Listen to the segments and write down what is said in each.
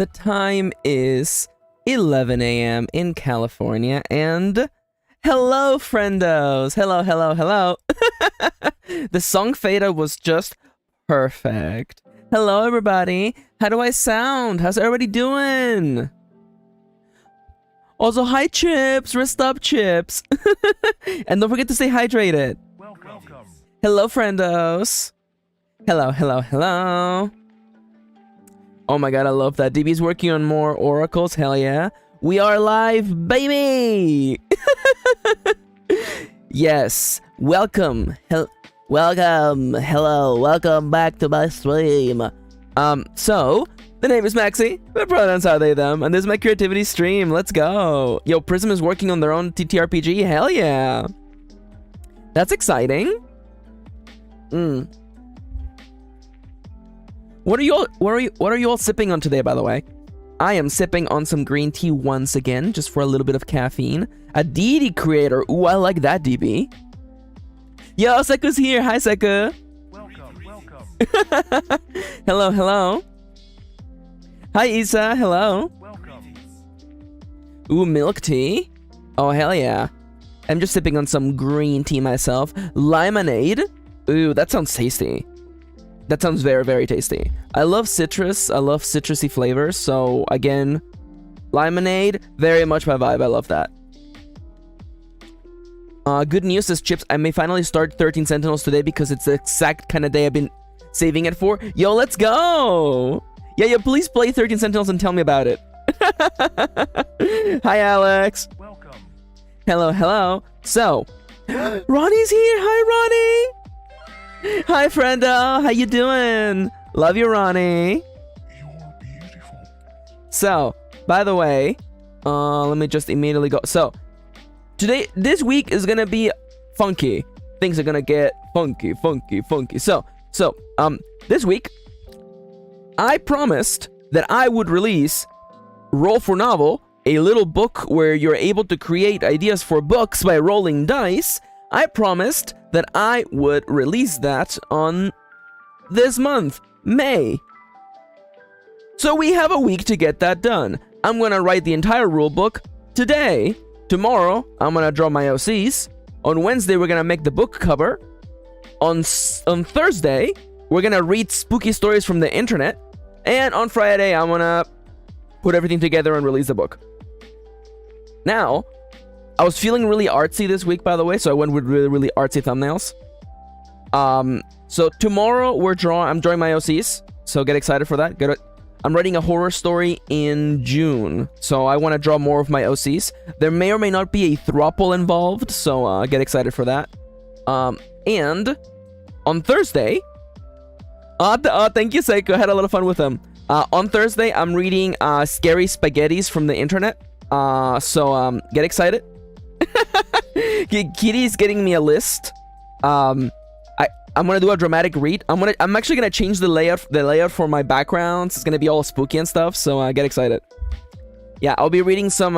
The time is 11 a.m. in California, and hello, friendos! Hello, hello, hello! The song Fada was just perfect. Hello, everybody! How do I sound? How's everybody doing? Also, hi, Chips! Rest up, Chips! And don't forget to stay hydrated. Welcome. Hello, friendos! Hello, hello, hello! Oh my god, I love that. DB's working on more oracles. Hell yeah. We are live, baby! Yes. Welcome. Welcome. Hello. Welcome back to my stream. So, the name is Maxi. The pronouns are they, them. And this is my creativity stream. Let's go. Yo, Prism is working on their own TTRPG. Hell yeah. That's exciting. What are you all sipping on today, by the way? I am sipping on some green tea once again, just for a little bit of caffeine. A DD creator. Ooh, I like that, DB. Yo, Seku's here. Hi, Seku. Welcome. Hello, hello. Hi, Isa. Hello. Welcome. Ooh, milk tea. Oh, hell yeah. I'm just sipping on some green tea myself. Limonade. Ooh, that sounds tasty. That sounds very, very tasty. I love citrus. I love citrusy flavors. So, again, limonade, very much my vibe. I love that. Good news is, Chips, I may finally start 13 Sentinels today because it's the exact kind of day I've been saving it for. Yo, let's go! Yeah, please play 13 Sentinels and tell me about it. Hi, Alex. Welcome. Hello, hello. So, Ronnie's here. Hi, Ronnie. Hi, friendo. How you doing? Love you, Ronnie. You're beautiful. So, by the way, let me just immediately go. So, this week is gonna be funky. Things are gonna get funky. So, this week, I promised that I would release Roll for Novel, a little book where you're able to create ideas for books by rolling dice. I promised that I would release that on this month, May. So we have a week to get that done. I'm gonna write the entire rulebook today. Tomorrow, I'm gonna draw my OCs. On Wednesday, we're gonna make the book cover. On Thursday, we're gonna read spooky stories from the internet. And on Friday, I'm gonna put everything together and release the book. Now, I was feeling really artsy this week, by the way, so I went with really, really artsy thumbnails. So tomorrow I'm drawing my OCs, so get excited for that. I'm writing a horror story in June, so I want to draw more of my OCs. There may or may not be a throuple involved, so get excited for that. And on Thursday, thank you, Seiko. I had a lot of fun with them. On Thursday, I'm reading Scary Spaghettis from the internet. So get excited. Kitty's getting me a list. I'm gonna do a dramatic read. I'm actually gonna change the layout for my backgrounds. It's gonna be all spooky and stuff. So get excited. Yeah, I'll be reading some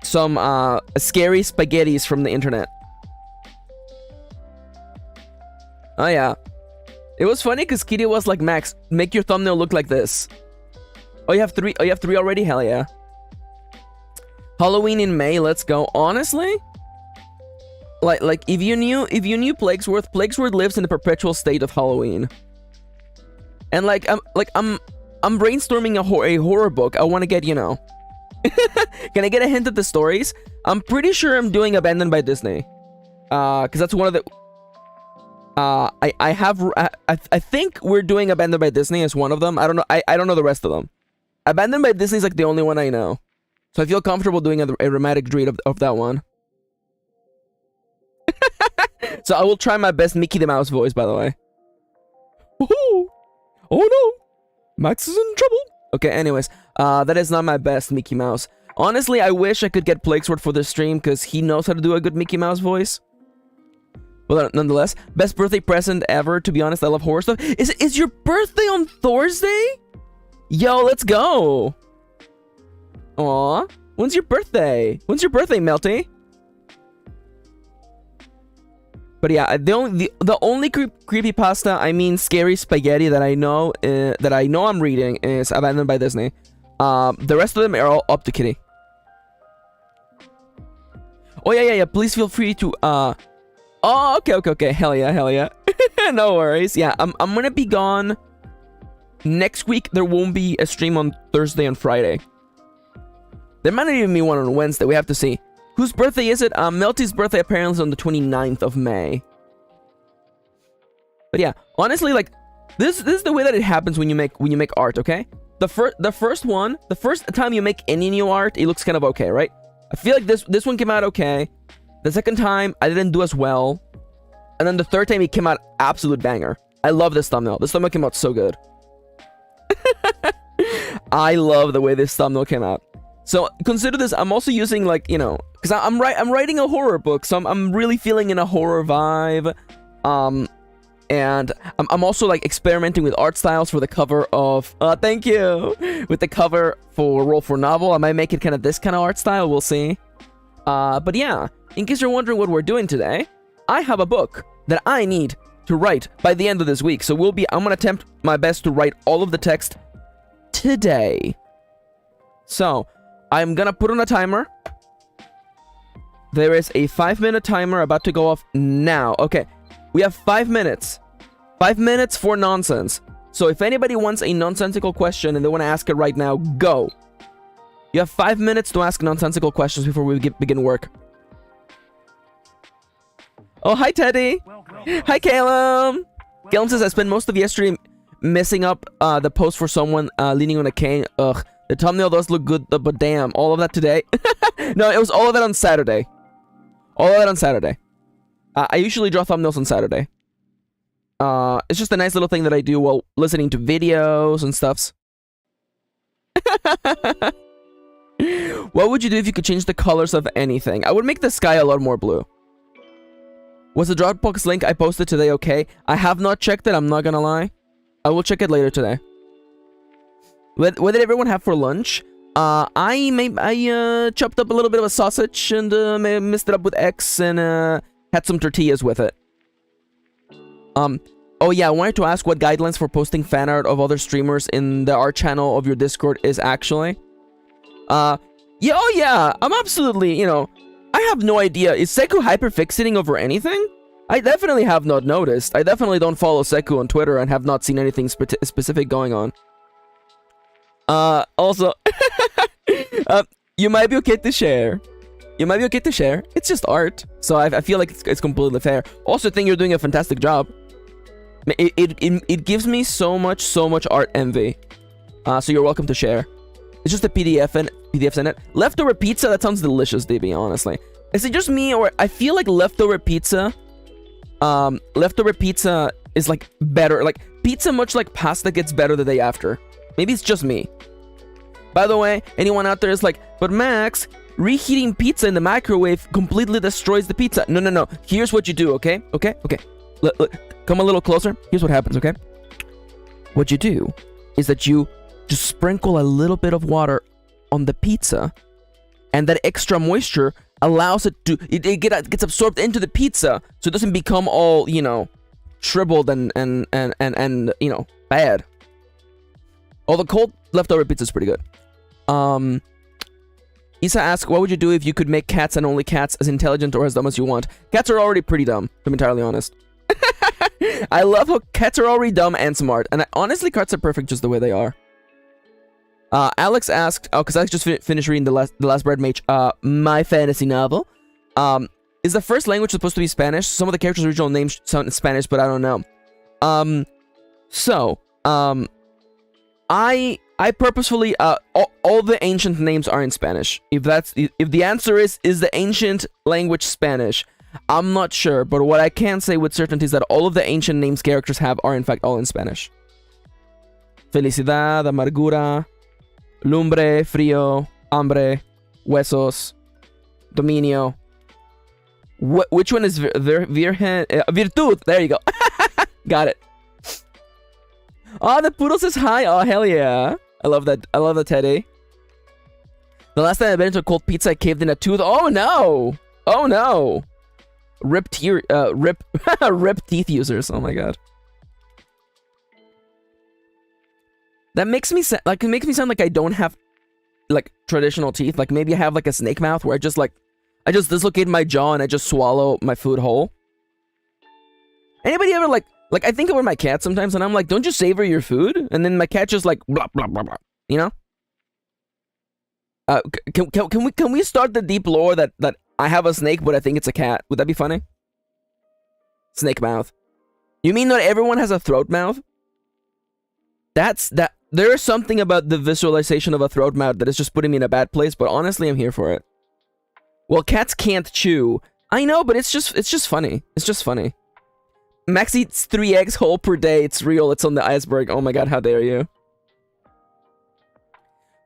scary spaghettis from the internet. Oh yeah, it was funny because Kitty was like, Max, make your thumbnail look like this. Oh, you have three. Oh, you have three already. Hell yeah. Halloween in May, let's go. Honestly, like if you knew Plaguesworth lives in the perpetual state of Halloween. And I'm brainstorming a horror book. I want to get, Can I get a hint at the stories? I'm pretty sure I'm doing Abandoned by Disney. Cuz that's one of the I think we're doing Abandoned by Disney as one of them. I don't know. I don't know the rest of them. Abandoned by Disney is like the only one I know. So I feel comfortable doing a dramatic read of that one. So I will try my best Mickey the Mouse voice, by the way. Oh no! Max is in trouble! Okay, anyways. That is not my best Mickey Mouse. Honestly, I wish I could get Plaguesworth for this stream, because he knows how to do a good Mickey Mouse voice. But nonetheless, best birthday present ever, to be honest. I love horror stuff. Is your birthday on Thursday? Yo, let's go! Aw, when's your birthday? When's your birthday, Melty? But yeah, the only creepypasta, I mean scary spaghetti that I know I'm reading is Abandoned by Disney. The rest of them are all up to Kitty. Oh yeah. Please feel free to Oh, okay. Hell yeah. No worries. Yeah, I'm gonna be gone next week. There won't be a stream on Thursday and Friday. There might not even be one on Wednesday. We have to see. Whose birthday is it? Melty's birthday apparently is on the 29th of May. But yeah, honestly, like this is the way that it happens when you make art. Okay, the first time you make any new art, it looks kind of okay, right? I feel like this one came out okay. The second time, I didn't do as well. And then the third time, it came out absolute banger. I love this thumbnail. This thumbnail came out so good. I love the way this thumbnail came out. So consider this. I'm also using, like, you know, because I'm writing a horror book, so I'm really feeling in a horror vibe. And I'm also like experimenting with art styles for the cover of thank you, with the cover for Roll for Novel. I might make it kind of this kind of art style. We'll see. But yeah, in case you're wondering what we're doing today, I have a book that I need to write by the end of this week. So I'm gonna attempt my best to write all of the text today. So I'm gonna put on a timer. There is a 5-minute timer about to go off now. Okay, we have 5 minutes. 5 minutes for nonsense. So if anybody wants a nonsensical question and they want to ask it right now, go. You have 5 minutes to ask nonsensical questions before we begin work. Oh, hi, Teddy. Hi, Calum. Calum says, I spent most of yesterday messing up the post for someone leaning on a cane. Ugh, the thumbnail does look good, but damn, all of that today? No, it was all of that on Saturday. All of that on Saturday. I usually draw thumbnails on Saturday. It's just a nice little thing that I do while listening to videos and stuffs. What would you do if you could change the colors of anything? I would make the sky a lot more blue. Was the Dropbox link I posted today okay? I have not checked it, I'm not gonna lie. I will check it later today. What did everyone have for lunch? I chopped up a little bit of a sausage and mixed it up with eggs and had some tortillas with it. Oh yeah, I wanted to ask what guidelines for posting fan art of other streamers in the art channel of your Discord is actually. Yeah, oh yeah, I'm absolutely, you know, I have no idea. Is Seku hyperfixating over anything? I definitely have not noticed. I definitely don't follow Seku on Twitter and have not seen anything specific going on. Also, you might be okay to share. You might be okay to share. It's just art, so I feel like it's completely fair. Also, I think you're doing a fantastic job. It gives me so much art envy. So you're welcome to share. It's just a PDFs in it. Leftover pizza, that sounds delicious, DB, honestly. Is it just me, or I feel like leftover pizza is like better. Like pizza, much like pasta, gets better the day after. Maybe it's just me. By the way, anyone out there is like, but Max, reheating pizza in the microwave completely destroys the pizza. No. Here's what you do, okay? Okay. Look, come a little closer. Here's what happens, okay? What you do is that you just sprinkle a little bit of water on the pizza, and that extra moisture allows it to it gets absorbed into the pizza, so it doesn't become all, you know, shriveled and you know, bad. Although cold leftover pizza is pretty good. Isa asks, what would you do if you could make cats and only cats as intelligent or as dumb as you want? Cats are already pretty dumb, to be entirely honest. I love how cats are already dumb and smart, and honestly, cats are perfect just the way they are. Alex asked, oh, because Alex just finished reading the last Bread Mage, my fantasy novel. Is the first language supposed to be Spanish? Some of the characters' original names sound in Spanish, but I don't know. I purposefully, all the ancient names are in Spanish. If the answer is the ancient language Spanish, I'm not sure, but what I can say with certainty is that all of the ancient names characters have are in fact all in Spanish. Felicidad, amargura, lumbre, frío, hambre, huesos, dominio. Which one is virgen? Virtud. There you go. Got it. Oh, the poodle says hi. Oh, hell yeah. I love that. I love that, Teddy. The last time I bit into a cold pizza, I caved in a tooth. Oh, no. Oh, no. rip rip teeth users. Oh my god. That makes me it makes me sound like I don't have like traditional teeth. Like maybe I have like a snake mouth where I just dislocate my jaw and I just swallow my food whole. Anybody ever like I think about my cat sometimes and I'm like, don't you savor your food? And then my cat just like blah blah blah blah. You know? Can we start the deep lore that I have a snake but I think it's a cat? Would that be funny? Snake mouth. You mean not everyone has a throat mouth? There is something about the visualization of a throat mouth that is just putting me in a bad place, but honestly, I'm here for it. Well, cats can't chew. I know, but it's just funny. It's just funny. Max eats 3 eggs whole per day. It's real. It's on the iceberg. Oh my god, how dare you.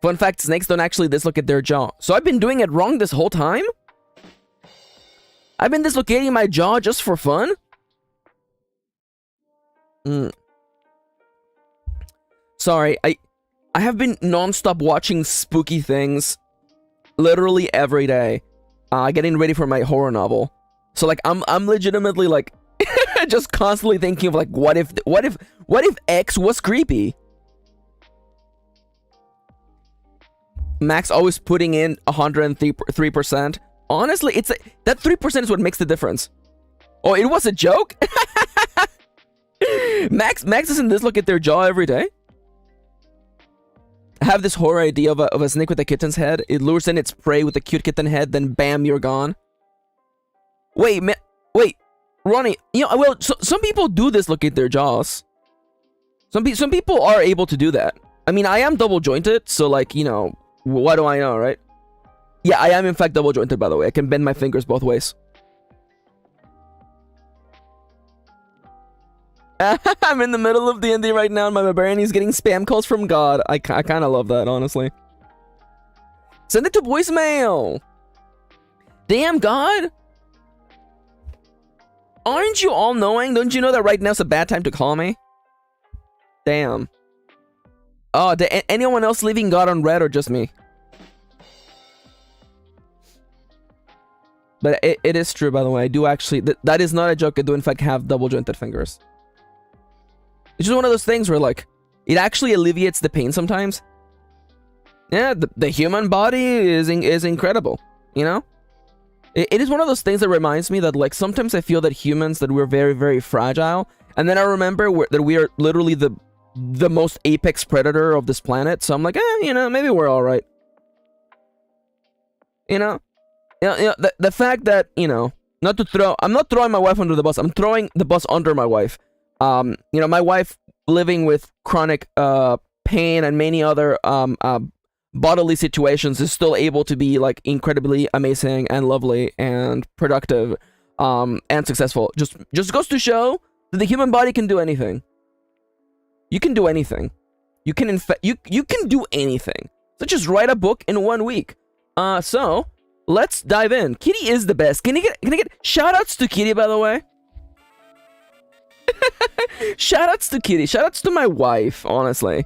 Fun fact, snakes don't actually dislocate their jaw. So I've been doing it wrong this whole time? I've been dislocating my jaw just for fun? Sorry, I have been non-stop watching spooky things literally every day, getting ready for my horror novel. So like I'm legitimately like just constantly thinking of like what if X was creepy? Max always putting in 103%. Honestly, it's that 3% is what makes the difference. Oh, it was a joke? Max doesn't dislocate their jaw every day. I have this horror idea of a snake with a kitten's head. It lures in its prey with a cute kitten head, then bam, you're gone. Wait, Ronnie. You know, well, some people do dislocate their jaws. Some people are able to do that. I mean, I am double jointed, so like, you know, what do I know, right? Yeah, I am in fact double jointed, by the way. I can bend my fingers both ways. I'm in the middle of D&D right now and my barbarian is getting spam calls from God. I kind of love that, honestly. Send it to voicemail. Damn, God. Aren't you all knowing? Don't you know that right now is a bad time to call me? Damn. Oh, did anyone else leaving God on red or just me? But it is true, by the way. I do actually... That is not a joke. I do, in fact, have double jointed fingers. It's just one of those things where, like, it actually alleviates the pain sometimes. Yeah, the human body is incredible, you know? It is one of those things that reminds me that, like, sometimes I feel that humans, that we're very, very fragile. And then I remember that we are literally the most apex predator of this planet. So I'm like, you know, maybe we're all right. You know? The fact that, you know, I'm not throwing my wife under the bus. I'm throwing the bus under my wife. You know, my wife living with chronic pain and many other bodily situations is still able to be like incredibly amazing and lovely and productive and successful. Just goes to show that the human body can do anything. You can do anything. You can you can do anything. So just write a book in 1 week. So let's dive in. Kitty is the best. Can I get shout outs to Kitty, by the way? Shout outs to Kitty. Shout outs to my wife, honestly.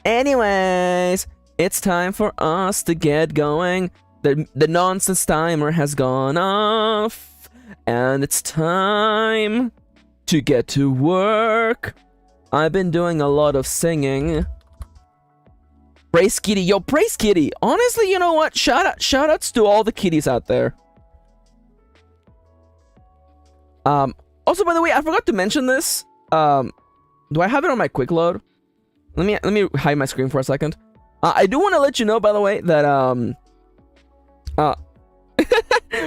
Anyways, it's time for us to get going. The nonsense timer has gone off, and it's time to get to work. I've been doing a lot of singing. Praise Kitty. Yo, praise Kitty. Honestly, you know what? Shout outs to all the kitties out there. Also, by the way, I forgot to mention this. Do I have it on my quick load? Let me hide my screen for a second. I do want to let you know, by the way, that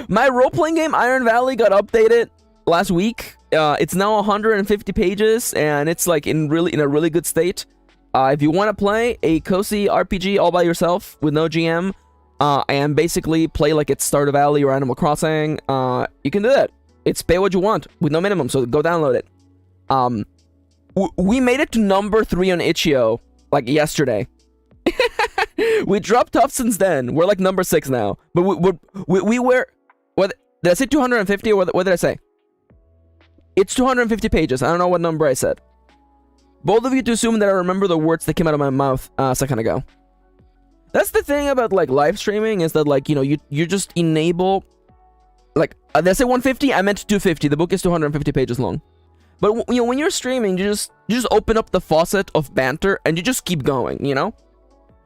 my role-playing game Iron Valley got updated last week. It's now 150 pages, and it's like in a really good state. If you want to play a cozy RPG all by yourself with no GM, and basically play like it's Stardew Valley or Animal Crossing, you can do that. It's pay what you want with no minimum, so go download it. We made it to number 3 on Itch.io like yesterday. We dropped off since then. We're like number 6 now. But we were... What did I say 250 or what did I say? It's 250 pages. I don't know what number I said. Bold of you to assume that I remember the words that came out of my mouth a second ago. That's the thing about like live streaming, is that like, you know, you just enable like, did I say 150? I meant 250. The book is 250 pages long. But you know, when you're streaming, you just open up the faucet of banter and you just keep going, you know?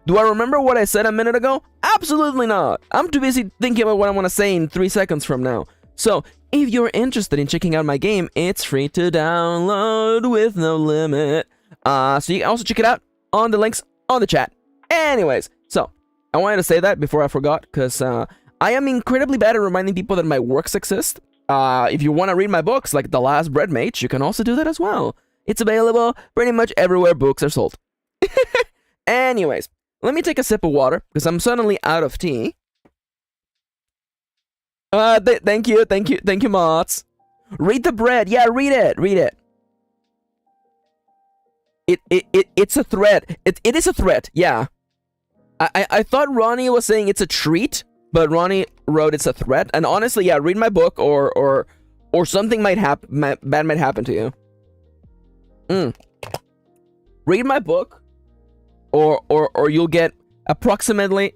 Do I remember what I said a minute ago? Absolutely not. I'm too busy thinking about what I want to say in 3 seconds from now. So, if you're interested in checking out my game, it's free to download with no limit. So you can also check it out on the links on the chat. Anyways, so I wanted to say that before I forgot, because I am incredibly bad at reminding people that my works exist. If you want to read my books, like The Last Bread Mate, you can also do that as well. It's available pretty much everywhere books are sold. Anyways, let me take a sip of water, because I'm suddenly out of tea. Thank you, Mots. Read the bread. Yeah, read it. It's a threat. It is a threat. Yeah. I thought Ronnie was saying it's a treat, but Ronnie wrote it's a threat. And honestly, yeah, read my book or something bad might happen to you. Read my book, or you'll get approximately,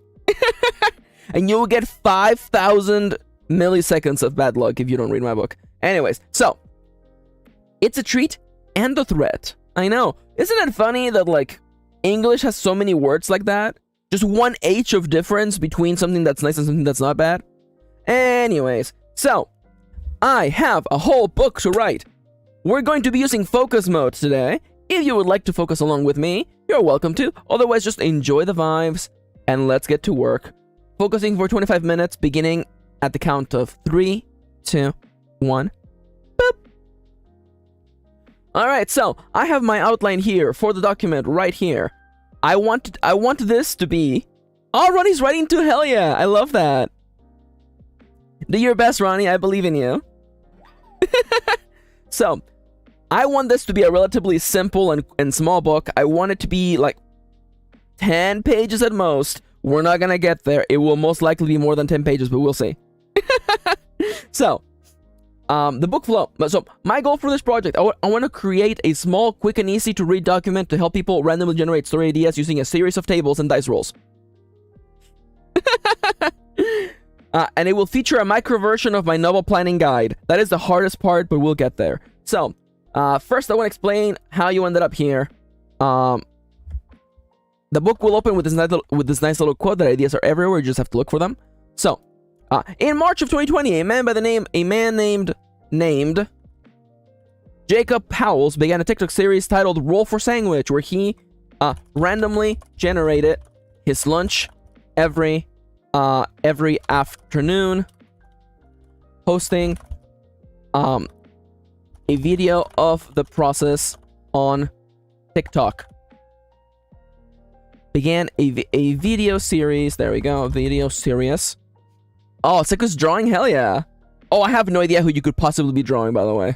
and you'll get 5,000 milliseconds of bad luck if you don't read my book. Anyways, so it's a treat and a threat. I know. Isn't it funny that, like, English has so many words like that? Just one H of difference between something that's nice and something that's not bad. Anyways, so I have a whole book to write. We're going to be using focus mode today. If you would like to focus along with me, you're welcome to. Otherwise, just enjoy the vibes and let's get to work. Focusing for 25 minutes, beginning at the count of 3, 2, 1. Boop. Alright, so I have my outline here for the document right here. I want this to be... Oh, Ronnie's writing too, hell yeah! I love that. Do your best, Ronnie, I believe in you. So, I want this to be a relatively simple and small book. I want it to be like 10 pages at most. We're not gonna get there. It will most likely be more than 10 pages, but we'll see. So, the book flow. So, my goal for this project, I want to create a small, quick, and easy to read document to help people randomly generate story ideas using a series of tables and dice rolls. And it will feature a micro version of my novel planning guide. That is the hardest part, but we'll get there. So, first I want to explain how you ended up here. The book will open with this nice little quote that ideas are everywhere. You just have to look for them. So, in March of 2020, a man named Jacob Powells began a TikTok series titled "Roll for Sandwich," where he randomly generated his lunch every afternoon, posting a video of the process on TikTok. Began a video series. There we go, a video series. Oh, Siku's drawing? Hell yeah. Oh, I have no idea who you could possibly be drawing, by the way.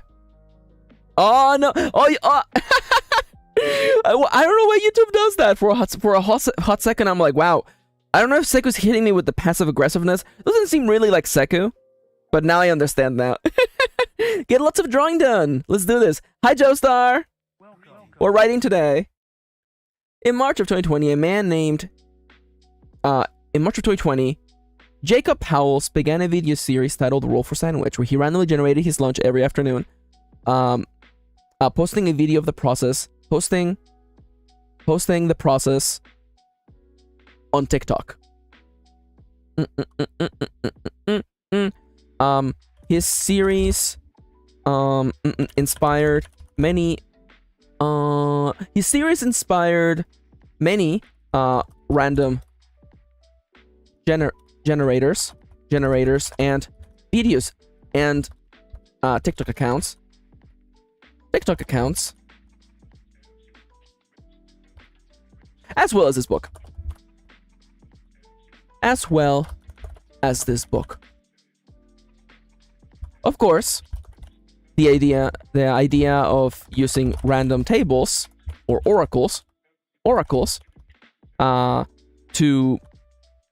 Oh, no. Oh. I don't know why YouTube does that. For a hot second, I'm like, wow. I don't know if Seku's hitting me with the passive aggressiveness. Doesn't seem really like Seku. But now I understand now. Get lots of drawing done. Let's do this. Hi, Joestar. We're writing today. In March of 2020, Jacob Powells began a video series titled "Roll for Sandwich," where he randomly generated his lunch every afternoon, posting a video of the process, posting the process on TikTok. His series inspired many. His series inspired many random generators and videos and TikTok accounts, as well as this book. Of course, the idea of using random tables or oracles to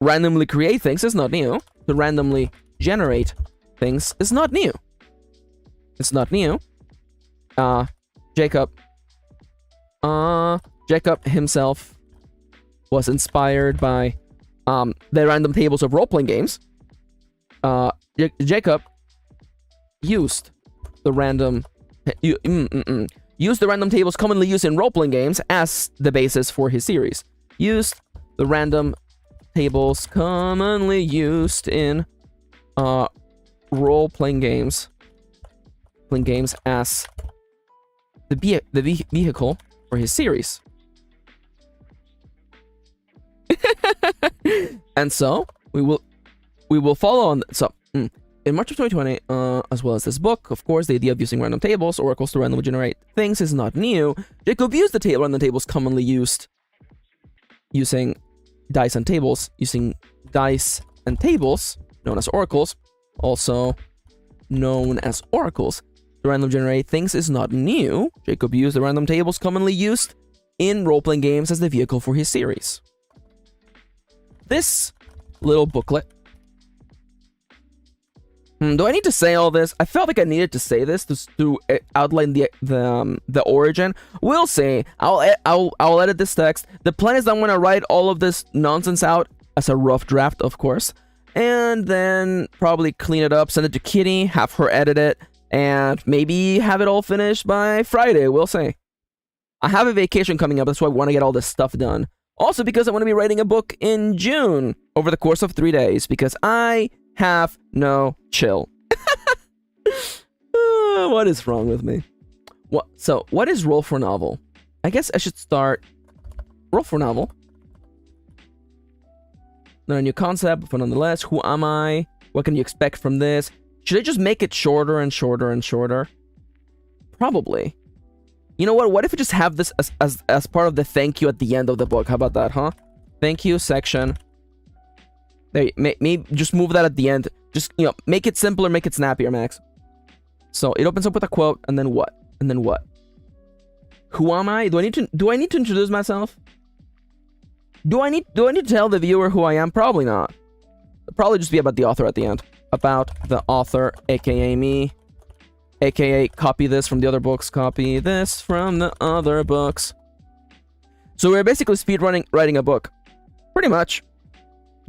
randomly create things is not new. To randomly generate things is not new. It's not new. Jacob himself was inspired by the random tables of role-playing games. Jacob used the random used the random tables commonly used in role-playing games as the basis for his series. Used the random tables commonly used in role-playing games as the vehicle for his series. And so we will follow on. So in March of 2020, as well as this book, of course, the idea of using random tables, oracles to randomly generate things is not new. Jacob used the random tables commonly used using dice and tables, known as oracles, also known as oracles, to randomly generate things is not new. Jacob used the random tables commonly used in role-playing games as the vehicle for his series. This little booklet. Do I need to say all this? I felt like I needed to say this to outline the origin. We'll see. I'll edit this text. The plan is I'm gonna write all of this nonsense out as a rough draft, of course, and then probably clean it up, send it to Kitty, have her edit it, and maybe have it all finished by Friday. We'll see. I have a vacation coming up. That's why I want to get all this stuff done. Also, because I want to be writing a book in June over the course of 3 days, because I have no chill. What is wrong with me? What is roll for novel? I guess I should start roll for novel. Not a new concept, but nonetheless, who am I? What can you expect from this? Should I just make it shorter and shorter and shorter? Probably. You know what? What if we just have this as part of the thank you at the end of the book? How about that, huh? Thank you section. There, maybe just move that at the end. Just, make it simpler, make it snappier, Max. So it opens up with a quote, and then what? And then what? Who am I? Do I need to introduce myself? Do I need to tell the viewer who I am? Probably not. It'll probably just be about the author at the end. About the author, aka me. AKA copy this from the other books, copy this from the other books. So we're basically speedrunning writing a book. Pretty much.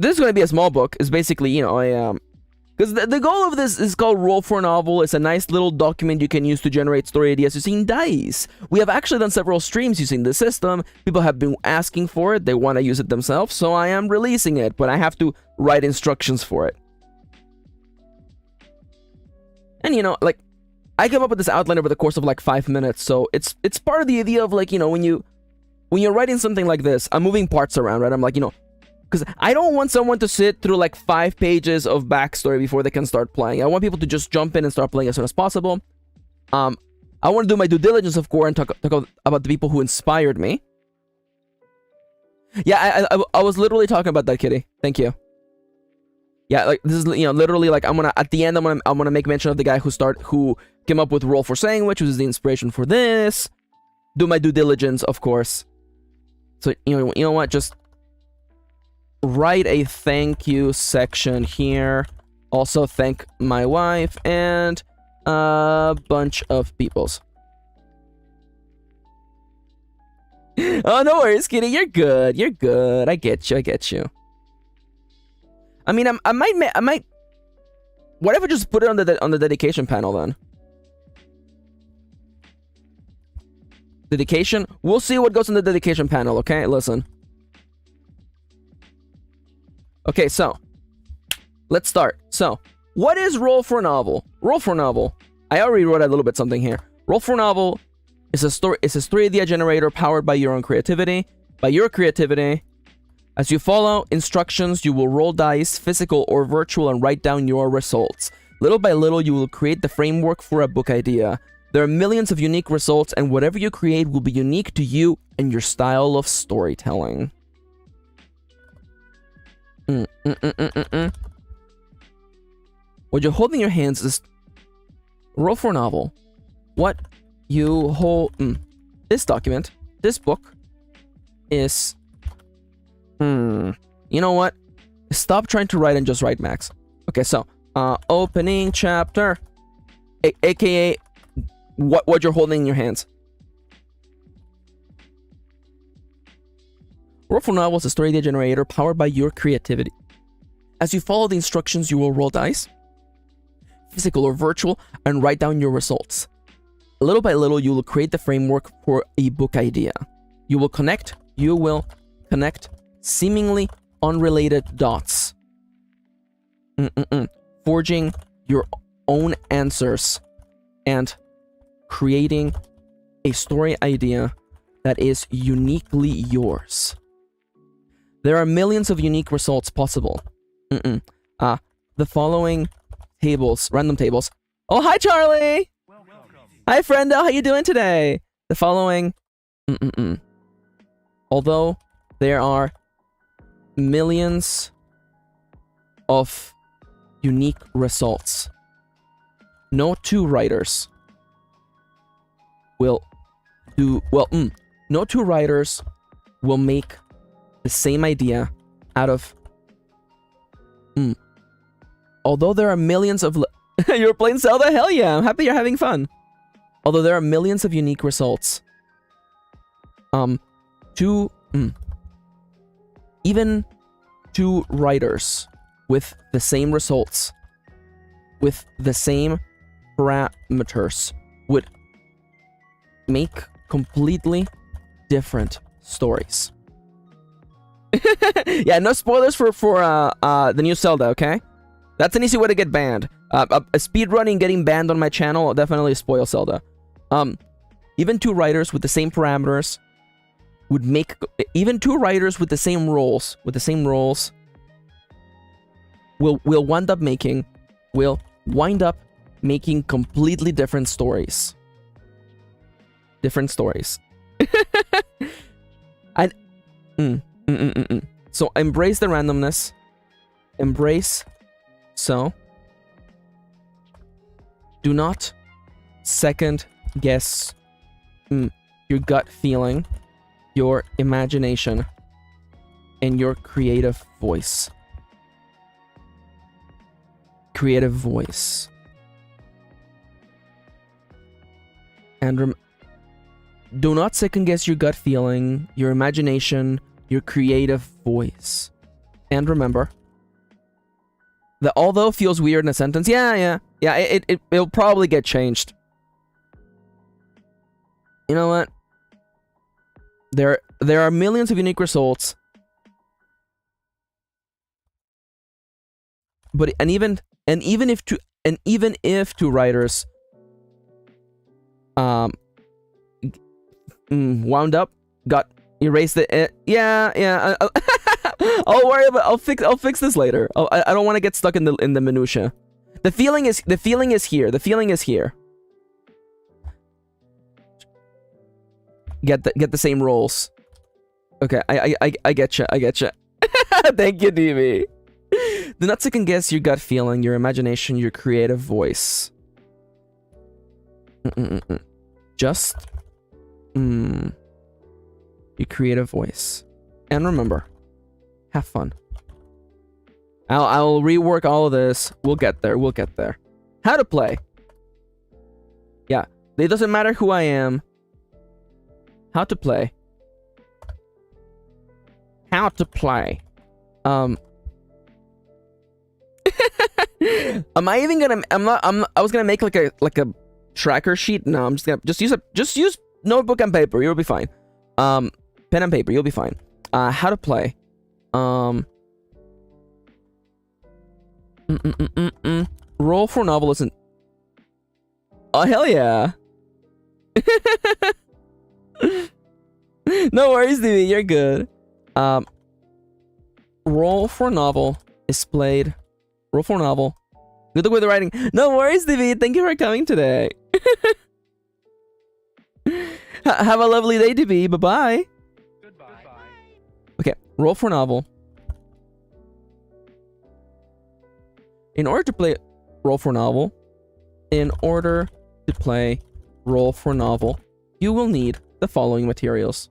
This is going to be a small book. It's basically, because the goal of this is called Roll for a Novel. It's a nice little document you can use to generate story ideas using dice. We have actually done several streams using the system. People have been asking for it. They want to use it themselves. So I am releasing it, but I have to write instructions for it. And I came up with this outline over the course of like 5 minutes, so it's part of the idea of when you're writing something like this, I'm moving parts around, right? I'm like, because I don't want someone to sit through like 5 pages of backstory before they can start playing. I want people to just jump in and start playing as soon as possible. I want to do my due diligence, of course, and talk about the people who inspired me. Yeah, I was literally talking about that, Kitty. Thank you. Yeah, this is literally at the end I'm gonna make mention of the guy who came up with Roll for Sandwich, which is the inspiration for this. Do my due diligence, of course. So you know what? Just write a thank you section here. Also thank my wife and a bunch of peoples. Oh, no worries, Kitty. You're good. You're good. I get you. I mean, I might. What if I just put it on the dedication panel then? Dedication. We'll see what goes on the dedication panel. Okay, listen. Okay, so let's start. So, what is Roll for a Novel? Roll for a Novel. I already wrote a little bit something here. Roll for a Novel is a story. It's a story idea generator powered by your own creativity. By your creativity. As you follow instructions, you will roll dice, physical or virtual, and write down your results. Little by little, you will create the framework for a book idea. There are millions of unique results, and whatever you create will be unique to you and your style of storytelling. What you hold in your hands is Roll for a Novel. What you hold... This document, this book, is... You know what? Stop trying to write and just write, Max. Okay, so, opening chapter, aka what you're holding in your hands. Roll for a Novel is a story idea generator powered by your creativity. As you follow the instructions, you will roll dice, physical or virtual, and write down your results. Little by little, you will create the framework for a book idea. You will connect seemingly unrelated dots. Forging your own answers and creating a story idea that is uniquely yours. There are millions of unique results possible. The following tables, random tables. Oh, hi, Charlie! Hi, friendo, how you doing today? The following... Although there are millions of unique results, no two writers will do... Well, no two writers will make the same idea out of... Although there are millions of... You're playing Zelda? Hell yeah, I'm happy you're having fun. Although there are millions of unique results. Even two writers with the same results, with the same parameters, would make completely different stories. Yeah, no spoilers for the new Zelda, okay? That's an easy way to get banned. Speedrunning getting banned on my channel will definitely spoil Zelda. Even two writers with the same parameters would make... Even two writers with the same roles, will wind up making completely different stories. And so embrace the randomness. Do not second guess your gut feeling, your imagination, and your creative voice. And do not second guess your gut feeling, your imagination, your creative voice. And remember that although feels weird in a sentence, it'll probably get changed. You know what? There are millions of unique results. But even if two writers wound up got erased it. I'll worry about. I'll fix this later. I don't want to get stuck in the minutia. The feeling is here. Get the same roles. Okay, I getcha. Thank you, DB. Do not second guess your gut feeling, your imagination, your creative voice. Just your creative voice. And remember, have fun. I'll rework all of this. We'll get there. How to play. Yeah, it doesn't matter who I am. How to play. I was gonna make like a tracker sheet. No, I'm just gonna use notebook and paper. You'll be fine. Pen and paper. You'll be fine. How to play. Roll for novel isn't... Oh, hell yeah. No worries, DB. You're good. Roll for novel is played. Roll for novel. Good luck with the writing. No worries, DB. Thank you for coming today. Have a lovely day, DB. Bye-bye. Goodbye. Okay, roll for novel. In order to play roll for novel, you will need the following materials.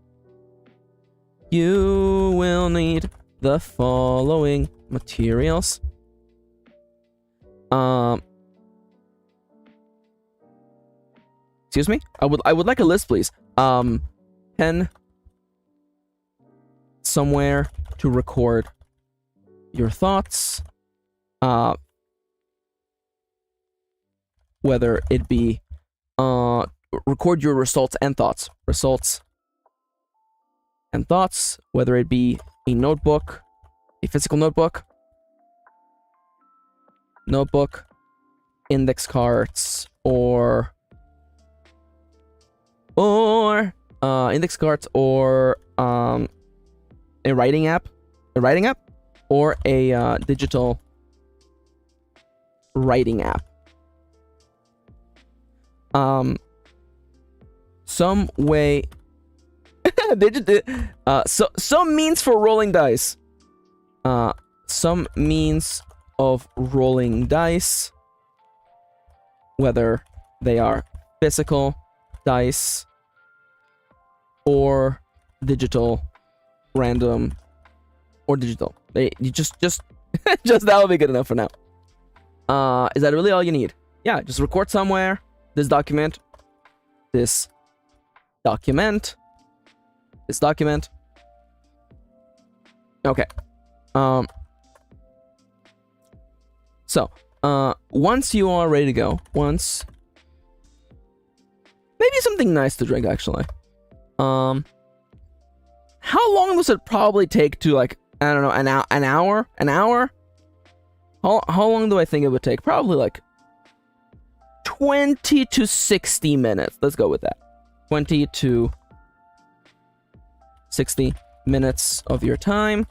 Excuse me? I would like a list, please. Pen somewhere to record your thoughts. whether it be record your results and thoughts. Results and thoughts, whether it be a notebook, a physical notebook, index cards, or index cards, or a writing app, or a digital writing app. Some way some means for rolling dice. Some means of rolling dice, whether they are physical dice or digital, random, or digital. You just that will be good enough for now. Is that really all you need? Yeah, just record somewhere. This document. Okay. So, once you are ready to go, maybe something nice to drink, actually. How long does it probably take to, like, I don't know, an hour? How long do I think it would take? Probably, like, 20 to 60 minutes. Let's go with that. 20 to 60 minutes of your time.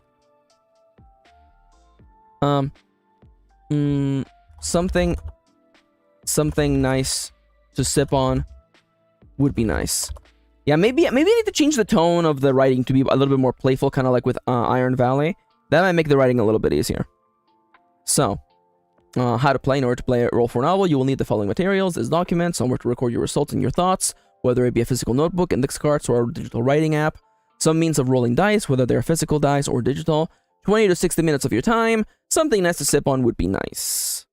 Something nice to sip on would be nice. Yeah, maybe I need to change the tone of the writing to be a little bit more playful, kind of like with Iron Valley. That might make the writing a little bit easier. So, how to play. In order to play a roll-for novel, you will need the following materials: this document, somewhere to record your results and your thoughts, whether it be a physical notebook, index cards, or a digital writing app. Some means of rolling dice, whether they're physical dice or digital. 20 to 60 minutes of your time. Something nice to sip on would be nice.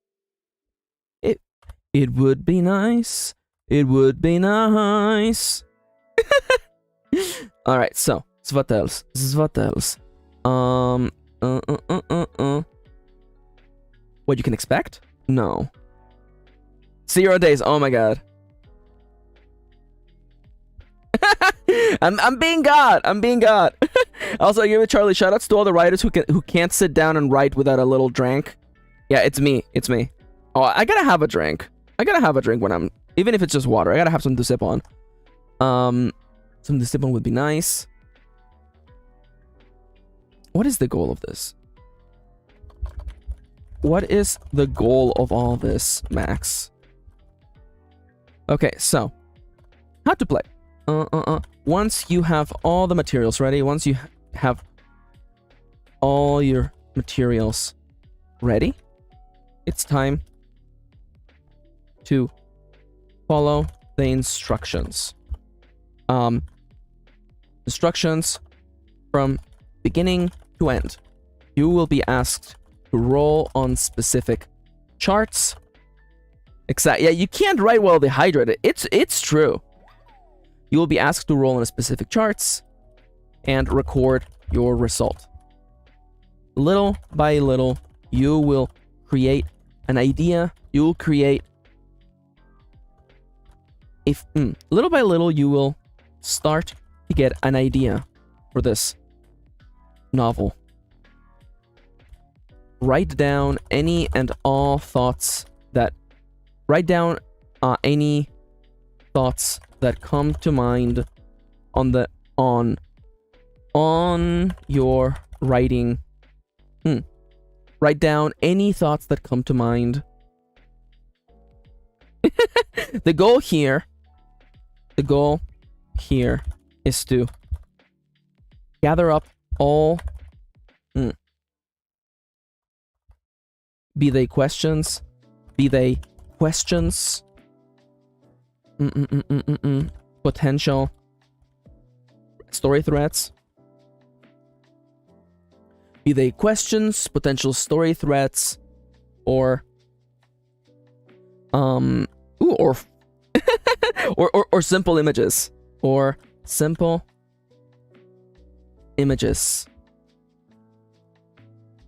It would be nice. It would be nice. Alright, so, what else? What you can expect? No. 0 days, oh my god. I'm being God. Also, I give it Charlie. Shoutouts to all the writers who can't sit down and write without a little drink. Yeah, it's me. Oh, I gotta have a drink. When I'm, even if it's just water. I gotta have something to sip on. Something to sip on would be nice. What is the goal of this? What is the goal of all this, Max? Okay, so how to play. Once you have all the materials ready, once you have all your materials ready, it's time to follow the instructions. Instructions from beginning to end. You will be asked to roll on specific charts. Yeah, you can't write while dehydrated. It's true. You will be asked to roll on specific charts and record your result. Little by little, you will create an idea. You will create little by little, you will start to get an idea for this novel. Write down any and all thoughts that come to mind on your writing. Write down any thoughts that come to mind. The goal here is to gather up all be they questions, potential story threads, be they questions, potential story threads, or or simple images,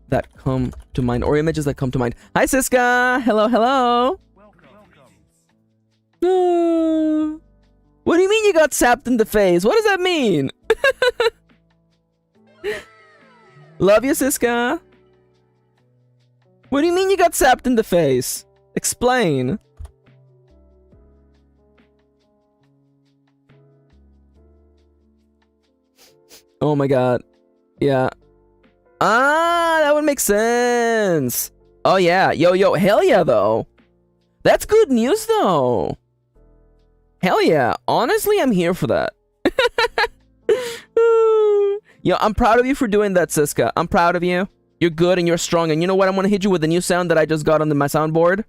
that come to mind, or images that come to mind. Hi, Siska. Hello. What do you mean you got sapped in the face? What does that mean? Love you, Siska. What do you mean you got sapped in the face? Explain. Oh my god. Yeah. Ah, that would make sense. Oh yeah. Yo, hell yeah, though. That's good news, though. Hell yeah. Honestly, I'm here for that. Yo, I'm proud of you for doing that, Siska. I'm proud of you. You're good and you're strong. And you know what? I'm gonna hit you with the new sound that I just got on my soundboard.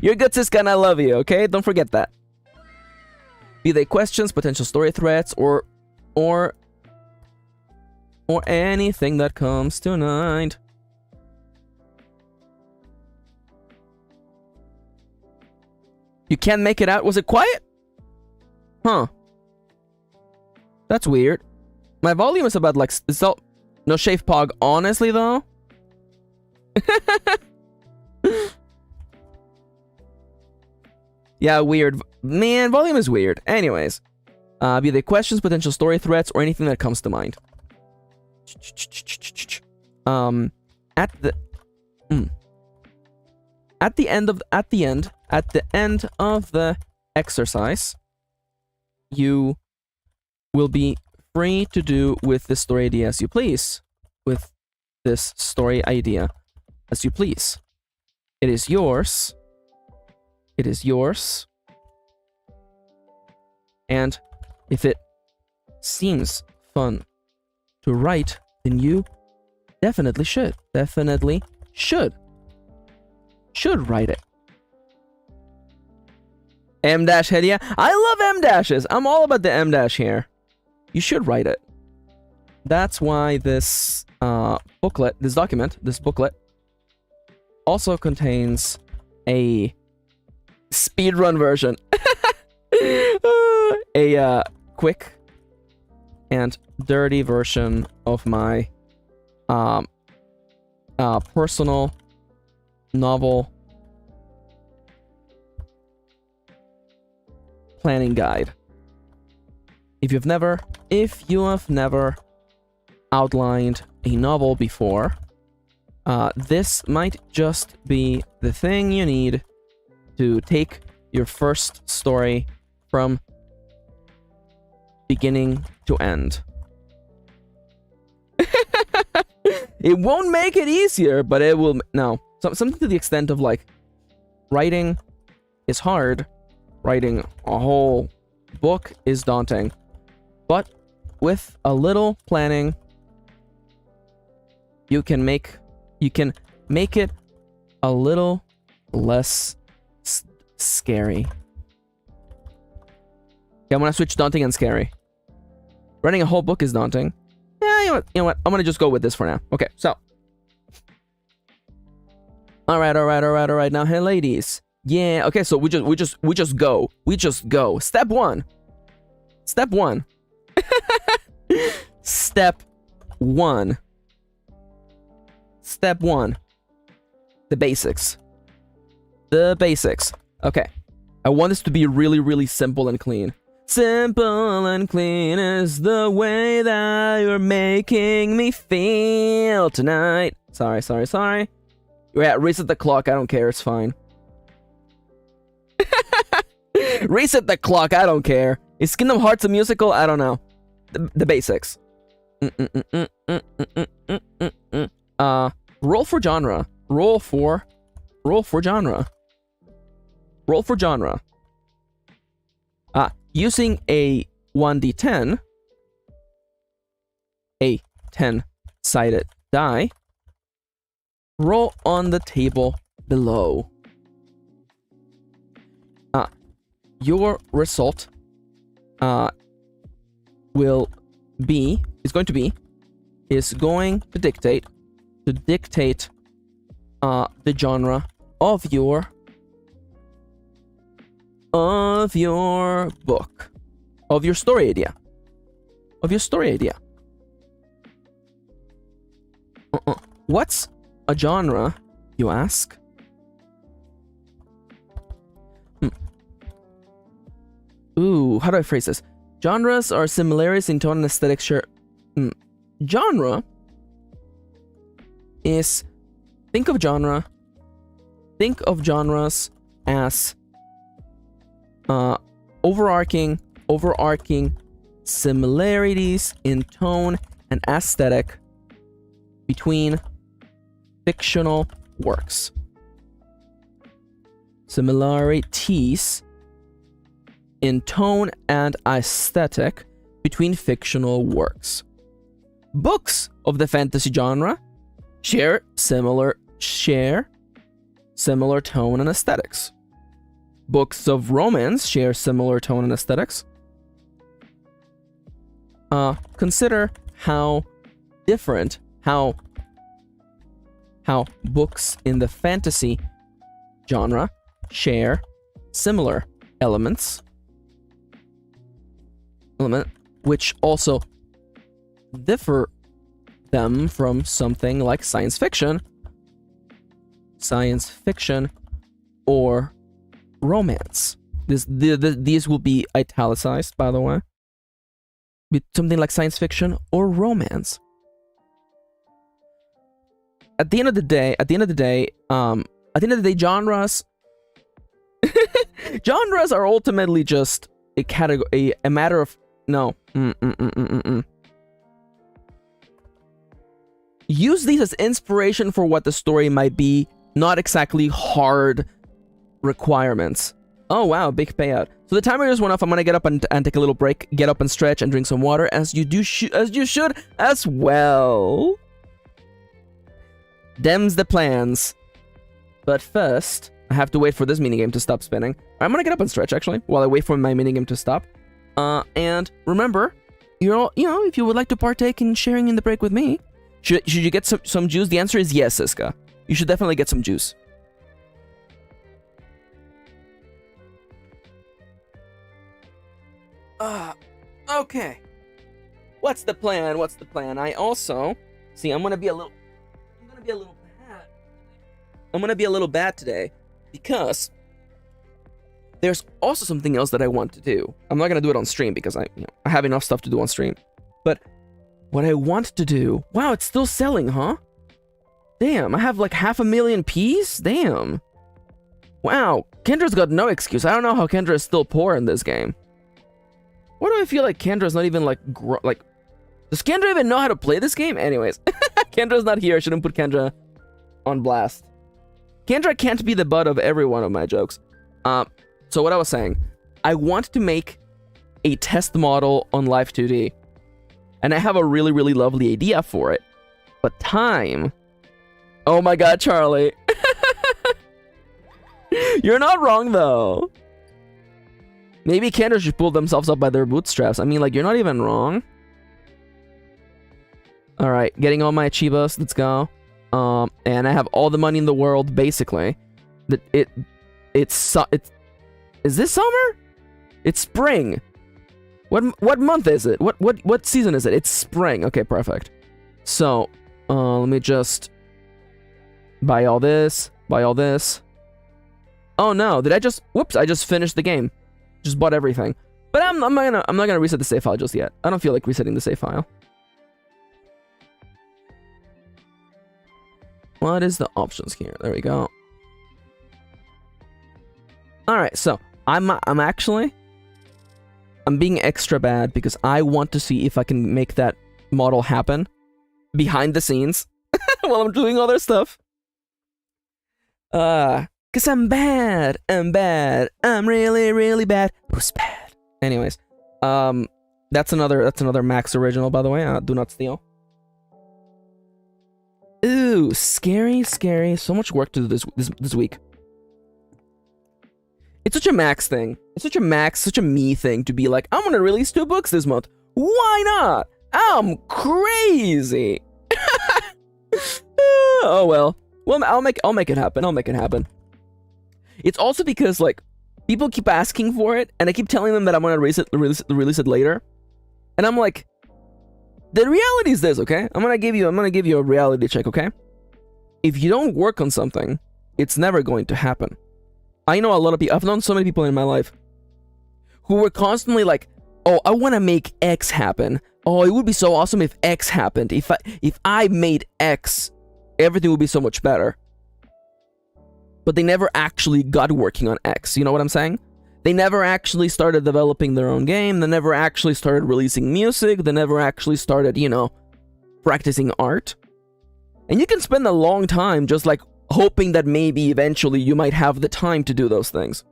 You're good, Siska, and I love you, okay? Don't forget that. Be they questions, potential story threats, or anything that comes to mind. You can't make it out? Was it quiet? Huh. That's weird. My volume is about like... So, no shave pog. Honestly, though. Yeah, weird. Man, volume is weird. Anyways. Be they questions, potential story threats, or anything that comes to mind. At the end of the exercise, you will be free to do with this story idea as you please. With this story idea as you please. It is yours. It is yours. And if it seems fun to write, then you definitely should. Definitely should. Should write it. M-dash head, yeah. I love M-dashes. I'm all about the M-dash here. You should write it. That's why this booklet, this booklet, also contains a speedrun version. A quick and dirty version of my personal novel planning guide. If you have never outlined a novel before, this might just be the thing you need to take your first story from beginning to end. It won't make it easier, but it will. No, something to the extent of like, writing is hard. Writing a whole book is daunting, but with a little planning, you can make it a little less scary. Yeah, I'm gonna switch daunting and scary. Writing a whole book is daunting. Yeah, you know what? I'm gonna just go with this for now. Okay, so. All right. Now, hey, ladies. Yeah. Okay, so we just go. Step one. Step 1. Step 1. The basics. Okay. I want this to be really, really simple and clean. Simple and clean is the way that you're making me feel tonight. Sorry. Yeah, reset the clock. I don't care. It's fine. Reset the clock. I don't care. Is Kingdom Hearts a musical? I don't know. The basics. Roll for genre. Roll for genre. Using a 1d10, a 10-sided die, roll on the table below. Your result is going to dictate the genre of your book, of your story idea. What's a genre, you ask? Ooh, how do I phrase this? Genres are similarities in tone and aesthetic. Sure. Genre is, think of genres as overarching similarities in tone and aesthetic between fictional works. Similarities in tone and aesthetic between fictional works. Books of the fantasy genre share similar tone and aesthetics. Books of romance share similar tone and aesthetics. Consider how different how books in the fantasy genre share similar elements, which also differ them from something like science fiction or romance. These will be italicized, by the way. Something like science fiction or romance. At the end of the day, genres genres are ultimately just a category, a matter of Use these as inspiration for what the story might be, not exactly hard requirements. Oh wow, big payout. So the timer just went off. I'm gonna get up and take a little break, get up and stretch and drink some water, as you should as well. Dem's the plans. But first, I have to wait for this minigame to stop spinning. I'm gonna get up and stretch actually, while I wait for my minigame to stop. And remember, if you would like to partake in sharing in the break with me, should you get some juice? The answer is yes, Siska. You should definitely get some juice. Okay. What's the plan? I also see. I'm gonna be a little bad today because there's also something else that I want to do. I'm not gonna do it on stream because I have enough stuff to do on stream. But what I want to do... Wow, it's still selling, huh? Damn, I have like 500,000 Ps? Damn. Wow, Kendra's got no excuse. I don't know how Kendra is still poor in this game. Why do I feel like Kendra's not even like... Does Kendra even know how to play this game? Anyways, Kendra's not here. I shouldn't put Kendra on blast. Kendra can't be the butt of every one of my jokes. So what I was saying, I want to make a test model on Live 2D. And I have a really, really lovely idea for it. But time... Oh my god, Charlie. You're not wrong, though. Maybe Kendra should pull themselves up by their bootstraps. I mean, like, you're not even wrong. Alright, getting all my Chibos. Let's go. And I have all the money in the world, basically. Is this summer? It's spring. What month is it? What season is it? It's spring. Okay, perfect. So, let me just buy all this. Oh no, did I just... Whoops, I just finished the game. Just bought everything. But I'm not gonna reset the save file just yet. I don't feel like resetting the save file. What is the options here? There we go. Alright, so I'm being extra bad because I want to see if I can make that model happen behind the scenes while I'm doing other stuff. Cause I'm bad. I'm really, really bad. Who's bad? Anyways, that's another Max original, by the way. Do not steal. Ooh, scary. So much work to do this week. It's such a Max thing. It's such a me thing to be like, I'm gonna release 2 books this month. Why not? I'm crazy. Oh well. Well, I'll make it happen. It's also because like people keep asking for it, and I keep telling them that I'm gonna release it later, and I'm like, The reality is this, okay? I'm gonna give you a reality check, okay? If you don't work on something, it's never going to happen. I know a lot of people. I've known so many people in my life who were constantly like, "Oh, I want to make X happen. Oh, it would be so awesome if X happened. If I made X, everything would be so much better." But they never actually got working on X. You know what I'm saying? They never actually started developing their own game. They never actually started releasing music. They never actually started, you know, practicing art. And you can spend a long time just like hoping that maybe eventually you might have the time to do those things.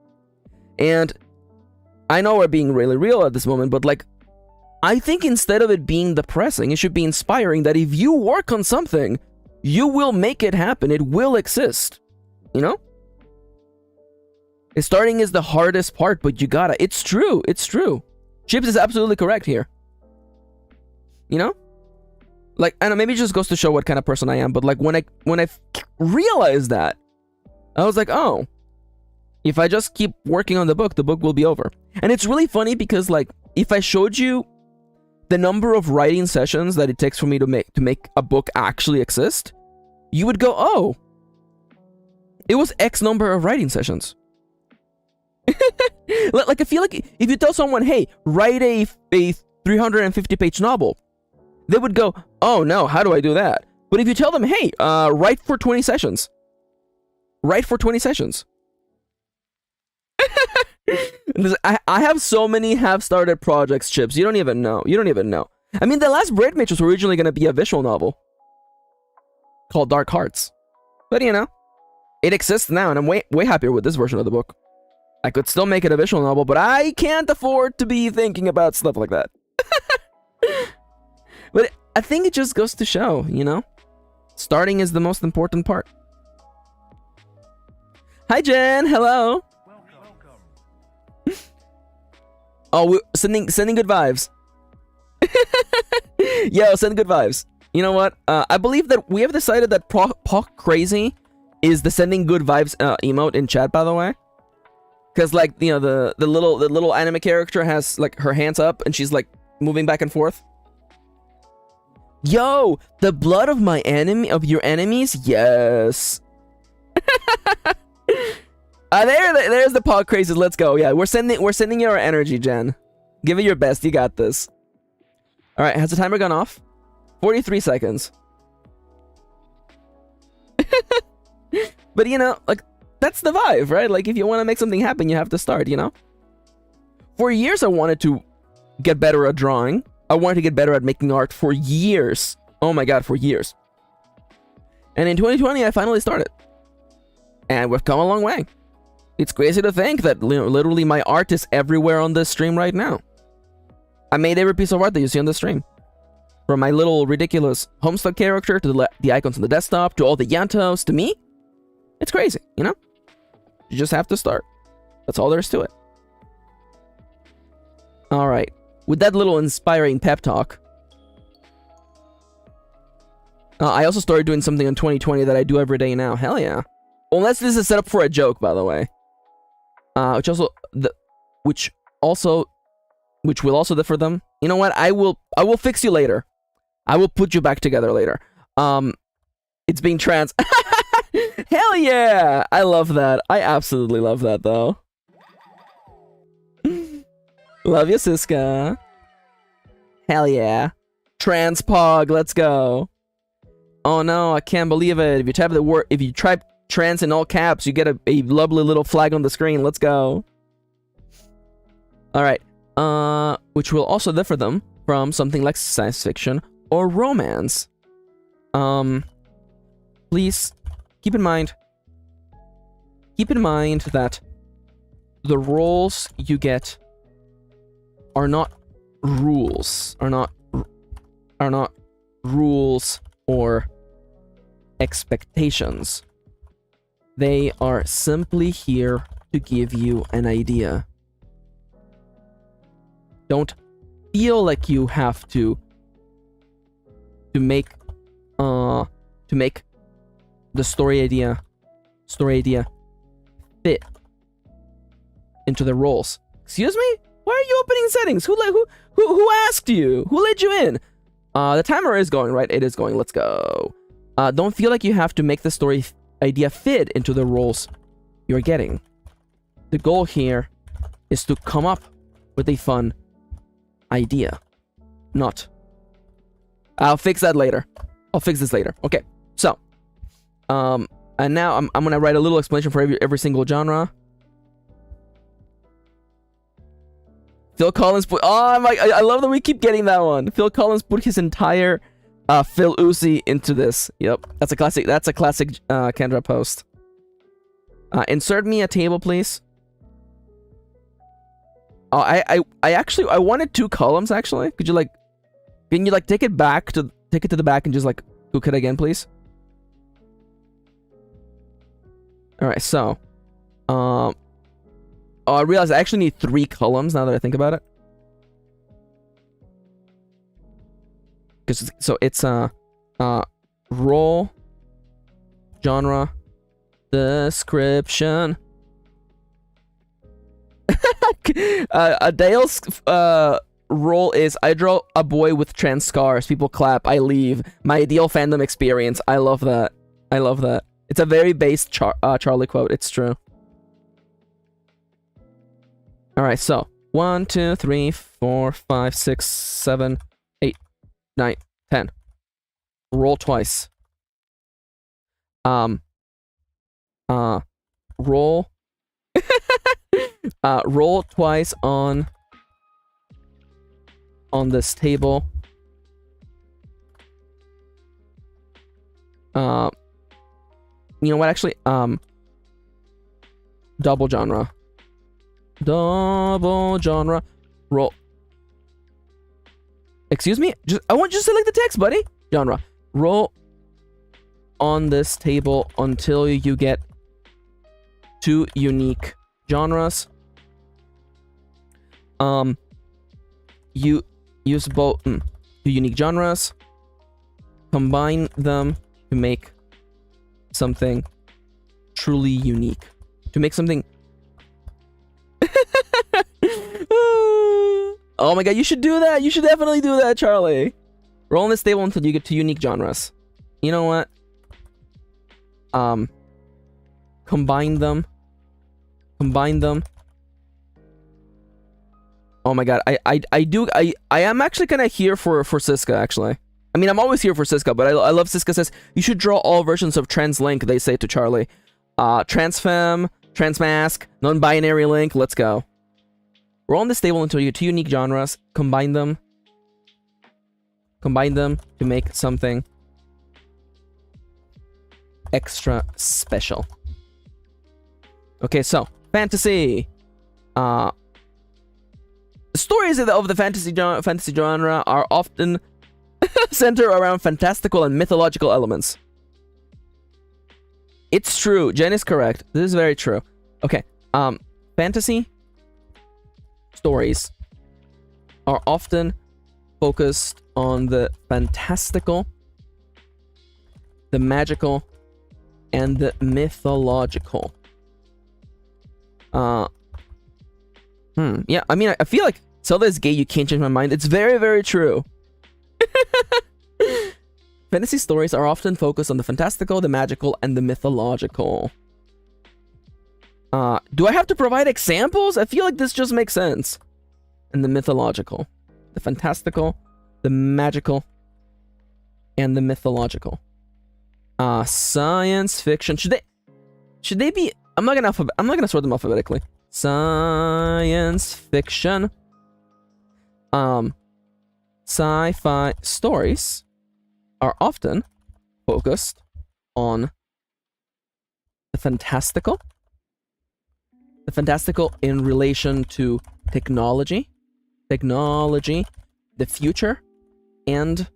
And I know we're being really real at this moment, but like, I think instead of it being depressing, it should be inspiring that if you work on something, you will make it happen. It will exist. You know? Starting is the hardest part, but you gotta. It's true. It's true. Chips is absolutely correct here. You know? Like, I don't know, maybe it just goes to show what kind of person I am, but like when I realized that, I was like, oh, if I just keep working on the book will be over. And it's really funny because like, if I showed you the number of writing sessions that it takes for me to make a book actually exist, you would go, oh, it was X number of writing sessions. Like, I feel like if you tell someone, hey, write a 350-page novel, they would go, oh no, how do I do that? But if you tell them, hey, write for 20 sessions. Write for 20 sessions. I have so many half-started projects, Chips. You don't even know. You don't even know. I mean, the last Braid Mage was originally going to be a visual novel called Dark Hearts. But, you know, it exists now, and I'm way happier with this version of the book. I could still make it a visual novel, but I can't afford to be thinking about stuff like that. But I think it just goes to show, you know? Starting is the most important part. Hi, Jen. Hello. Oh, we're sending good vibes. Yo, send good vibes. You know what? I believe that we have decided that Pock Crazy is the sending good vibes emote in chat, by the way. Because, like, you know, the little anime character has, like, her hands up and she's, like, moving back and forth. Yo, the blood of your enemies? Yes. There's the Pock Crazy. Let's go. Yeah, we're sending you our energy, Jen. Give it your best. You got this. All right, has the timer gone off? 43 seconds. But, you know, like, that's the vibe, right? Like, if you want to make something happen, you have to start, you know? For years, I wanted to get better at drawing. I wanted to get better at making art for years. Oh my god, for years. And in 2020, I finally started. And we've come a long way. It's crazy to think that, you know, literally my art is everywhere on this stream right now. I made every piece of art that you see on the stream. From my little ridiculous Homestuck character to the icons on the desktop to all the Yantos to me. It's crazy, you know? You just have to start. That's all there is to it. Alright. With that little inspiring pep talk, I also started doing something in 2020 that I do every day now. Hell yeah. Unless this is set up for a joke, by the way. Which will also differ them. You know what? I will fix you later. I will put you back together later. It's being trans. Hell yeah! I love that. I absolutely love that, though. Love you, Siska. Hell yeah. Transpog, let's go. Oh no, I can't believe it. If you type trans in all caps, you get a lovely little flag on the screen. Let's go. Alright. Which will also differ them from something like science fiction or romance. Please keep in mind that the roles you get are not rules, are not rules or expectations. They are simply here to give you an idea. Don't feel like you have to make the story idea fit into the roles. Excuse me? Why are you opening settings? Who asked you? Who let you in? The timer is going, right? It is going. Let's go. Don't feel like you have to make the story idea fit into the roles you're getting. The goal here is to come up with a fun idea. Not. I'll fix that later. I'll fix this later. Okay. So, and now I'm gonna write a little explanation for every single genre. Phil Collins put. Oh my! I love that we keep getting that one. Phil Collins put his entire Phil Uzi into this. Yep, that's a classic. That's a classic Kendra post. Insert me a table, please. Oh, I actually wanted 2 columns actually. Could you like, can you like take it to the back and just like cook it again, please? All right, so, oh, I realized I actually need 3 columns now that I think about it. So it's role, genre, description. Dale's role is I draw a boy with trans scars. People clap. I leave. My ideal fandom experience. I love that. I love that. It's a very base Charlie quote. It's true. All right. So 1, 2, 3, 4, 5, 6, 7, 8, 9, 10. Roll twice. Roll. Roll twice on this table. You know what? Actually, double genre. Double genre. Roll. Excuse me? I want you to select the text, buddy. Genre. Roll on this table until you get 2 unique genres. You use both 2 unique genres. Combine them to make something truly unique. To make something. Oh my god, you should do that. You should definitely do that, Charlie. Roll on this table until you get 2 unique genres. You know what? Combine them. Oh my god, I am actually kind of here for Siska, actually. I mean, I'm always here for Siska, but I love Siska says, you should draw all versions of trans Link, they say to Charlie. Trans femme, trans mask, non-binary Link, let's go. Roll on this table until you get 2 unique genres, combine them to make something extra special. Okay, so, fantasy. The stories of the fantasy genre are often centered around fantastical and mythological elements. It's true. Jen is correct. This is very true. Okay. Fantasy stories are often focused on the fantastical, the magical, and the mythological. Yeah, I mean, I feel like Zelda is gay, you can't change my mind. It's very, very true. Fantasy stories are often focused on the fantastical, the magical, and the mythological. Do I have to provide examples? I feel like this just makes sense. And the mythological. The fantastical, the magical, and the mythological. Science fiction. Should they be... I'm not gonna sort them alphabetically. Science fiction. Sci-fi stories are often focused on the fantastical. The fantastical in relation to technology, the future, and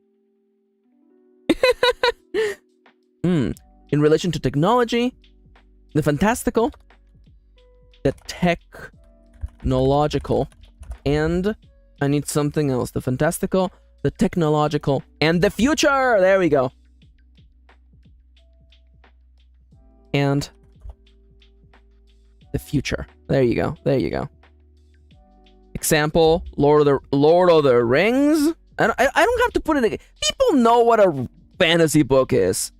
in relation to technology, the fantastical, the technological, and I need something else. The fantastical, the technological, and the future. There we go. And the future. There you go. There you go. Example: Lord of the Rings. I don't have to put it again. People know what a fantasy book is.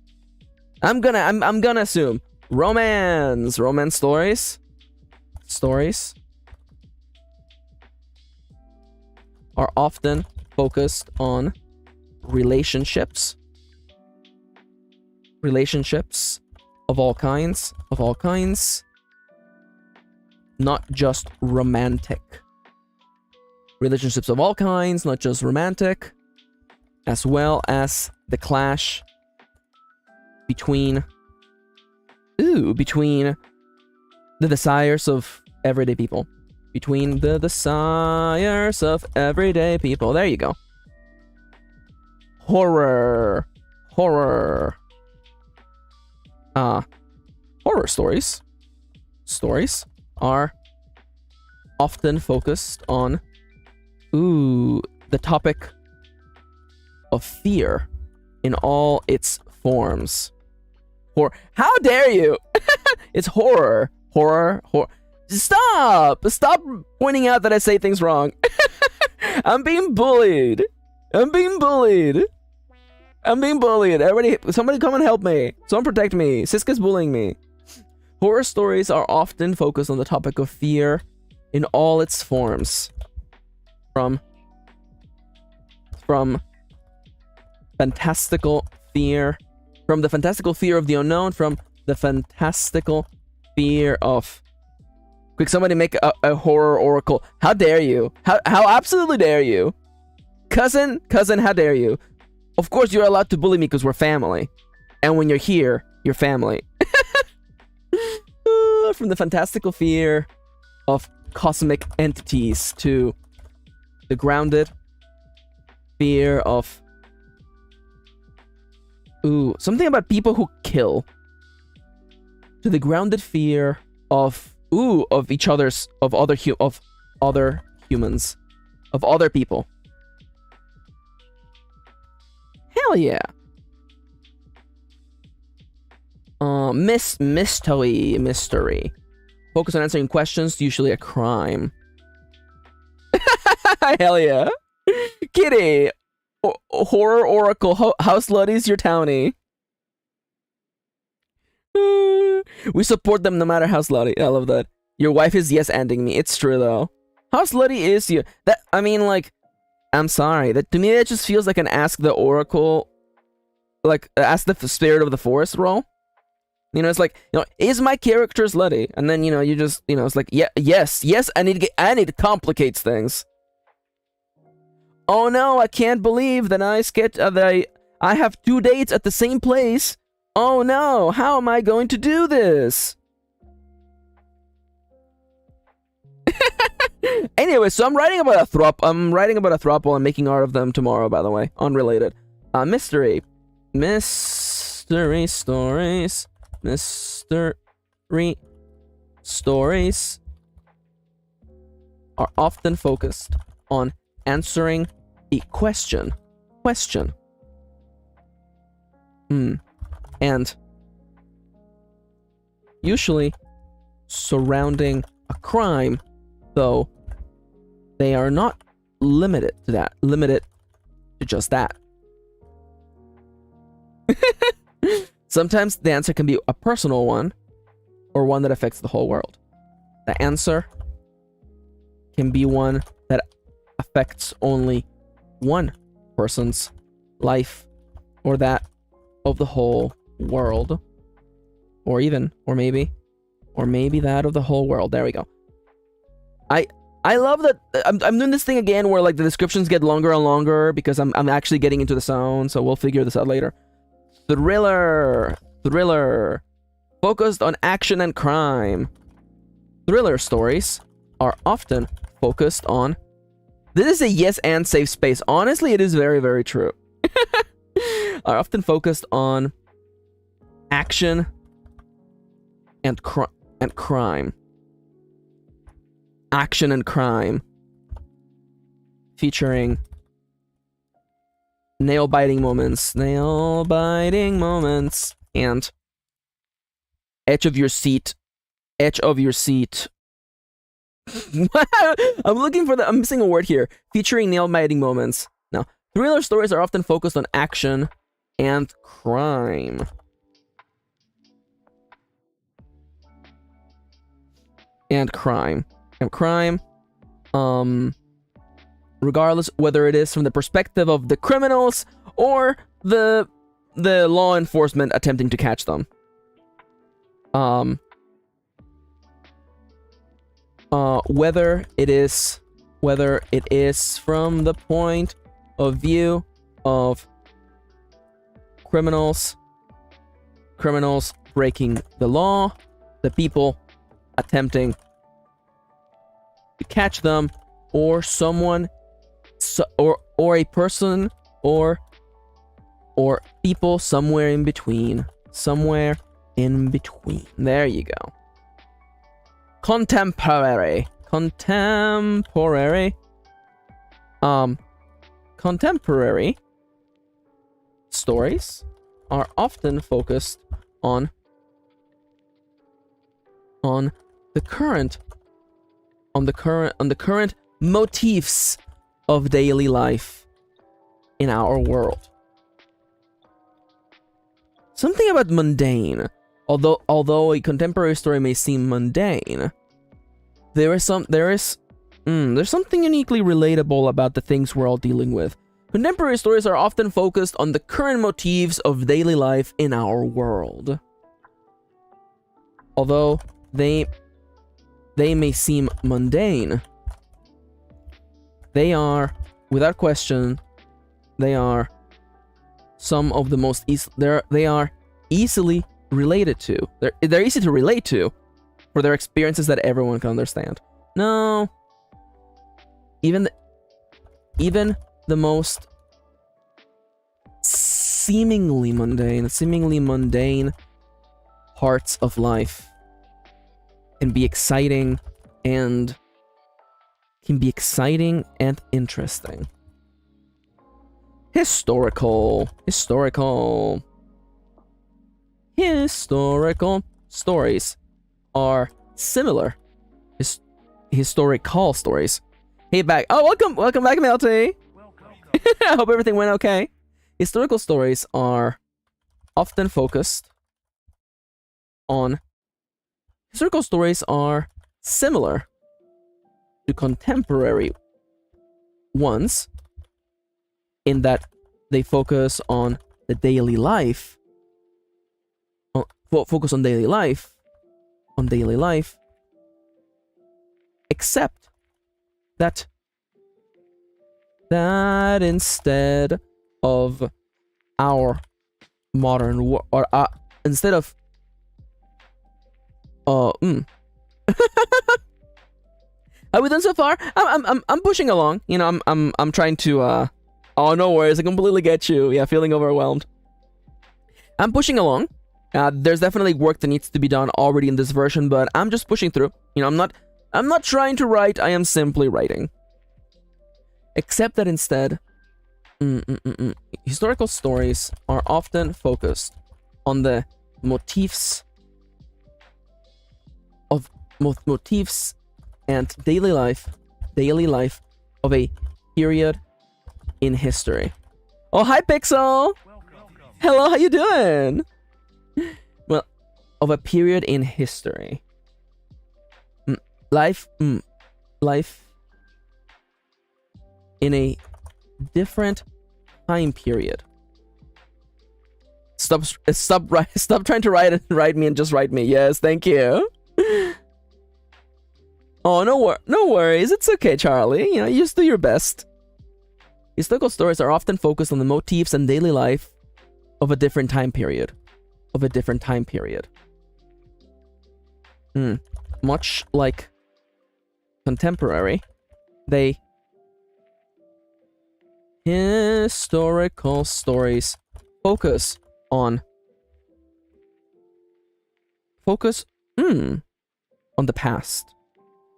I'm gonna assume romance stories are often focused on relationships of all kinds, not just romantic. Relationships of all kinds, not just romantic, as well as the clash between the desires of everyday people. Between the desires of everyday people. There you go. Horror stories are often focused on the topic of fear in all its forms. How dare you? It's horror. Stop pointing out that I say things wrong. I'm being bullied. Everybody, somebody come and help me. Someone protect me. Siska's bullying me. Horror stories are often focused on the topic of fear in all its forms. From fantastical fear, from the fantastical fear of the unknown, from the fantastical fear of... Quick, somebody make a horror oracle. How dare you? How absolutely dare you? Cousin, how dare you? Of course you're allowed to bully me because we're family. And when you're here, you're family. From the fantastical fear of cosmic entities to the grounded fear of... something about people who kill. To the grounded fear of each other's, of other humans, of other people. Hell yeah. Mystery. Focus on answering questions, usually a crime. Hell yeah. Kitty. Horror oracle. How slutty is your townie? We support them no matter how slutty. I love that. Your wife is yes-anding me. It's true though. How slutty is you? I'm sorry. That to me it just feels like an ask the oracle, like ask the spirit of the forest role. It's like, is my character slutty? And then you just it's like yes. And it complicates things. Oh no, I can't believe that I have 2 dates at the same place. Oh no, how am I going to do this? Anyway, so I'm writing about a throuple. I'm making art of them tomorrow, by the way. Unrelated. Mystery stories. Mystery stories are often focused on answering a question. And usually surrounding a crime, though they are not limited to just that. Sometimes the answer can be a personal one, or one that affects the whole world. The answer can be one that affects only one person's life, or that of the whole world, or maybe that of the whole world. There we go. I love that I'm doing this thing again where like the descriptions get longer and longer because I'm actually getting into the zone, so we'll figure this out later. Thriller. Focused on action and crime. Thriller stories are often focused on... This is a yes and safe space. Honestly, it is very, very true. Are often focused on action and crime. Action and crime. Featuring nail-biting moments, and edge of your seat. I'm missing a word here. Featuring nail-biting moments. No, Thriller stories are often focused on action and crime. Regardless whether it is from the perspective of the criminals or the law enforcement attempting to catch them. Whether it is from the point of view of criminals breaking the law, the people attempting to catch them, or someone, or a person, or people somewhere in between. There you go. Contemporary. Contemporary stories are often focused on the current motifs of daily life in our world. Something about mundane. Although a contemporary story may seem mundane, there's something uniquely relatable about the things we're all dealing with. Contemporary stories are often focused on the current motifs of daily life in our world. Although they may seem mundane, they are, without question, they are some of the most they are easily related to. They're easy to relate to for their experiences that everyone can understand. No, even the most seemingly mundane parts of life can be exciting and interesting. Historical stories are similar. Historical stories. Hey, back. Oh, welcome back, Melty. I hope everything went okay. Historical stories are often focused on. Historical stories are similar to contemporary ones in that they focus on the daily life. Focus on daily life. Except that instead of our modern world, or instead of How we done so far? I'm pushing along. You know, I'm trying to oh, no worries, I completely get you. Yeah, feeling overwhelmed. I'm pushing along. There's definitely work that needs to be done already in this version, but I'm just pushing through. You know, I'm not trying to write, I am simply writing. Except that instead, historical stories are often focused on the motifs and daily life of a period in history. Oh, hi, Pixel! Hello, how you doing? Well, of a period in history. Life in a different time period. Stop trying to write me and just write me. Yes, thank you. Oh, no worries. It's okay, Charlie. You know, you just do your best. Historical stories are often focused on the motifs and daily life of a different time period. Much like contemporary, historical stories focus on the past.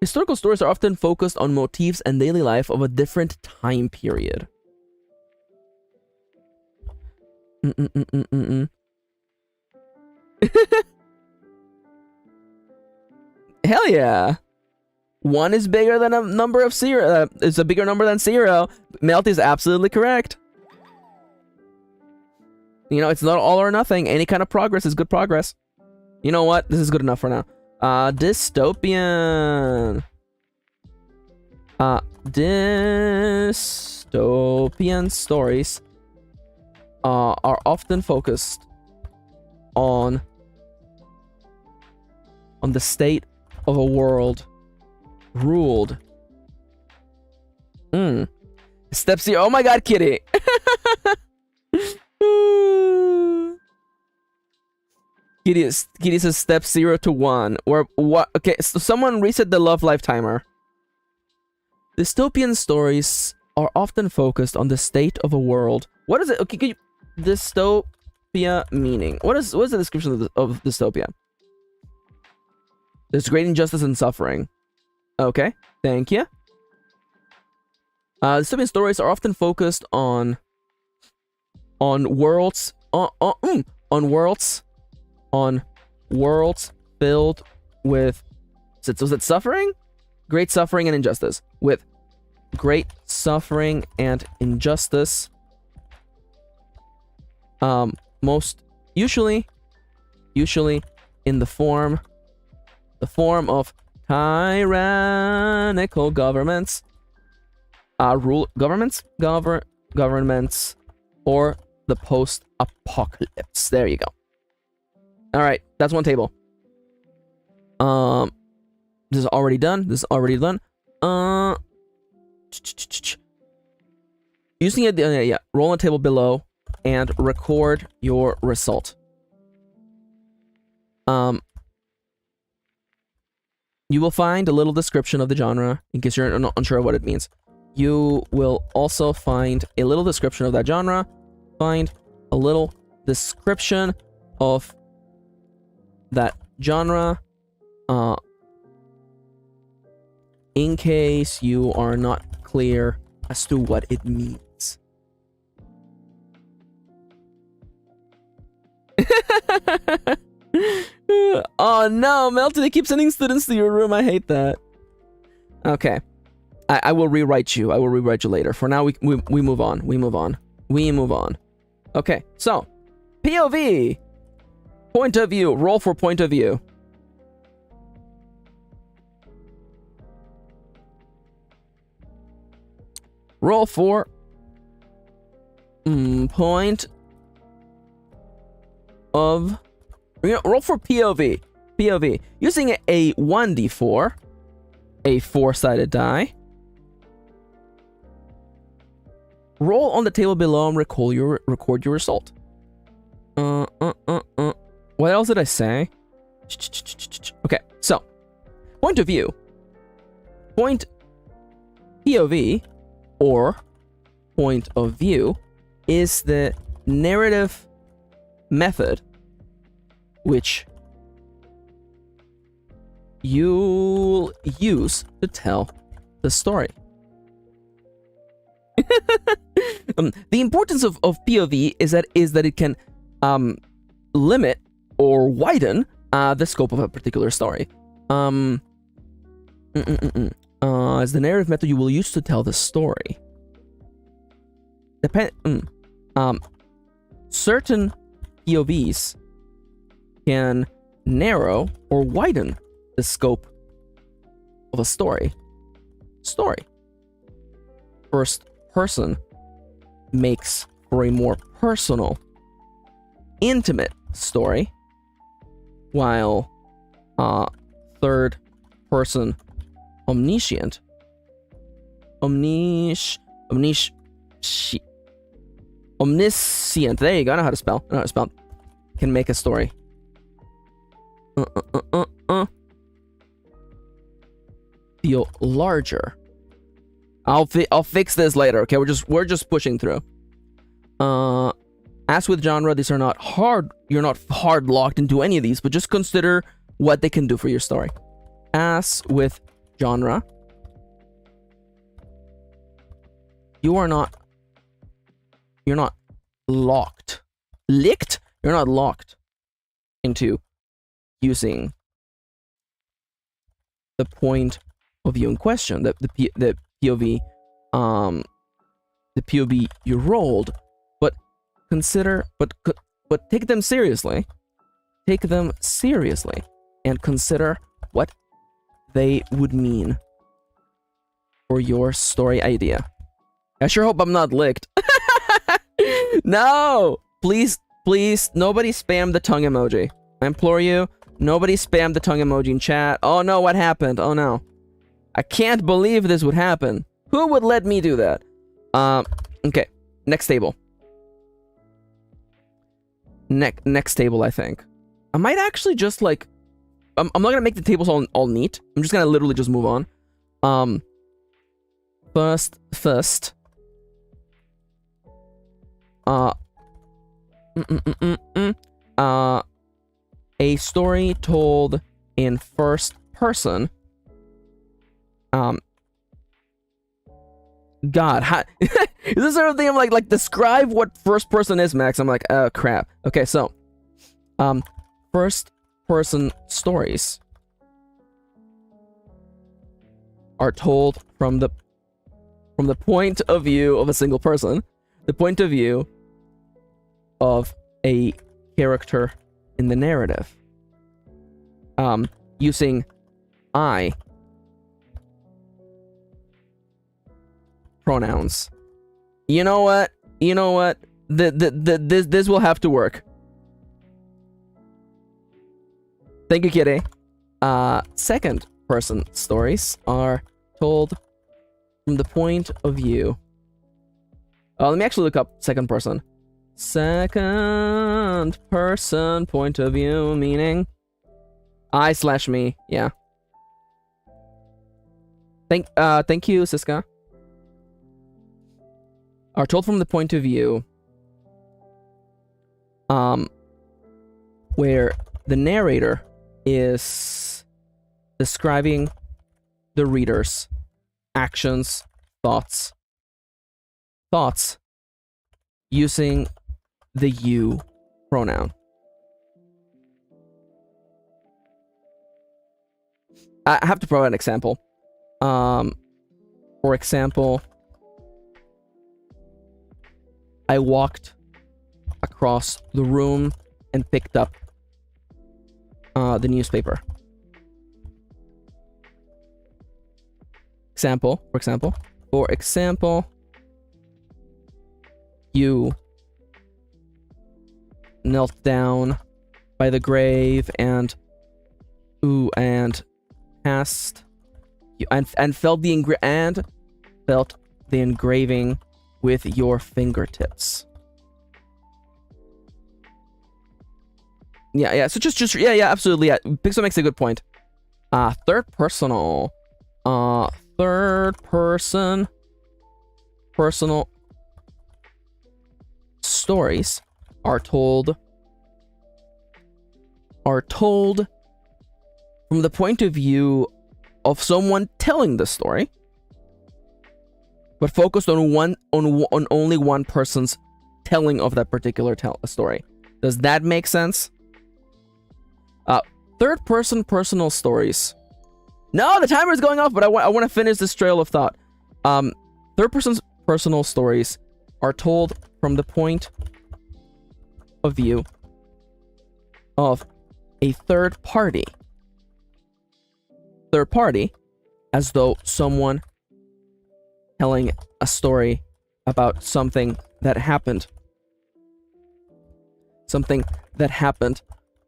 Historical stories are often focused on motifs and daily life of a different time period. Hell yeah. 1 is bigger than a number of 0. It's a bigger number than 0. Melt is absolutely correct. You know, it's not all or nothing. Any kind of progress is good progress. You know what? This is good enough for now. Dystopian. Dystopian stories are often focused on the state of a world ruled. Step 0. Oh my god, Kitty. Kitty says step 0 to 1. Or what? Okay, so someone reset the love life timer. Dystopian stories are often focused on the state of a world. What is it? Okay, can you, dystopia meaning. What is the description of dystopia? There's great injustice and suffering. Okay, thank you. Dystopian stories are often focused on worlds filled with was it suffering? Great suffering and injustice. With great suffering and injustice. Most usually in the form of tyrannical governments, governments or the post-apocalypse. There you go. All right, that's one table. This is already done. Using it, yeah. Roll on the table below and record your result. You will find a little description of the genre in case you're unsure of what it means. You will also find a little description of that genre. Find a little description of that genre. In case you are not clear as to what it means. Oh no, Melton, they keep sending students to your room. I hate that. Okay. I will rewrite you. I will rewrite you later. For now, we move on. We move on. Okay, so POV. Point of view. Roll for point of view. Roll for point of... roll for POV. POV. Using a 1d4, a 4-sided die. Roll on the table below and record your result. What else did I say? Okay, so point of view. Point POV or point of view is the narrative method which you'll use to tell the story. The importance of POV is that it can limit or widen the scope of a particular story. As the narrative method you will use to tell the story. Certain POVs can narrow or widen the scope of a story. First person makes for a more personal, intimate story, while third person omniscient, there you go, I know how to spell, can make a story feel larger. I'll fix this later, okay? We're just pushing through. As with genre, these are not hard. You're not hard locked into any of these, but just consider what they can do for your story. As with genre, you're not locked. Licked? You're not locked into using the point of view in question, the POV, the POV you rolled, but consider, but take them seriously. Take them seriously and consider what they would mean for your story idea. I sure hope I'm not licked. No! Please, please, nobody spam the tongue emoji. I implore you, nobody spam the tongue emoji in chat. Oh no, what happened? Oh no. I can't believe this would happen. Who would let me do that? Okay. Next table. Next table, I think. I might actually just like... I'm not gonna make the tables all neat. I'm just gonna literally just move on. First. A story told in first person. God, is this sort of thing I'm like describe what first person is, Max? I'm like, oh crap. Okay, so first person stories are told from the point of view of a single person, the point of view of a character in the narrative, using I pronouns. You know what? This will have to work. Thank you, Kitty. Second person stories are told from the point of view. Let me actually look up second person. Second person point of view, meaning I/me. Yeah. Thank you, Siska. Are told from the point of view where the narrator is describing the reader's actions, thoughts using the you pronoun. I have to provide an example. For example, I walked across the room and picked up the newspaper. For example, you knelt down by the grave and passed and felt the engraving with your fingertips. Yeah. So just yeah, absolutely. Yeah. Pixel makes a good point. Third personal personal stories are told from the point of view of someone telling the story, but focused on only one person's telling of that particular story. Does that make sense? Third person personal stories. No, the timer is going off, but I want to finish this trail of thought. Third person's personal stories are told from the point of view of a third party, as though someone telling a story about something that happened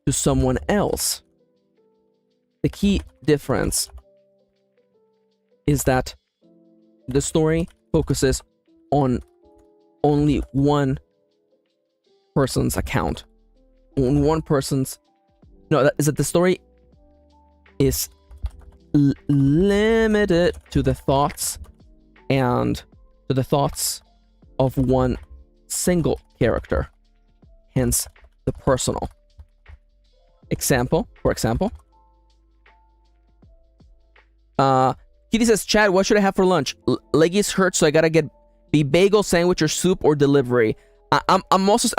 to someone else. The key difference is that the story focuses on only one person's account. On one person's... No, that is that the story is limited to the thoughts of one single character. Hence, the personal. For example... Kitty says, Chad, what should I have for lunch? Leggies hurt, so I gotta get the bagel, sandwich, or soup, or delivery. I'm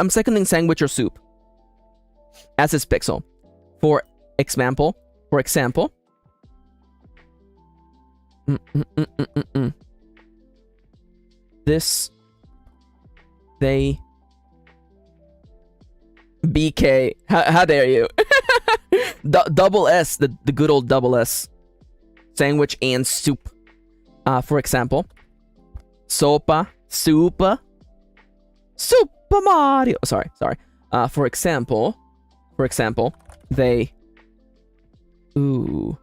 seconding sandwich or soup. As is Pixel. For example. They BK. How dare you? Double S, the good old double S. Sandwich and soup. For example, sopa, Super Mario. Sorry. For example, they. Ooh.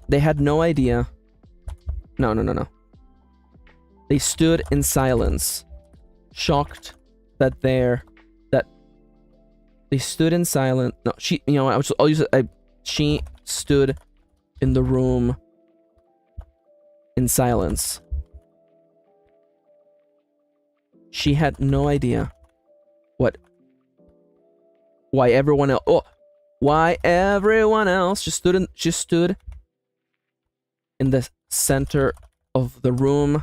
They had no idea. No. They stood in silence, shocked that they stood in silence. No, she. You know, I'll use it. She stood in the room in silence. She had no idea why everyone else just stood in the center of the room,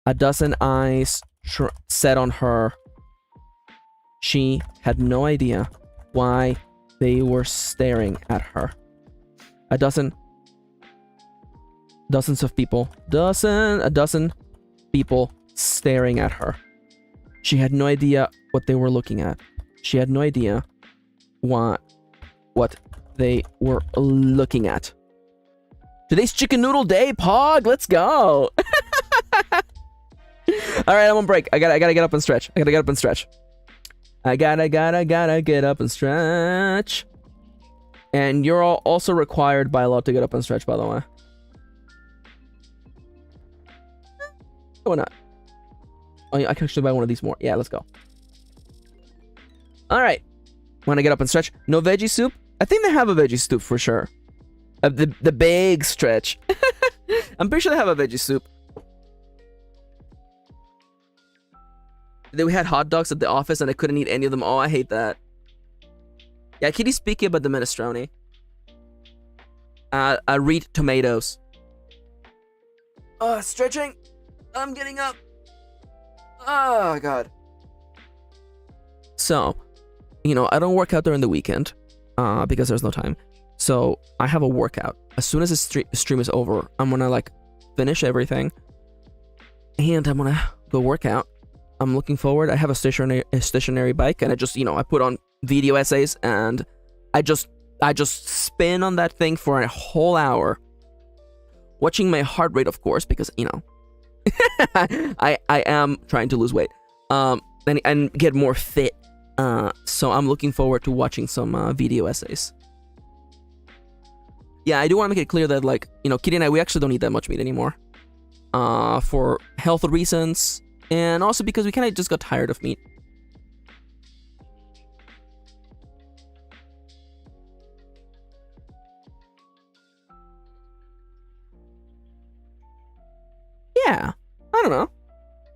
a dozen eyes set on her. She had no idea why they were staring at her. A dozen people staring at her. She had no idea what they were looking at. She had no idea what they were looking at. Today's chicken noodle day, Pog. Let's go. All right, I'm on break. I gotta get up and stretch. I gotta get up and stretch. And you're all also required by law to get up and stretch, by the way. Why not? Oh, yeah, I can actually buy one of these more. Yeah, let's go. All right. Want to get up and stretch? No veggie soup? I think they have a veggie soup for sure. The big stretch. I'm pretty sure they have a veggie soup. Then we had hot dogs at the office and I couldn't eat any of them. Oh, I hate that. Yeah, Kitty's speaking about the minestrone. I read tomatoes. Stretching. I'm getting up. Oh, God. So, you know, I don't work out during the weekend because there's no time. So I have a workout. As soon as the stream is over, I'm gonna like finish everything and I'm gonna go work out. I'm looking forward. I have a stationary bike and I just, you know, I put on video essays and I just spin on that thing for a whole hour. Watching my heart rate, of course, because, you know, I am trying to lose weight and get more fit. So I'm looking forward to watching some video essays. Yeah, I do want to make it clear that, like, you know, Kirin and I, we actually don't eat that much meat anymore. For health reasons, and also because we kind of just got tired of meat. Yeah, I don't know.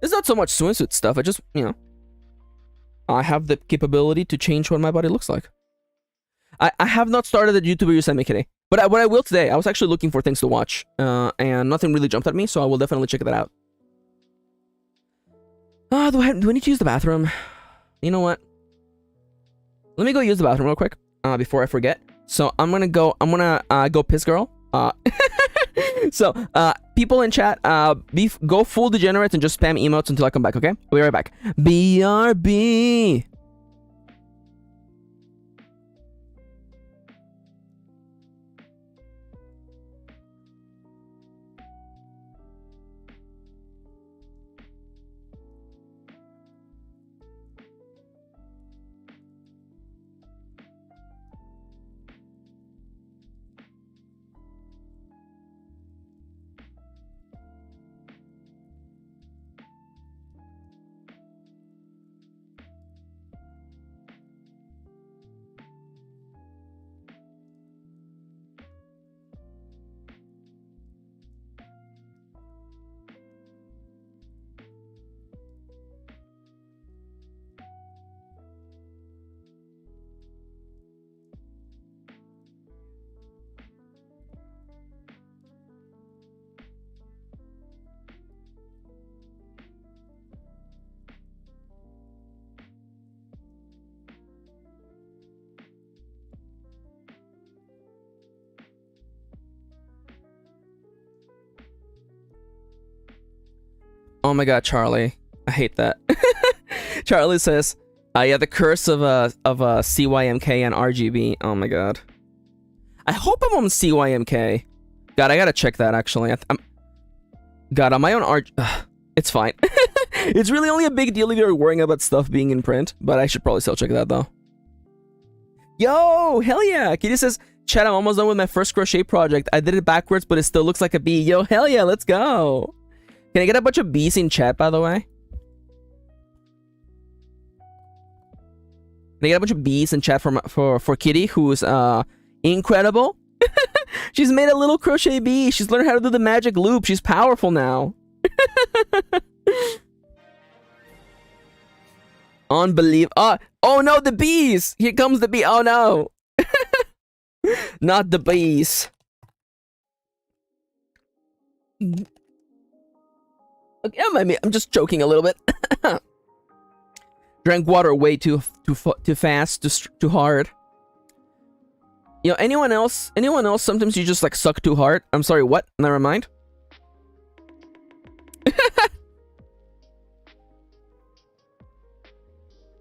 It's not so much swimsuit stuff. I just, you know, I have the capability to change what my body looks like. I have not started the YouTuber you sent me, Kitty. But what I will today, I was actually looking for things to watch, and nothing really jumped at me, so I will definitely check that out. Do I need to use the bathroom? You know what? Let me go use the bathroom real quick, before I forget. So I'm gonna go piss, girl. So, people in chat, go full degenerates and just spam emotes until I come back, okay? I'll be right back. BRB! Oh my god, Charlie. I hate that. Charlie says, yeah, the curse of CYMK and RGB. Oh my god. I hope I'm on CYMK. God, I gotta check that actually. God, am I on it's fine. It's really only a big deal if you're worrying about stuff being in print, but I should probably still check that though. Yo, hell yeah. Kitty says, chat, I'm almost done with my first crochet project. I did it backwards, but it still looks like a bee. Yo, hell yeah, let's go. Can I get a bunch of bees in chat, by the way? Can I get a bunch of bees in chat for Kitty, who's incredible? She's made a little crochet bee. She's learned how to do the magic loop. She's powerful now. Unbelievable. Oh no, the bees! Here comes the bee. Oh no. Not the bees. Okay, I'm just joking a little bit. Drank water way too fast, too hard. You know, anyone else? Sometimes you just like suck too hard. I'm sorry, what? Never mind.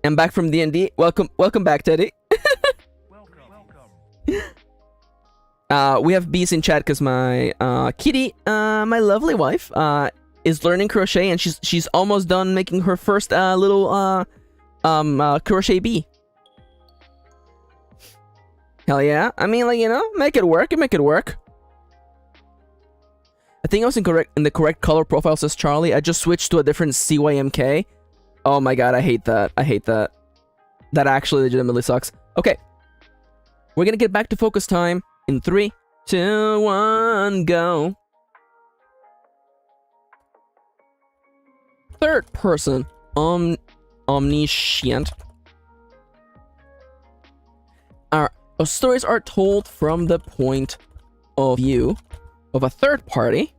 I'm back from D&D. Welcome back, Teddy. Welcome. We have bees in chat because my Kitty, my lovely wife, is learning crochet and she's almost done making her first little crochet bee. Hell yeah! I mean, like, you know, make it work. Make it work. I think I was in the correct color profile, says Charlie. I just switched to a different CYMK. Oh my god, I hate that. I hate that. That actually legitimately sucks. Okay. We're gonna get back to focus time in 3, 2, 1, go. Third person. Omniscient. Our stories are told from the point of view of a third party.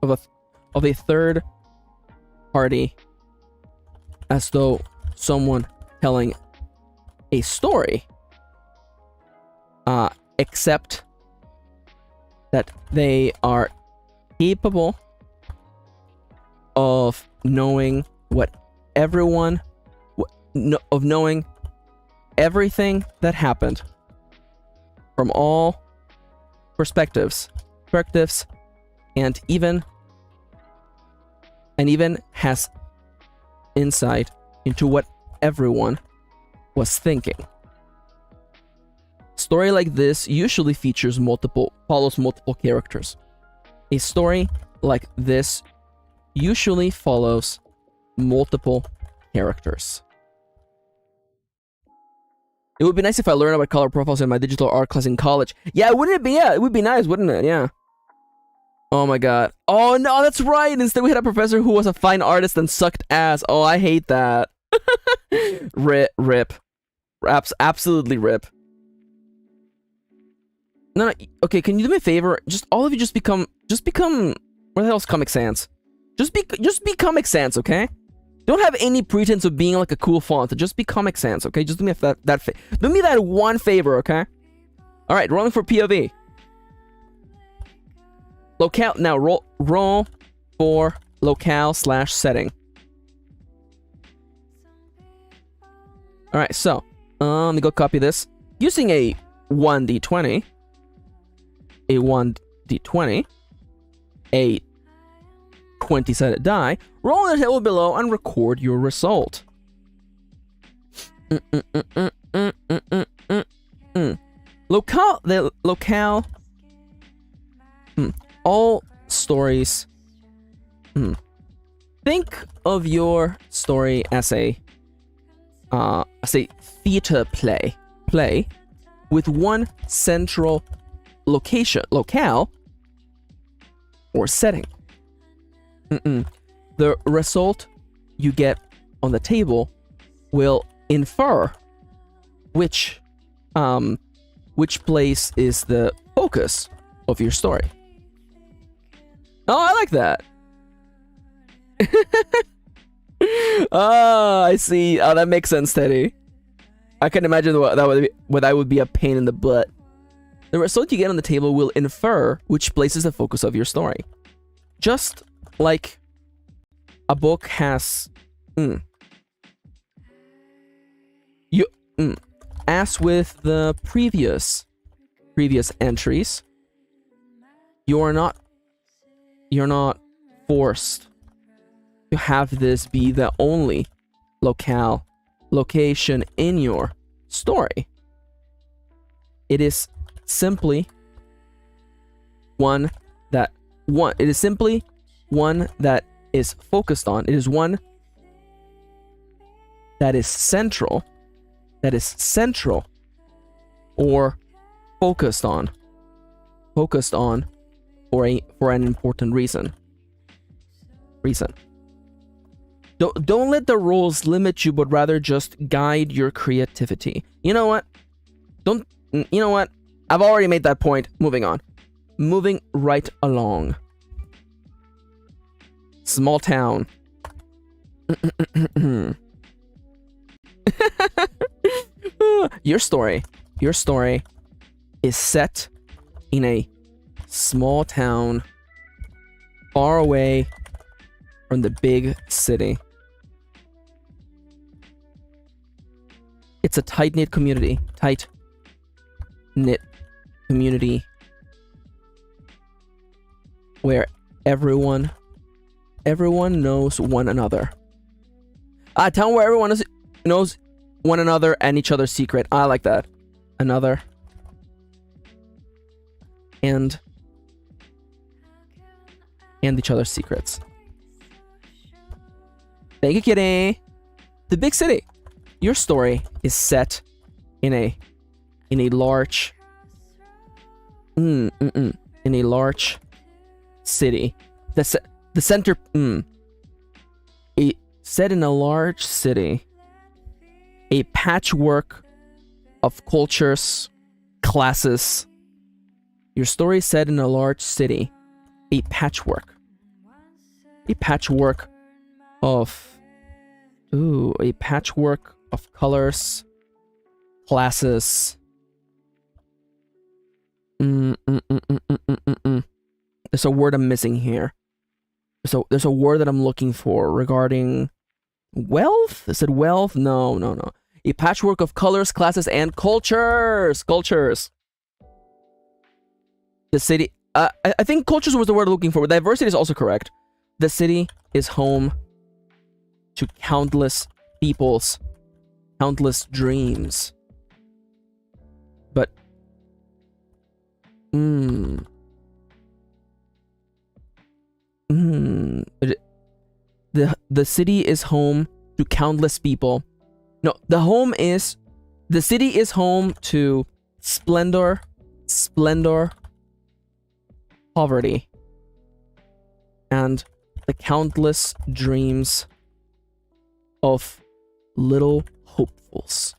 Of a third party. As though someone telling a story, except that they are capable of knowing knowing everything that happened from all perspectives, and even has insight into what everyone was thinking. Story like this usually follows multiple characters. A story like this usually follows multiple characters. It would be nice if I learned about color profiles in my digital art class in college. Yeah, wouldn't it be? Yeah, it would be nice, wouldn't it? Yeah. Oh my god. Oh no, that's right. Instead we had a professor who was a fine artist and sucked ass. Oh, I hate that. Rip. Absolutely rip. No, okay, can you do me a favor? Just all of you just become where the hell's Comic Sans? Just be Comic Sans, okay? Don't have any pretense of being like a cool font. Just be Comic Sans, okay? Just do me do me that one favor, okay? All right, rolling for POV. Locale. Now roll for locale/setting. All right, so let me go copy this using a 1d20, a 20-sided die. Roll the table below and record your result. Locale. All stories. Think of your story as a theater play with one central locale or setting. The result you get on the table will infer which place is the focus of your story. Oh, I like that. Oh, I see. Oh, that makes sense, Teddy. I can imagine that would be a pain in the butt. The result you get on the table will infer which place is the focus of your story. Just like a book has You, as with the previous entries, you're not forced to have this be the only location in your story. It is simply one that is focused on. It is one that is central, or focused on for an important reason. Don't let the rules limit you, but rather just guide your creativity. You know what? I've already made that point. Moving on. Moving right along. Small town. Your story is set in a small town far away from the big city. It's a tight-knit community. Where everyone knows one another. A town where everyone knows one another and each other's secret. I like that. Another. And each other's secrets. Thank you, Kirin. The big city. Your story is set in a large city. The center set in a large city. A patchwork of cultures, classes. Your story is set in a large city. A patchwork of colors, classes. There's a word I'm missing here. So there's a word that I'm looking for regarding wealth. Is it wealth? No. A patchwork of colors, classes, and cultures. The city. I think cultures was the word I'm looking for. But diversity is also correct. The city is home to countless people's countless dreams. But the city is home to countless people. No, the city is home to splendor, poverty, and the countless dreams of little hopefuls.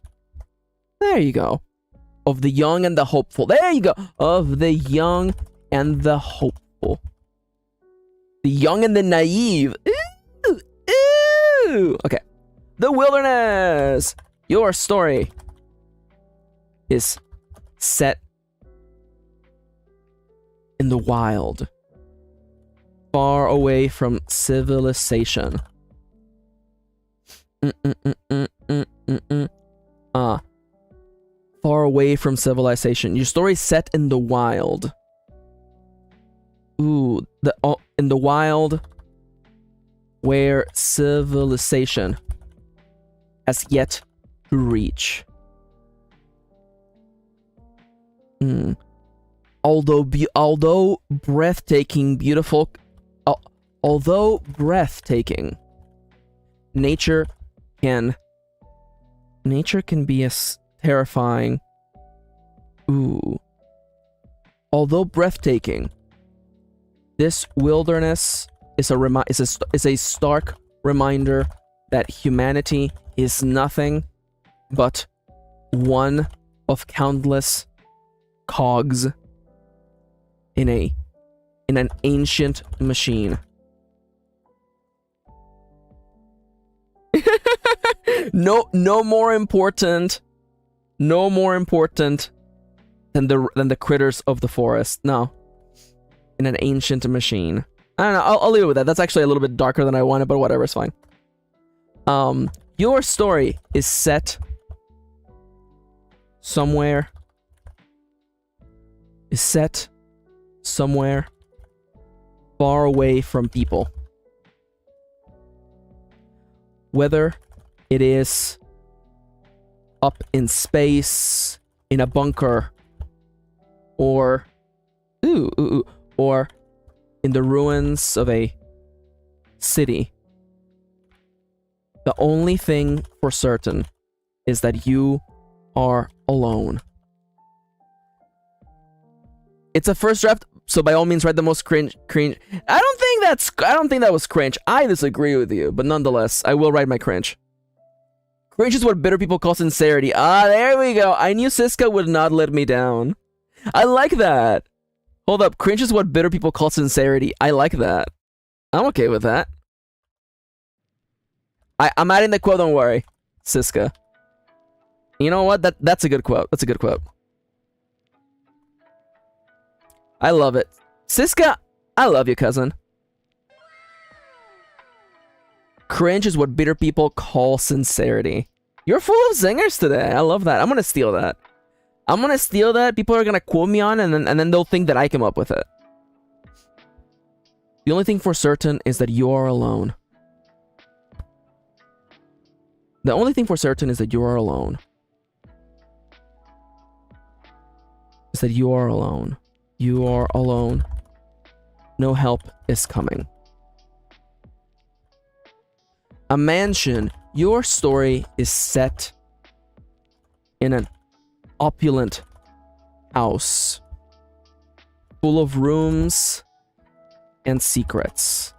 There you go. Of the young and the hopeful. There you go. Of the young and the hopeful. The young and the naive. Ooh. Okay. The wilderness. Your story is set in the wild. Far away from civilization. Far away from civilization. Your story is set in the wild. Ooh, in the wild, where civilization has yet to reach. Although breathtaking, nature can be as terrifying. Ooh. Although breathtaking, this wilderness is a stark reminder that humanity is nothing but one of countless cogs in an ancient machine. No more important than the critters of the forest. No. In an ancient machine. I don't know. I'll leave it with that. That's actually a little bit darker than I wanted, but whatever, it's fine. Your story is set somewhere is set somewhere far away from people. Whether it is up in space, in a bunker, or or in the ruins of a city. The only thing for certain is that you are alone. It's a first draft, so by all means write the most cringe. I don't think that was cringe. I disagree with you, but nonetheless, I will write my cringe. Cringe is what bitter people call sincerity. Ah, there we go. I knew Siska would not let me down. I like that. Hold up. Cringe is what bitter people call sincerity. I like that. I'm okay with that. I'm adding the quote, don't worry, Siska. You know what? That's a good quote. That's a good quote. I love it. Siska, I love you, cousin. Cringe is what bitter people call sincerity. You're full of zingers today. I love that. I'm gonna steal that. I'm gonna steal that. People are gonna quote me on, and then they'll think that I came up with it. The only thing for certain is that you are alone. The only thing for certain is that you are alone. Is that you are alone. You are alone. No help is coming. A mansion. Your story is set in an opulent house full of rooms and secrets.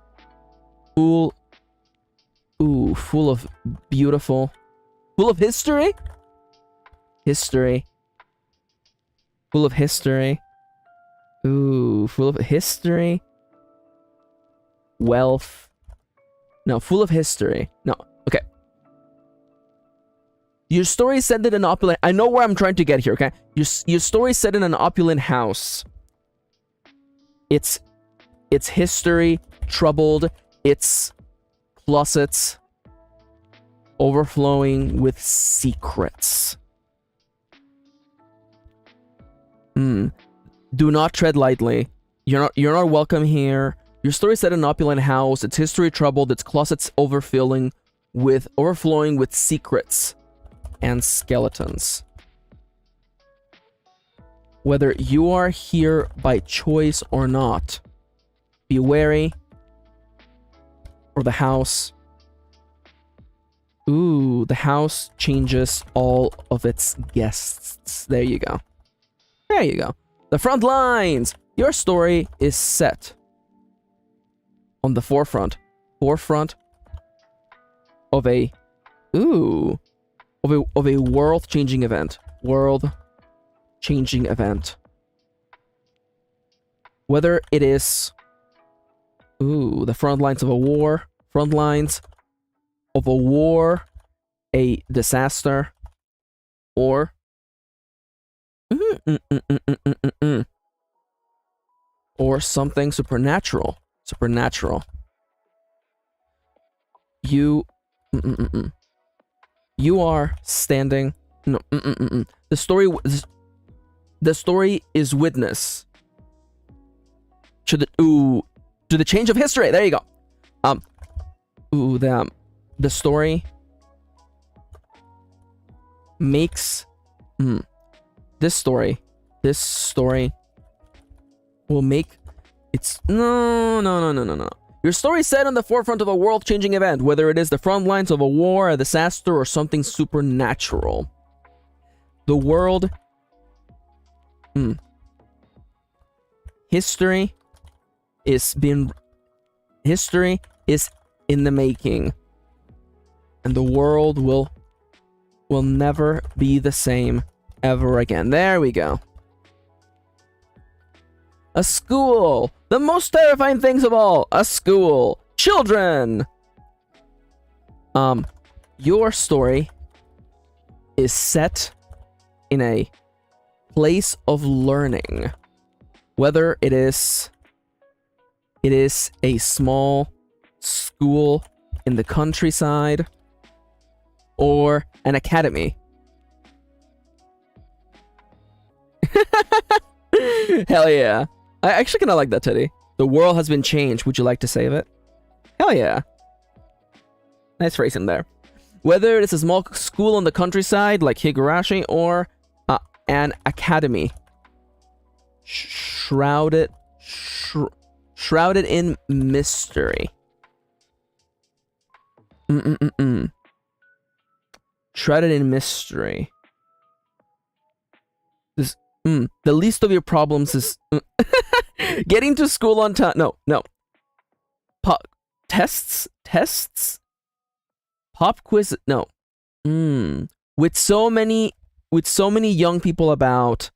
Full of beautiful, full of history. Full of history. Ooh, full of history. Wealth. No, full of history. No, okay. Your story is set in an opulent... I know where I'm trying to get here, okay? Your story is set in an opulent house. Its history troubled. Its closets overflowing with secrets. Do not tread lightly. You're not welcome here. Your story is set in an opulent house. Its history troubled. Its closets overflowing with secrets and skeletons. Whether you are here by choice or not, be wary, or the house. Ooh, the house changes all of its guests. There you go. There you go. The front lines. Your story is set on the forefront of a world-changing event. World-changing event. Whether it is the front lines of a war, a disaster, or or something supernatural. You are standing. No. The story is witness to the change of history. There you go. The story makes this story will make it's no. Your story is set on the forefront of a world-changing event, whether it is the front lines of a war, a disaster, or something supernatural. The world history is in the making, and the world will never be the same ever again. There we go. A school. The most terrifying things of all. A school. Children. Your story is set in a place of learning. Whether it is a small school in the countryside or an academy. Hell yeah. I actually kind of like that, Teddy. The world has been changed. Would you like to save it? Hell yeah. Nice phrasing there. Whether it's a small school on the countryside like Higurashi or an academy shrouded in mystery. Shrouded in mystery. This the least of your problems is getting to school on time. No. Tests? Pop quiz? No. With so many young people about,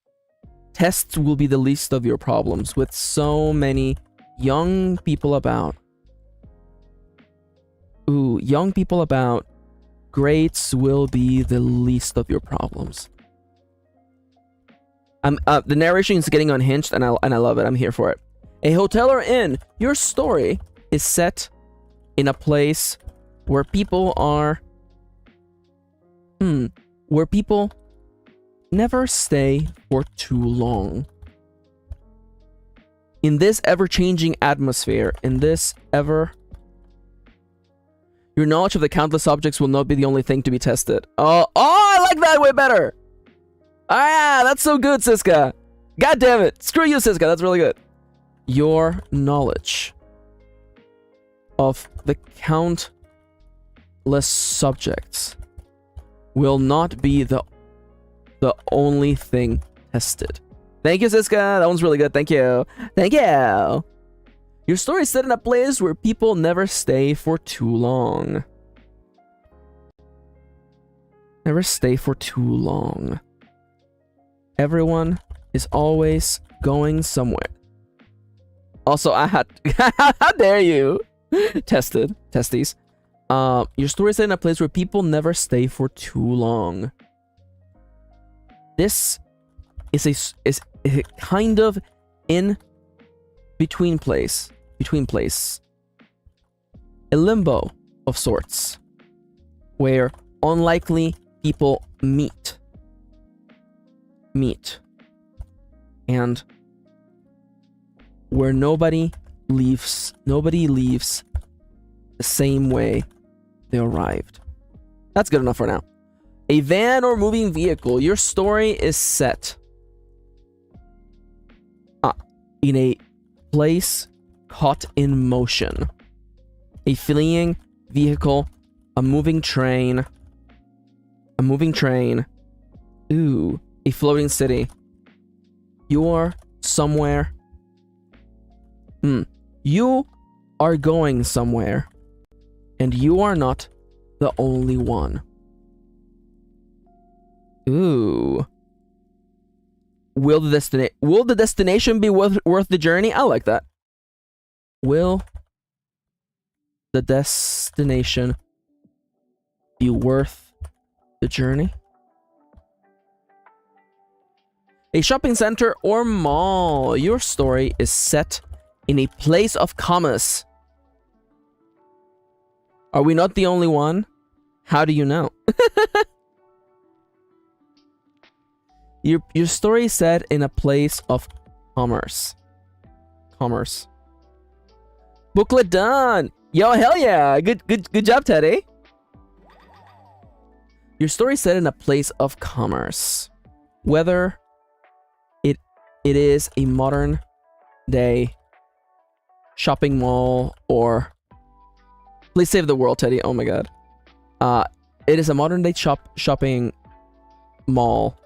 tests will be the least of your problems. With so many young people about. Young people about, grades will be the least of your problems. The narration is getting unhinged, and I love it. I'm here for it. A hotel or inn. Your story is set in a place where people are... where people never stay for too long. In this ever-changing atmosphere, your knowledge of the countless objects will not be the only thing to be tested. Oh, I like that way better! Ah, that's so good, Siska! God damn it! Screw you, Siska, that's really good. Your knowledge of the countless subjects will not be the only thing tested. Thank you, Siska. That one's really good. Thank you. Thank you. Your story is set in a place where people never stay for too long. Never stay for too long. Everyone is always going somewhere. Also, I had... How dare you? Testies. Your story is set in a place where people never stay for too long. This is a kind of in between place. A limbo of sorts. Where unlikely people meet. And where nobody leaves the same way they arrived. That's good enough for now. A van or moving vehicle. Your story is set in a place caught in motion. A fleeing vehicle, a moving train. Ooh, a floating city. You're somewhere. You are going somewhere. And you are not the only one. Ooh. Will the destination be worth the journey? I like that. Will the destination be worth the journey? A shopping center or mall. Your story is set in a place of commerce. Are we not the only one? How do you know? Your story is set in a place of commerce. Booklet done. Yo, hell yeah. Good job, Teddy. Your story is set in a place of commerce. Whether it is a modern day shopping mall or... Please save the world, Teddy. Oh my god. It is a modern day shopping mall.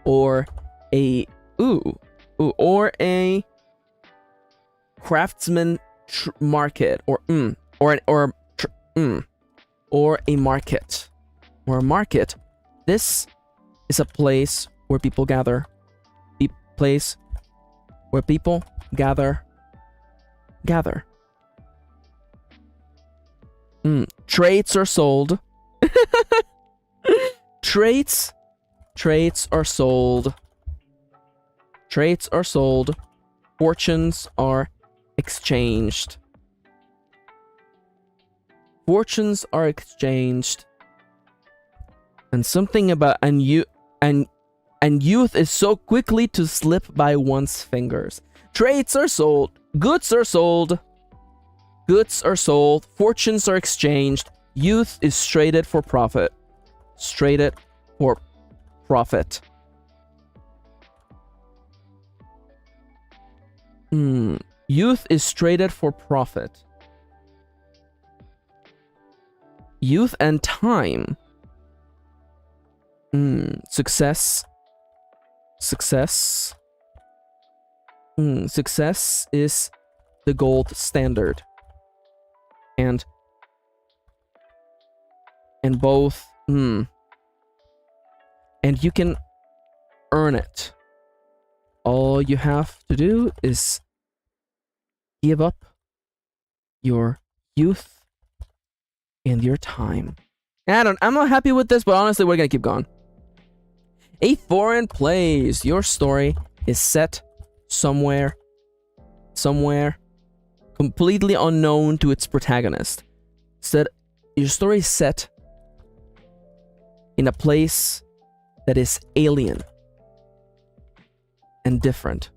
Or a craftsman market or a market or a market. This is a place where people gather. Place where people gather. Traits are sold. Traits are sold. Fortunes are exchanged. And something about and youth is so quickly to slip by one's fingers. Traits are sold, goods are sold, fortunes are exchanged. Youth is traded for profit. Traded for profit. Youth is traded for profit. Youth and time. Success. Success. Success is the gold standard. And both, and you can earn it. All you have to do is give up your youth and your time. I'm not happy with this, but honestly, we're gonna keep going. A foreign place. Your story is set somewhere completely unknown to its protagonist. Your story is set in a place that is alien and different.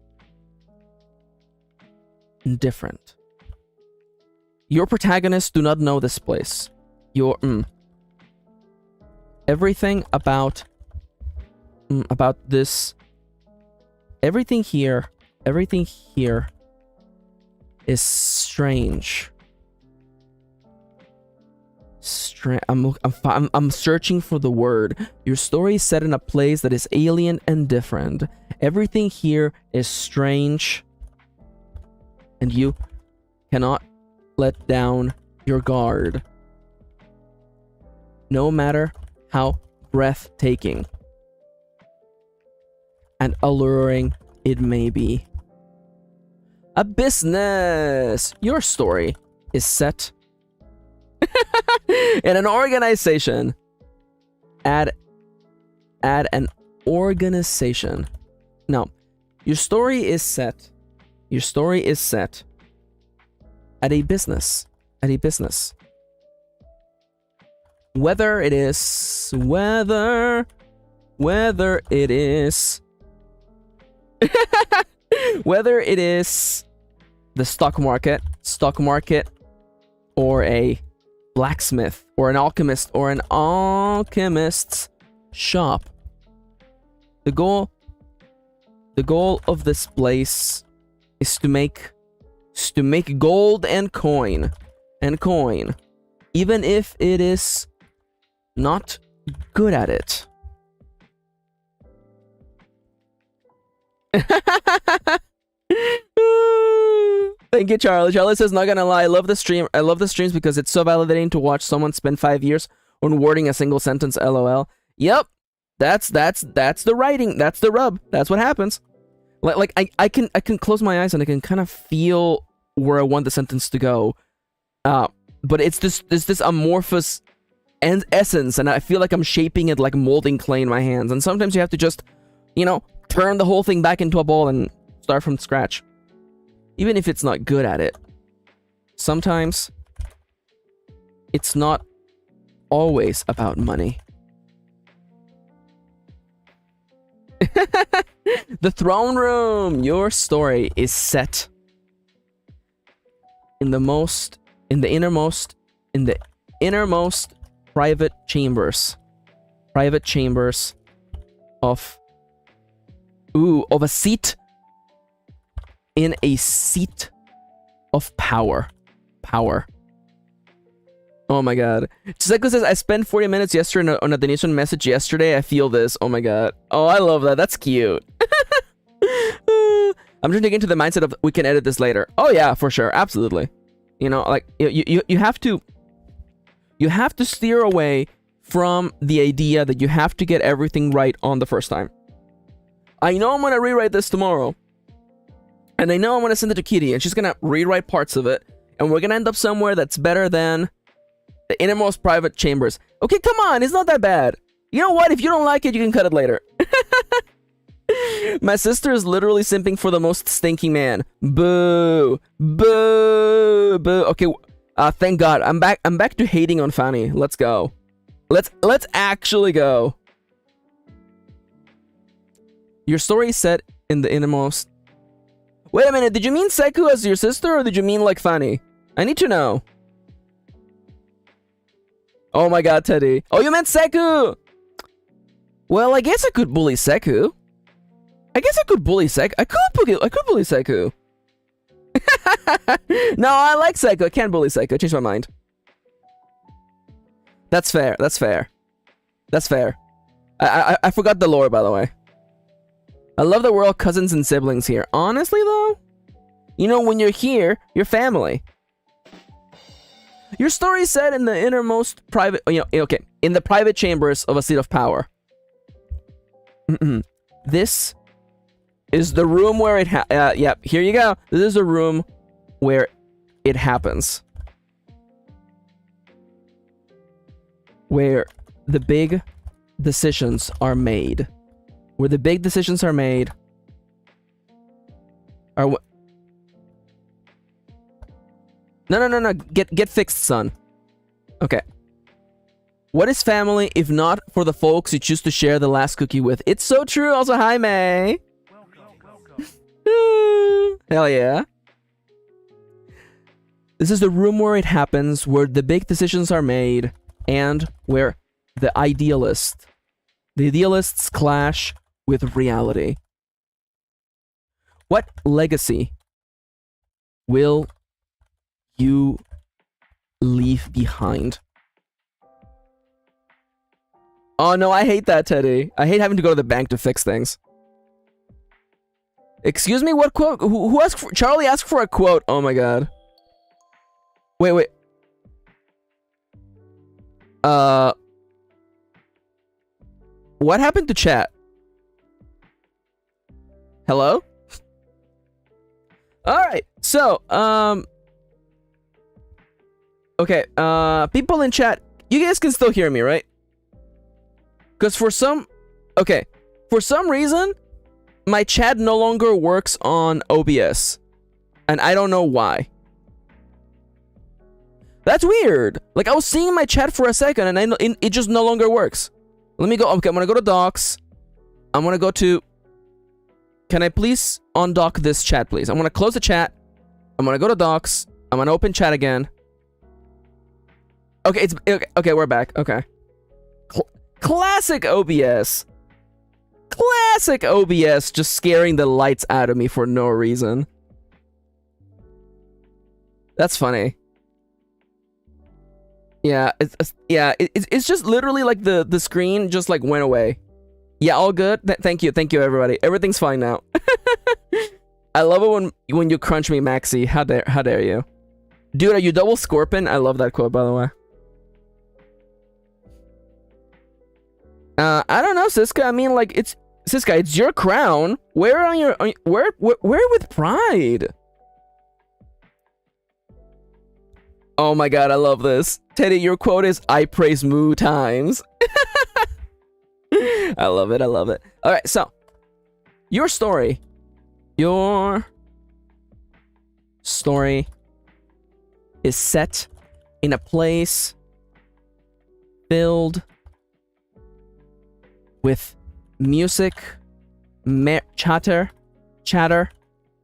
Your protagonists do not know this place. Everything about this, everything here is strange. I'm searching for the word. Your story is set in a place that is alien and different. Everything here is strange, and you cannot let down your guard, no matter how breathtaking and alluring it may be. A business. Your story is set in an organization. Add an organization. No, your story is set at a business. Whether it is the stock market, or a blacksmith, or an alchemist's shop. The goal of this place is to make gold and coin, even if it is not good at it. Thank you, Charlie. Charlie says, not gonna lie, I love the streams because it's so validating to watch someone spend 5 years on wording a single sentence. LOL. Yep, that's the writing. That's the rub. That's what happens. Like I can close my eyes and I can kind of feel where I want the sentence to go. But it's this amorphous essence, and I feel like I'm shaping it like molding clay in my hands. And sometimes you have to just, turn the whole thing back into a ball and start from scratch. Even if it's not good at it. Sometimes it's not always about money. The throne room. Your story is set in the innermost private chambers of a seat, in a seat of power. Oh my god. Chiseko says, I spent 40 minutes yesterday on a Denisovan message yesterday. I feel this. Oh my god. Oh, I love that. That's cute. I'm trying to get into the mindset of we can edit this later. Oh yeah, for sure. Absolutely. Like you have to steer away from the idea that you have to get everything right on the first time. I know I'm going to rewrite this tomorrow. And I know I'm going to send it to Kitty, and she's going to rewrite parts of it. And we're going to end up somewhere that's better than the innermost private chambers. Okay, come on. It's not that bad. You know what? If you don't like it, you can cut it later. My sister is literally simping for the most stinking man. Boo. Boo. Boo. Okay, thank God. I'm back to hating on Fanny. Let's go. Let's actually go. Your story is set in the innermost... Wait a minute, did you mean Seku as your sister, or did you mean like Fanny? I need to know. Oh my god, Teddy. Oh, you meant Seku! Well, I guess I could bully Seku. I could bully Seku. No, I like Seku. I can't bully Seku. I changed my mind. That's fair. I forgot the lore, by the way. I love that we're all cousins and siblings here. Honestly, though, you know, when you're here, you're family. Your story is set in the innermost private, okay, in the private chambers of a seat of power. This is the room where it yep, here you go. This is the room where it happens. Where the big decisions are made. Where the big decisions are made. No. Get fixed, son. Okay. What is family if not for the folks you choose to share the last cookie with? It's so true. Also, hi, May. Hell yeah. This is the room where it happens, where the big decisions are made, and where the idealists clash with reality. What legacy will you leave behind? Oh no, I hate that, Teddy. I hate having to go to the bank to fix things. Excuse me, what quote? Who asked for... Charlie asked for a quote. Oh my god. Wait. What happened to chat? Hello? Alright, so, okay, people in chat, you guys can still hear me, right? Because for some reason, my chat no longer works on OBS. And I don't know why. That's weird. Like, I was seeing my chat for a second, and it just no longer works. Let me go. Okay, I'm gonna go to docs. I'm gonna go to... Can I please undock this chat, please? I'm gonna close the chat. I'm gonna go to docs. I'm gonna open chat again. Okay, okay, we're back. Okay. Classic OBS. Classic OBS just scaring the lights out of me for no reason. That's funny. Yeah, it's just literally like the screen just like went away. Yeah, all good. Thank you, everybody. Everything's fine now. I love it when you crunch me, Maxi. How dare you, dude? Are you double Scorpion? I love that quote, by the way. I don't know, Siska. I mean, like, Siska, it's your crown. Where with pride? Oh my god, I love this. Teddy, your quote is, I praise Moo times. I love it. Alright, so. Your story is set in a place filled with music, chatter,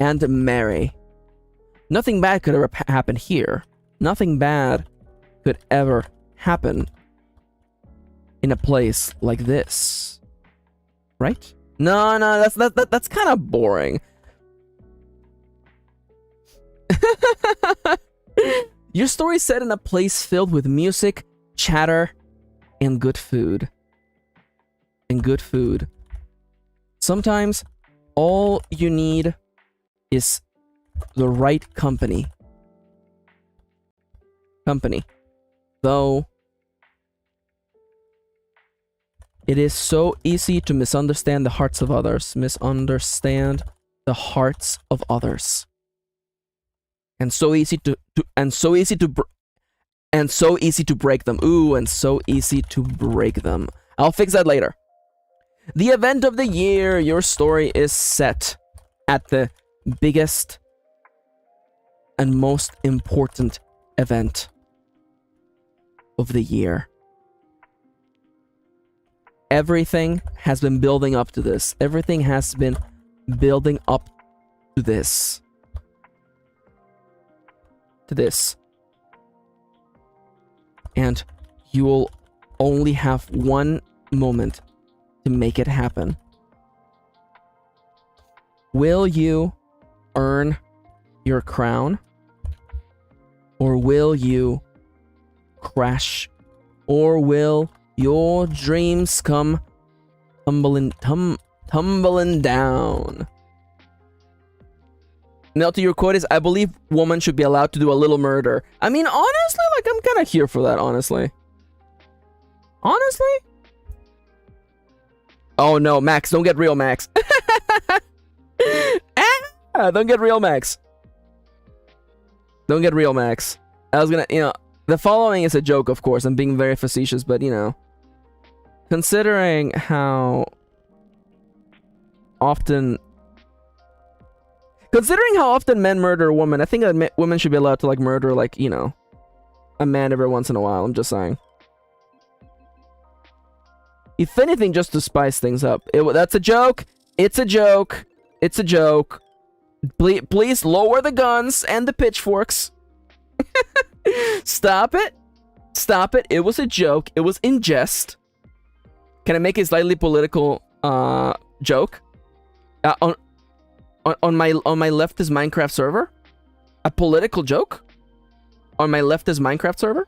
and merry. Nothing bad could ever happen here. Nothing bad could ever happen in a place like this, right? No, that's kind of boring. Your story is set in a place filled with music, chatter, and good food. Sometimes all you need is the right company. Though it is so easy to misunderstand the hearts of others. And so easy to break them. Ooh, and so easy to break them. I'll fix that later. The event of the year. Your story is set at the biggest and most important event of the year. Everything has been building up to this. Everything has been building up to this. To this. And you will only have one moment to make it happen. Will you earn your crown? Or will you crash? Or will your dreams come tumbling down? Now to your quote is, I believe women should be allowed to do a little murder. I mean, honestly, like, I'm kind of here for that, honestly. Honestly? Oh no, Max, don't get real, Max. Don't get real, Max. Don't get real, Max. I was gonna, you know, the following is a joke, of course. I'm being very facetious, but, you know, considering how often men murder a woman, I think that women should be allowed to, like, murder, like, you know, a man every once in a while. I'm just saying. If anything, just to spice things up. That's a joke. It's a joke. It's a joke. Please lower the guns and the pitchforks. Stop it. Stop it. It was a joke. It was in jest. Can I make a slightly political joke? On my leftist Minecraft server? A political joke? On my leftist Minecraft server?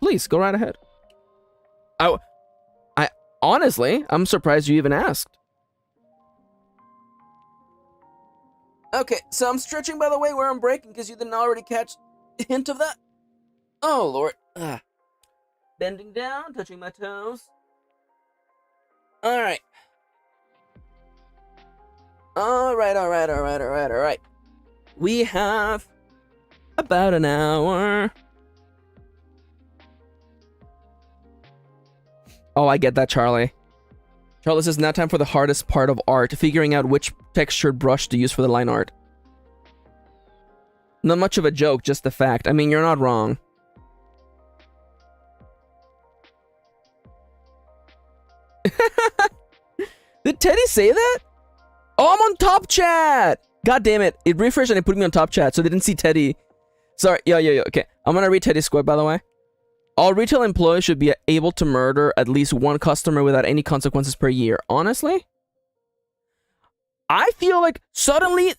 Please, go right ahead. I honestly, I'm surprised you even asked. Okay, so I'm stretching, by the way, where I'm breaking, because you didn't already catch a hint of that. Oh, Lord. Bending down, touching my toes. Alright. Alright. We have about an hour. Oh, I get that, Charlie. Charlie says, now time for the hardest part of art, figuring out which textured brush to use for the line art. Not much of a joke, just the fact. I mean, you're not wrong. Did Teddy say that? Oh, I'm on top chat! God damn it. It refreshed and it put me on top chat, so they didn't see Teddy. Sorry, yo. Okay, I'm gonna read Teddy's quote, by the way. All retail employees should be able to murder at least one customer without any consequences per year. Honestly? I feel like suddenly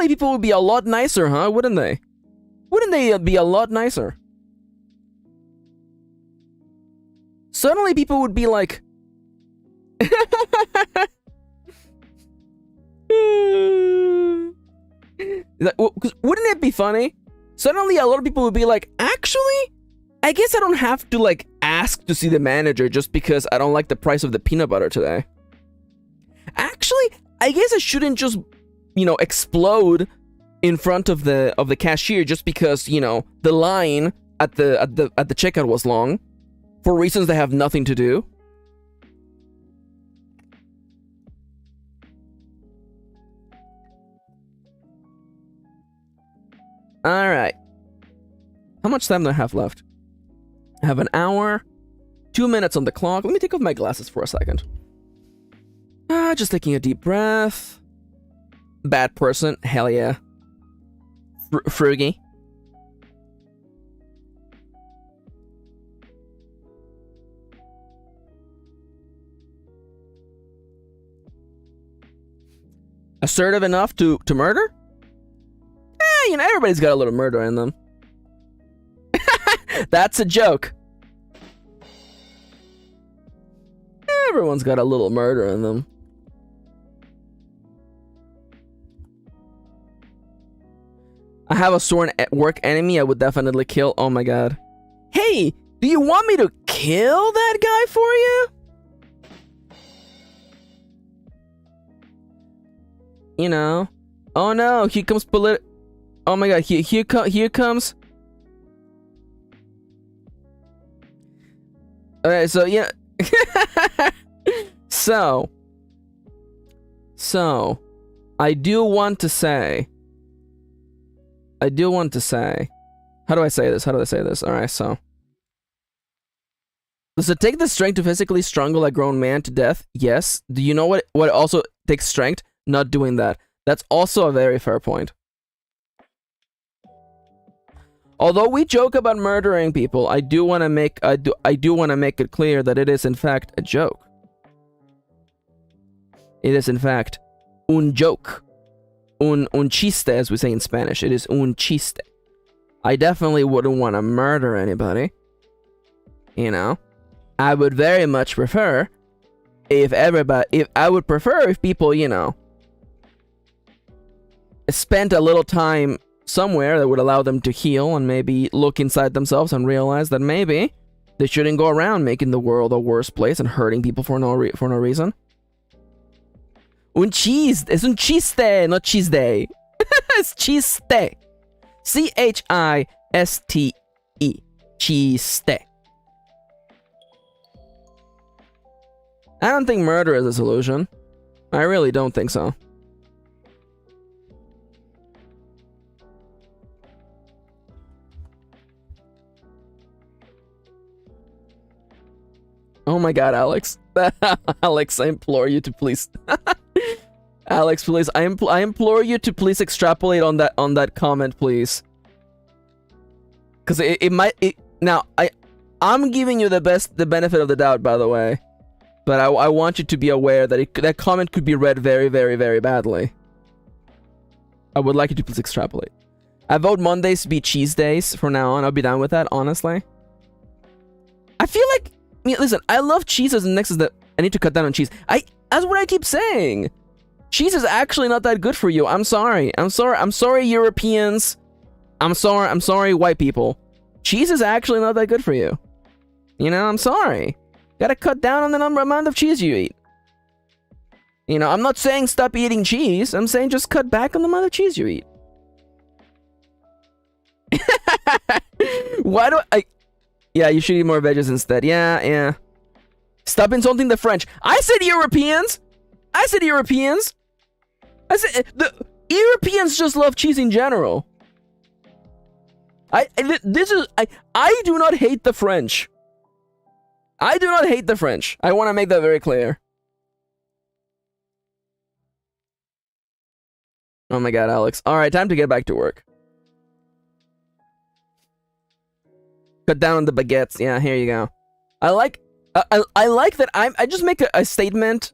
people would be a lot nicer, huh? Wouldn't they? Wouldn't they be a lot nicer? Suddenly people would be like... Wouldn't it be funny? Suddenly a lot of people would be like, actually, I guess I don't have to, like, ask to see the manager just because I don't like the price of the peanut butter today. Actually, I guess I shouldn't just, you know, explode in front of the cashier just because, you know, the line at the checkout was long for reasons that have nothing to do. Alright. How much time do I have left? I have an hour, 2 minutes on the clock. Let me take off my glasses for a second. Just taking a deep breath. Bad person. Hell yeah. Fruggy. Assertive enough to murder? You know, everybody's got a little murder in them. That's a joke. Everyone's got a little murder in them. I have a sworn work enemy I would definitely kill. Oh my god. Hey, do you want me to kill that guy for you? You know. Oh no, here comes Oh my god, here comes. Alright, so yeah. So I do want to say. How do I say this? Alright, so Does it take the strength to physically strangle a grown man to death? Yes. Do you know what also takes strength? Not doing that. That's also a very fair point. Although we joke about murdering people, I do want to make it clear that it is in fact a joke. It is in fact un joke. Un chiste, as we say in Spanish. It is un chiste. I definitely wouldn't want to murder anybody. You know? I would very much prefer if people, you know, spent a little time somewhere that would allow them to heal and maybe look inside themselves and realize that maybe they shouldn't go around making the world a worse place and hurting people for no reason. Un chiste. Es un chiste, not cheese day. It's chiste. Chiste. Chiste. I don't think murder is a solution. I really don't think so. Oh my god, Alex. Alex, I implore you to please... Alex, please, I implore you to please extrapolate on that comment, please. Because it might... Now, I'm giving you the benefit of the doubt, by the way. But I want you to be aware that that comment could be read very, very, very badly. I would like you to please extrapolate. I vote Mondays to be cheese days from now on. I'll be down with that, honestly. I feel like... I mean, listen, I love cheese as the next is that I need to cut down on cheese. That's what I keep saying. Cheese is actually not that good for you. I'm sorry. I'm sorry, Europeans. I'm sorry, white people. Cheese is actually not that good for you. You know, I'm sorry. Gotta cut down on the amount of cheese you eat. You know, I'm not saying stop eating cheese. I'm saying just cut back on the amount of cheese you eat. Why do I... Yeah, you should eat more veggies instead. Yeah. Stop insulting the French. I said Europeans! I said the Europeans just love cheese in general. I do not hate the French. I do not hate the French. I want to make that very clear. Oh my god, Alex. Alright, time to get back to work. Cut down on the baguettes. Yeah, here you go. I like that I just make a statement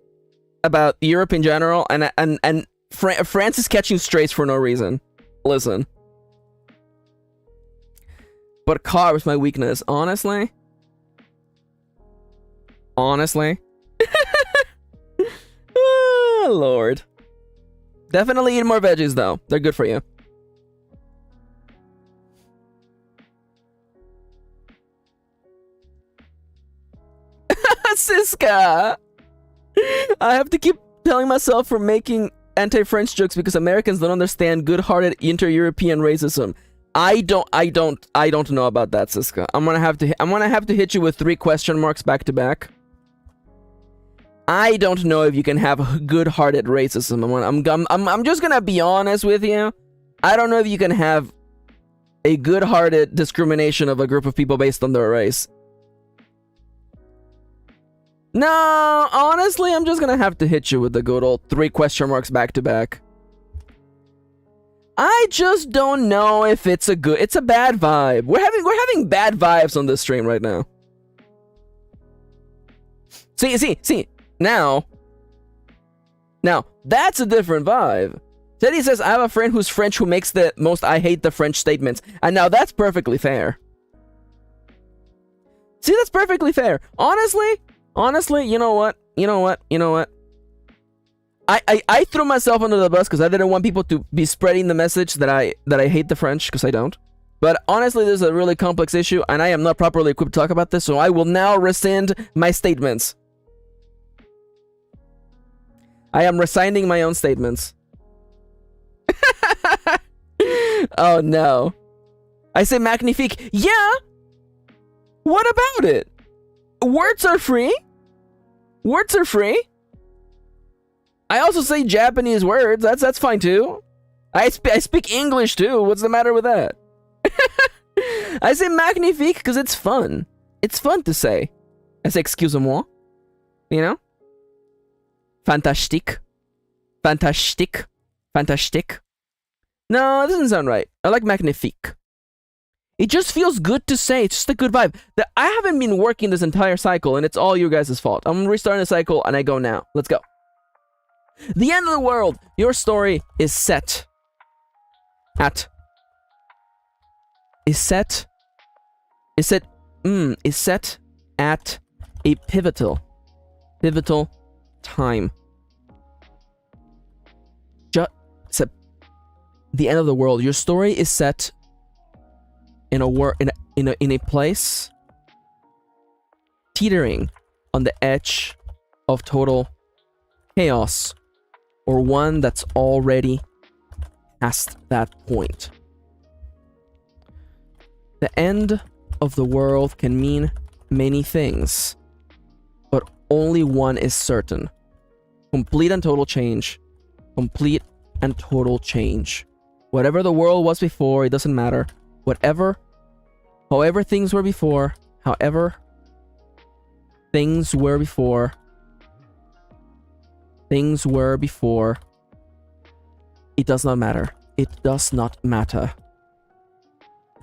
about Europe in general, and France is catching strays for no reason. Listen. But carbs, my weakness. Honestly. Oh, Lord. Definitely eat more veggies, though. They're good for you. Siska! I have to keep telling myself for making anti-French jokes because Americans don't understand good-hearted inter-European racism. I don't know about that, Siska. I'm gonna have to hit you with 3 question marks back to back. I don't know if you can have good-hearted racism. I'm just gonna be honest with you. I don't know if you can have a good-hearted discrimination of a group of people based on their race. No, honestly, I'm just gonna have to hit you with the good old 3 question marks back to back. I just don't know if it's a bad vibe. We're having bad vibes on this stream right now. See, now, that's a different vibe. Teddy says, I have a friend who's French who makes the most I hate the French statements. And now that's perfectly fair. See, that's perfectly fair. Honestly, you know what? I threw myself under the bus because I didn't want people to be spreading the message that I hate the French, because I don't. But honestly, this is a really complex issue, and I am not properly equipped to talk about this, so I will now rescind my statements. I am rescinding my own statements. Oh no. I say magnifique. Yeah! What about it? Words are free. Words are free. I also say Japanese words. That's fine too. I speak English too. What's the matter with that? I say magnifique because it's fun. It's fun to say. I say excusez-moi. You know? Fantastique. Fantastique. Fantastique. No, it doesn't sound right. I like magnifique. It just feels good to say. It's just a good vibe. I haven't been working this entire cycle, and it's all you guys' fault. I'm restarting the cycle, and I go now. Let's go. The end of the world. Your story is set at... Is set at a pivotal time. The end of the world. Your story is set in a place teetering on the edge of total chaos, or one that's already past that point. The end of the world can mean many things, but only one is certain. Complete and total change. Complete and total change. Whatever the world was before, it doesn't matter. However things were before, it does not matter. It does not matter.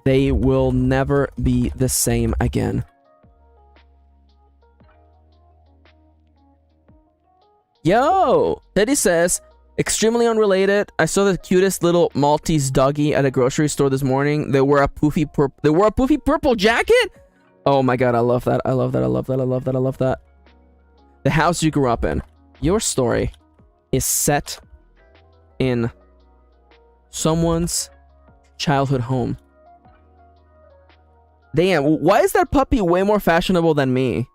They will never be the same again. Yo! Teddy says, extremely unrelated. I saw the cutest little Maltese doggy at a grocery store this morning. They wore a poofy purple jacket? Oh my god, I love that. I love that. I love that. I love that. I love that. The house you grew up in. Your story is set in someone's childhood home. Damn, why is that puppy way more fashionable than me?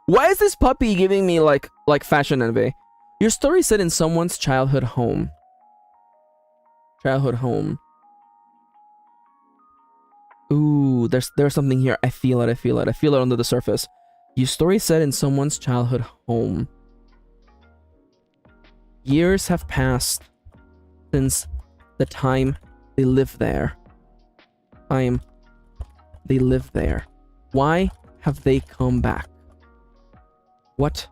Why is this puppy giving me like fashion envy? Your story is set in someone's childhood home. Childhood home. Ooh, there's something here. I feel it. I feel it. I feel it under the surface. Your story is set in someone's childhood home. Years have passed since the time they lived there. They live there. Why have they come back? What?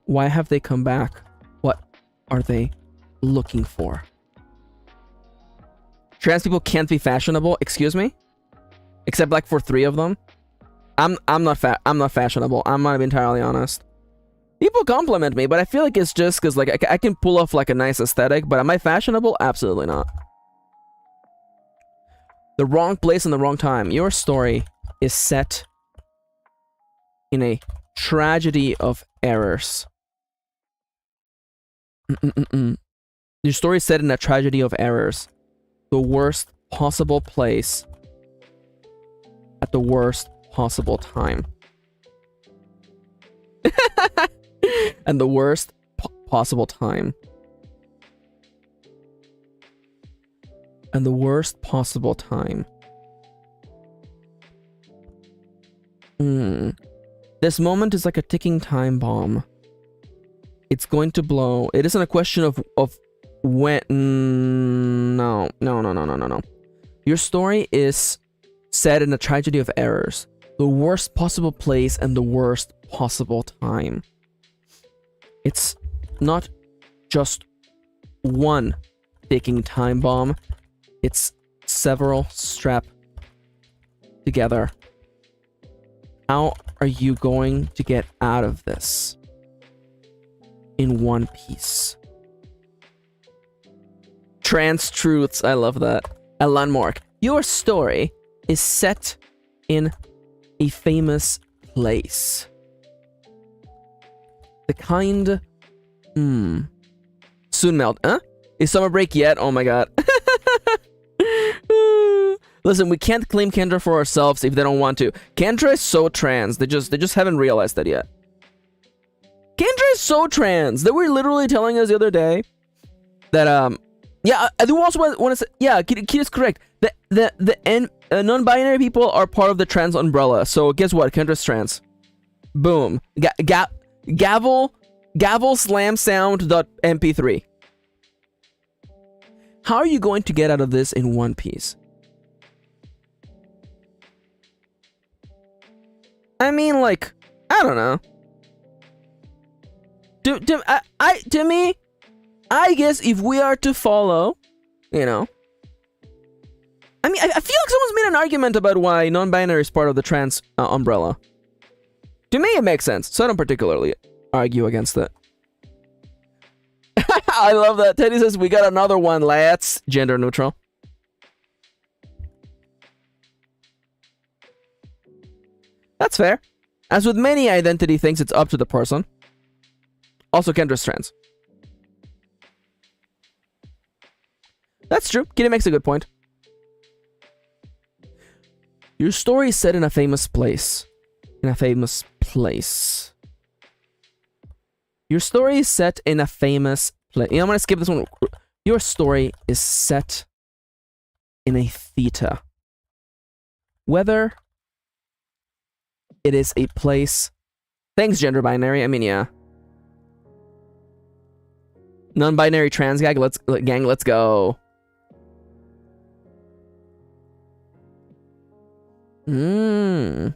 Why have they come back? What are they looking for? Trans people can't be fashionable, excuse me? Except like for 3 of them. I'm not fashionable. I'm gonna be entirely honest. People compliment me, but I feel like it's just because like I can pull off like a nice aesthetic, but am I fashionable? Absolutely not. The wrong place and the wrong time. Your story is set in a tragedy of errors. Your story is set in a tragedy of errors. The worst possible place at the worst possible time. And the worst possible time. And the worst possible time. This moment is like a ticking time bomb. It's going to blow. It isn't a question of when. No. Your story is set in a tragedy of errors. The worst possible place and the worst possible time. It's not just one ticking time bomb. It's several strapped together. How are you going to get out of this in one piece? Trans truths. I love that. Alan Mork. Your story is set in a famous place. The kind... Soon melt. Huh? Is summer break yet? Oh my god. Listen, we can't claim Kendra for ourselves if they don't want to. Kendra is so trans. They just haven't realized that yet. Kendra is so trans. They were literally telling us the other day that yeah, I do also want to say, yeah, Kid is correct. The non-binary people are part of the trans umbrella. So guess what? Kendra's trans. Boom. Gavel slam sound.mp3. How are you going to get out of this in one piece? I mean, like, I don't know. To me, I guess if we are to follow, you know. I mean, I feel like someone's made an argument about why non-binary is part of the trans umbrella. To me, it makes sense, so I don't particularly argue against it. I love that. Teddy says, we got another one, lads. Gender neutral. That's fair. As with many identity things, it's up to the person. Also, Kendra's trans. That's true. Kitty makes a good point. Your story is set in a famous place. In a famous place. Your story is set in a famous place. You know, I'm gonna skip this one. Your story is set in a theta. Whether it is a place. Thanks, gender binary. I mean, yeah. Non-binary trans gang. Let's go. Your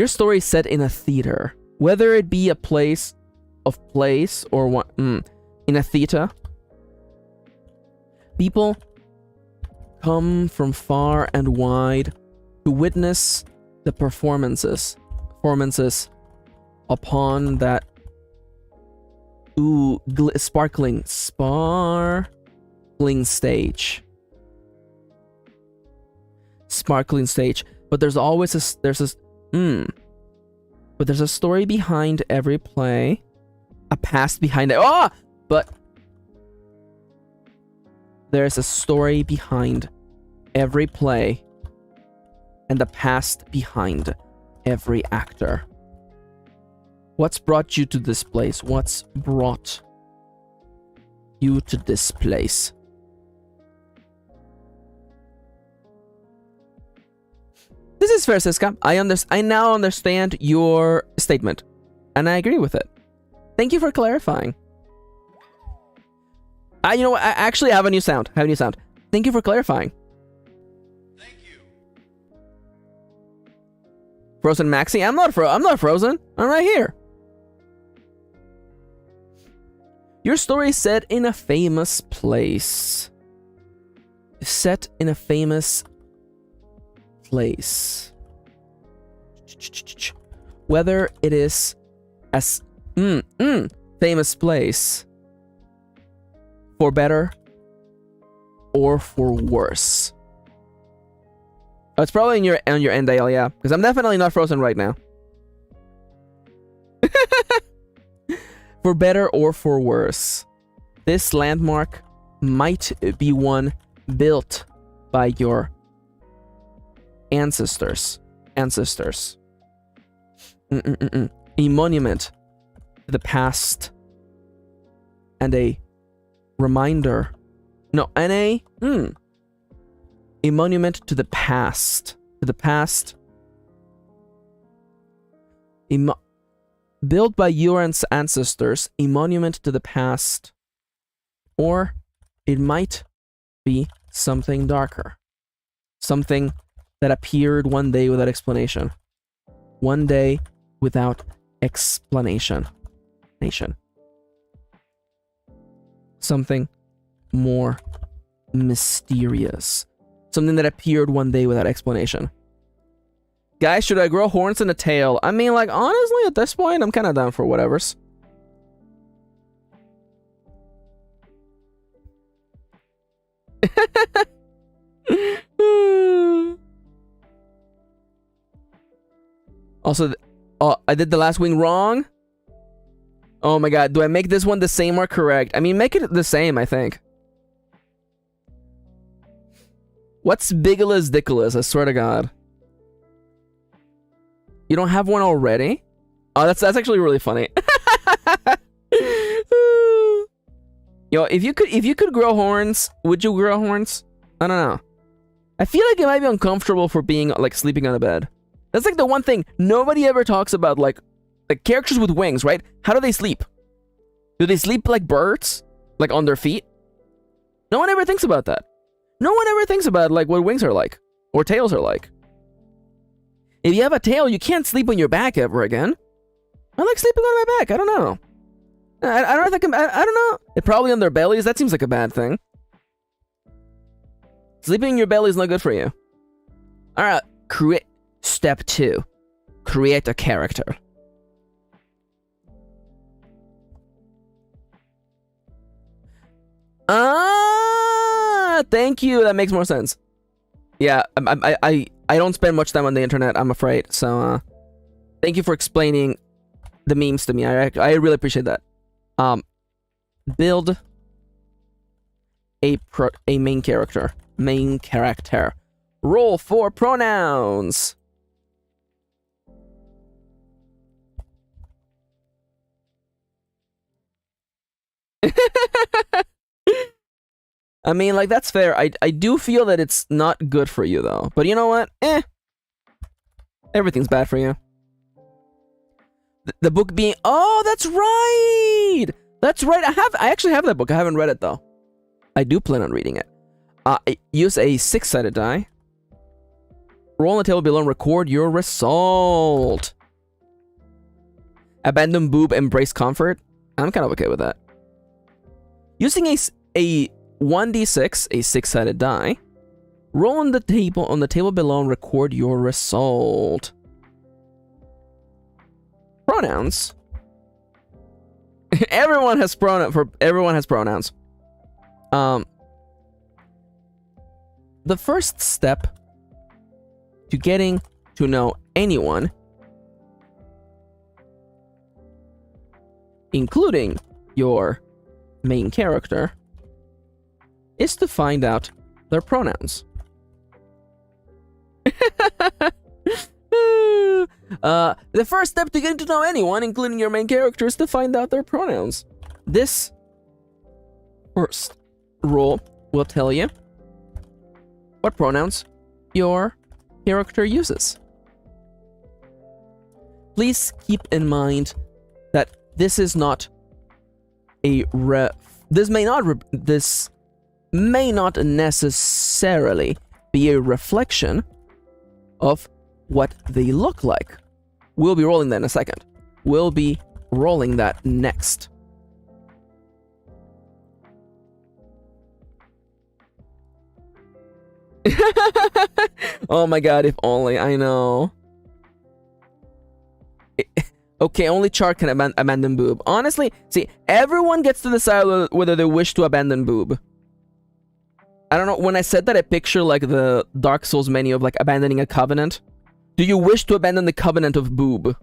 story is set in a theater, whether it be a place or what. In a theta, people come from far and wide to witness the performances upon that sparkling stage. Sparkling stage, but there's always there's a story behind every play, a past behind it. But there's a story behind every play and the past behind every actor. What's brought you to this place? What's brought you to this place? This is fair, Siska. I now understand your statement, and I agree with it. Thank you for clarifying. You know what? I actually have a new sound. Thank you for clarifying. Thank you. Frozen Maxi? I'm not frozen. I'm right here. Your story is set in a famous place. Set in a famous place. Whether it is as famous place for better or for worse. Oh, it's probably on your end, Dale, yeah, because I'm definitely not frozen right now. For better or for worse, this landmark might be one built by your ancestors. A monument to the past and a reminder. No, and a monument to the past. Built by your ancestors, a monument to the past. Or it might be something darker. Something that appeared one day without explanation. One day without explanation. Something more mysterious. Something that appeared one day without explanation. Guys, should I grow horns and a tail? I mean, like, honestly, at this point, I'm kind of down for whatever's. Also, I did the last wing wrong. Oh my god, do I make this one the same or correct? I mean, make it the same, I think. What's Biggless Dickless? I swear to god. You don't have one already? Oh, that's actually really funny. Yo, if you could grow horns, would you grow horns? I don't know. I feel like it might be uncomfortable for being like sleeping on a bed. That's like the one thing nobody ever talks about, like characters with wings, right? How do they sleep? Do they sleep like birds? Like on their feet? No one ever thinks about that. No one ever thinks about like what wings are like or tails are like. If you have a tail, you can't sleep on your back ever again. I like sleeping on my back. I don't know. I don't think I don't know. It probably on their bellies. That seems like a bad thing. Sleeping in your belly is not good for you. All right. Create step 2. Create a character. Thank you. That makes more sense. Yeah, I don't spend much time on the internet, I'm afraid. So, thank you for explaining the memes to me. I really appreciate that. Build a main character. Main character. Roll for pronouns. I mean, like, that's fair. I do feel that it's not good for you, though. But you know what? Everything's bad for you. The book being... Oh, that's right! That's right. I actually have that book. I haven't read it, though. I do plan on reading it. Use a 6-sided die. Roll on the table below and record your result. Abandon boob, embrace comfort. I'm kind of okay with that. Using a 1d6, a 6-sided die. Roll on the table below and record your result. Pronouns. Everyone has pronouns. The first step to getting to know anyone, including your main character, is to find out their pronouns. The first step to getting to know anyone, including your main character, is to find out their pronouns. This first rule will tell you what pronouns your character uses. Please keep in mind that this is not a this may not necessarily be a reflection of what they look like. We'll be rolling that in a second. We'll be rolling that next. Oh my god, if only. I know. Okay, only Char can abandon boob. Honestly, see, everyone gets to decide whether they wish to abandon boob. I don't know, when I said that, I picture like the Dark Souls menu of like abandoning a covenant. Do you wish to abandon the covenant of boob?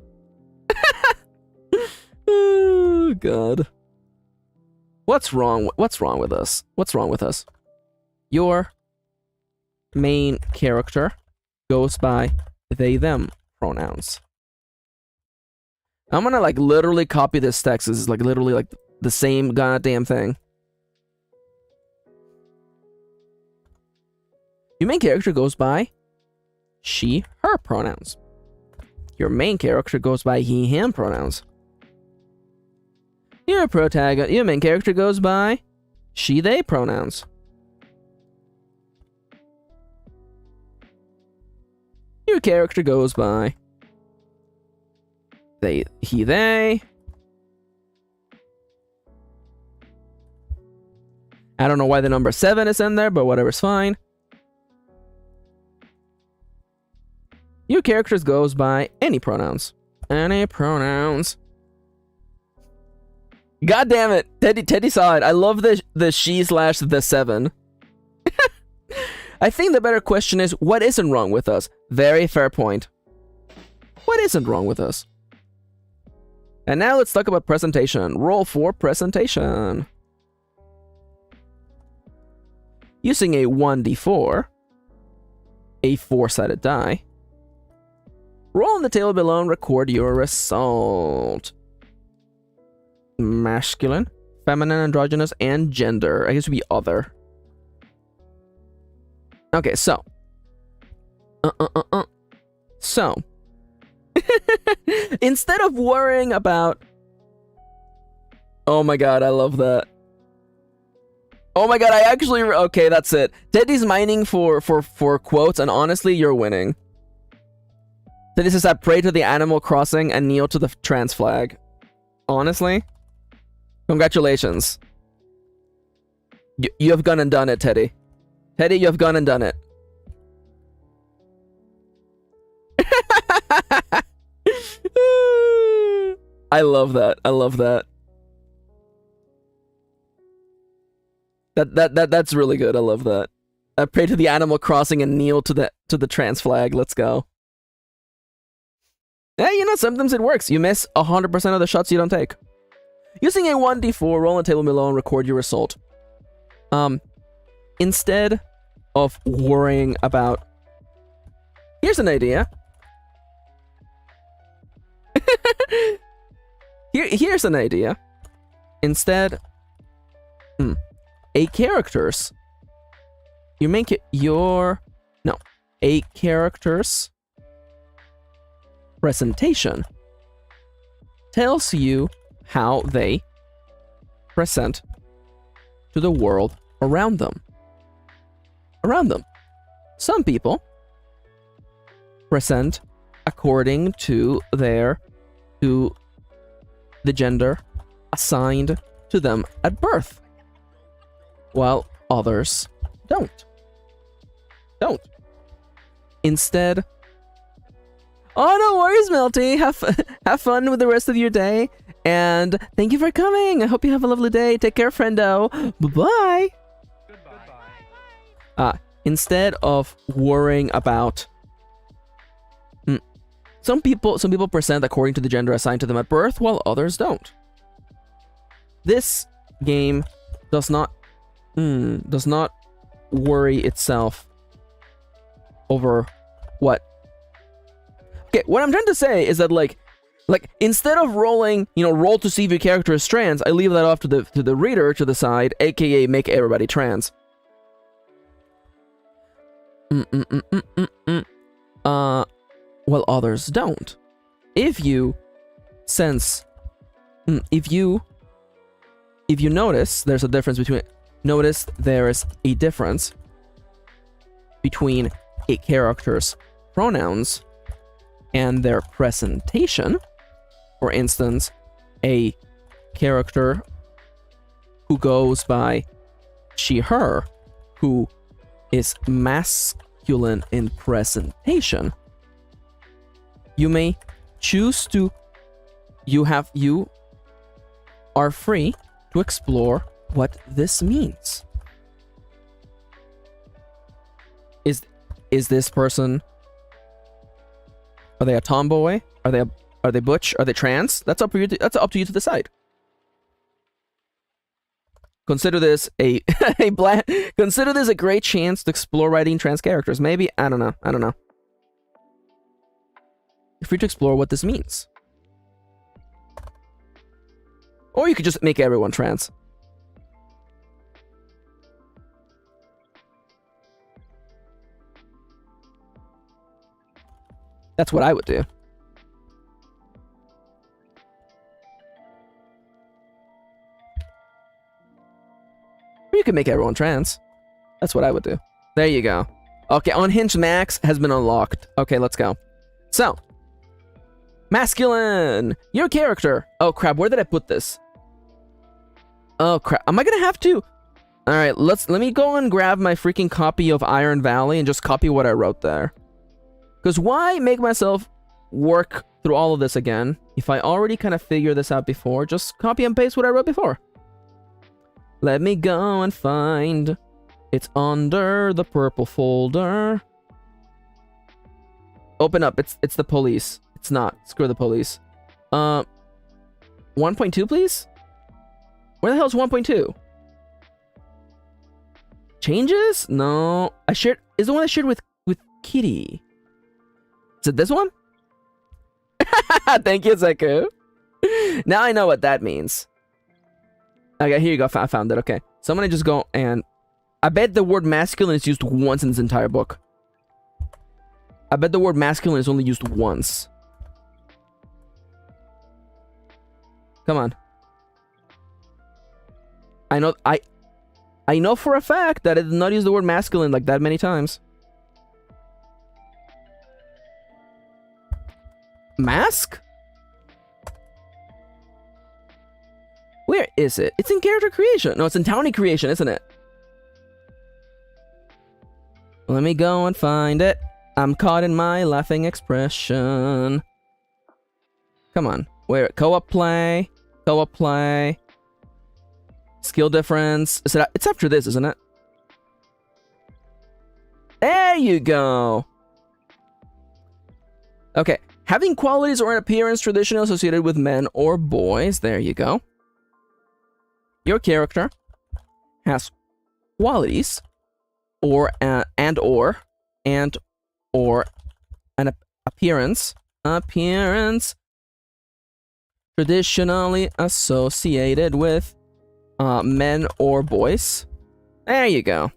Oh god. What's wrong with us? What's wrong with us? Your main character goes by they them pronouns. I'm gonna like literally copy this text. This is like literally like the same goddamn thing. Your main character goes by she, her pronouns. Your main character goes by he, him pronouns. Your main character goes by she, they pronouns. Your character goes by they, he, they. I don't know why the number 7 is in there, but whatever's fine. Your characters goes by any pronouns. Any pronouns. God damn it. Teddy saw it. I love the she/the 7. I think the better question is, what isn't wrong with us? Very fair point. What isn't wrong with us? And now let's talk about presentation. Roll for presentation. Using a 1d4, a 4-sided die. Roll on the table below and record your result. Masculine, feminine, androgynous, and gender. I guess it would be other. Okay, so. So. Instead of worrying about... Oh my god, I love that. Oh my god, I actually... Okay, that's it. Teddy's mining for quotes, and honestly, you're winning. So this is I pray to the Animal Crossing and kneel to the trans flag. Honestly, congratulations. You have gone and done it, Teddy. Teddy, you have gone and done it. I love that. I love that. That's really good. I love that. I pray to the Animal Crossing and kneel to the trans flag. Let's go. Hey, you know, sometimes it works. You miss 100% of the shots you don't take. Using a 1d4, roll on table below and record your result. Instead of worrying about... Here's an idea. Here's an idea. Instead... a character's... You make it your... No. A character's presentation tells you how they present to the world around them. Some people present according to the gender assigned to them at birth, while others don't. Instead, oh, no worries, Melty. Have fun with the rest of your day. And thank you for coming. I hope you have a lovely day. Take care, friendo. Bye-bye. Goodbye. Instead of worrying about... Some people present according to the gender assigned to them at birth, while others don't. This game does not worry itself over what... Okay, what I'm trying to say is that like instead of rolling, roll to see if your character is trans, I leave that off to the reader to decide, aka make everybody trans. Well, others don't. If you sense, if you notice, there's a difference between. Notice there is a difference between a character's pronouns and their presentation. For instance, a character who goes by she, her, who is masculine in presentation. You may choose to, you are free to explore what this means. Is this person, are they a tomboy? Are they butch? Are they trans? That's up to you to decide. Consider this consider this a great chance to explore writing trans characters. Maybe, I don't know. You're free to explore what this means. Or you could just make everyone trans. That's what I would do. Or you can make everyone trans. That's what I would do. There you go. Okay, Unhinged Max has been unlocked. Okay, let's go. So, masculine! Your character! Oh crap, where did I put this? Oh crap, am I gonna have to? Alright, let me go and grab my freaking copy of Iron Valley and just copy what I wrote there. Because why make myself work through all of this again if I already kind of figured this out before? Just copy and paste what I wrote before. Let me go and find. It's under the purple folder. Open up. It's the police. It's not. Screw the police. 1.2, please? Where the hell is 1.2? Changes? No. I shared. Is the one I shared with Kitty. Is it this one? Thank you, Zeku. Now I know what that means. Okay, here you go. I found it. Okay. So I'm gonna just go and... I bet the word masculine is used once in this entire book. I bet the word masculine is only used once. Come on. I know for a fact that it did not use the word masculine like that many times. mask? Where is it? It's in character creation. No, it's in townie creation, isn't it? Let me go and find it. I'm caught in my laughing expression. Come on. Where? Co-op play. Co-op play. Skill difference. It's after this, isn't it? There you go. Okay. Having qualities or an appearance traditionally associated with men or boys. There you go. Your character has qualities or an appearance traditionally associated with men or boys. There you go.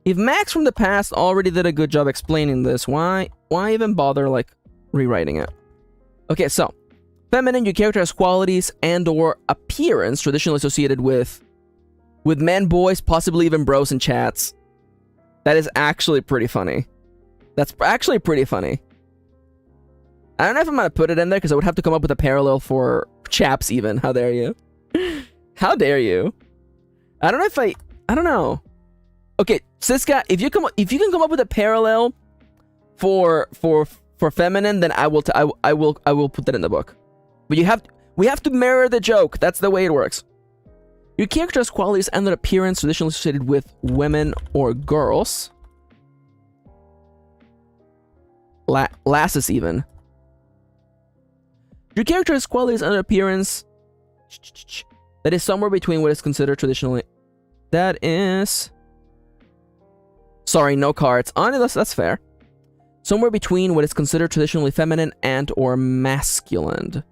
If Max from the past already did a good job explaining this, why even bother like rewriting it? Okay, so feminine, your character has qualities and or appearance traditionally associated with men, boys, possibly even bros and chats. That is actually pretty funny. That's actually pretty funny. I don't know if I'm gonna put it in there because I would have to come up with a parallel for chaps even. How dare you? How dare you? I don't know if I don't know. Okay, Siska, if you can come up with a parallel for feminine, then I will put that in the book. But we have to mirror the joke. That's the way it works. Your character has qualities and an appearance traditionally associated with women or girls. Lasses even. Your character has qualities and an appearance that is somewhere between what is considered traditionally. That is. Sorry, no cards. That's fair. Somewhere between what is considered traditionally feminine and or masculine.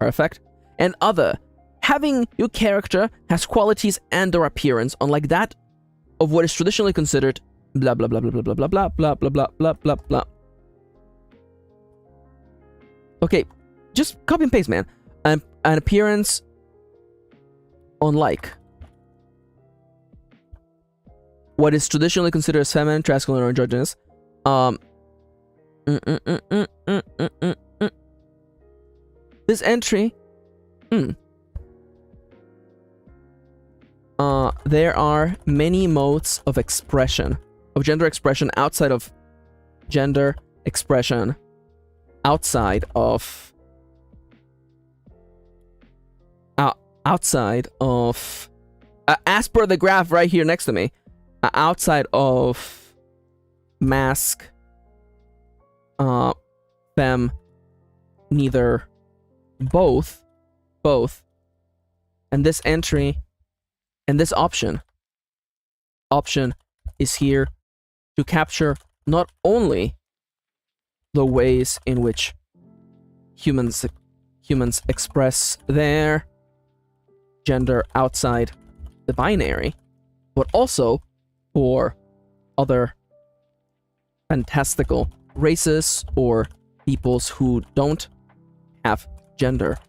Perfect. And other. Having your character has qualities and or appearance unlike that of what is traditionally considered blah blah blah blah blah blah blah blah blah blah blah blah blah blah. Okay, just copy and paste, man. An appearance unlike what is traditionally considered as feminine, masculine, or androgynous. This entry. There are many modes of expression, of gender expression outside of gender expression, outside of as per the graph right here next to me, outside of mask, fem, neither, both, and this entry. And this option is here to capture not only the ways in which humans express their gender outside the binary, but also for other fantastical races or peoples who don't have gender.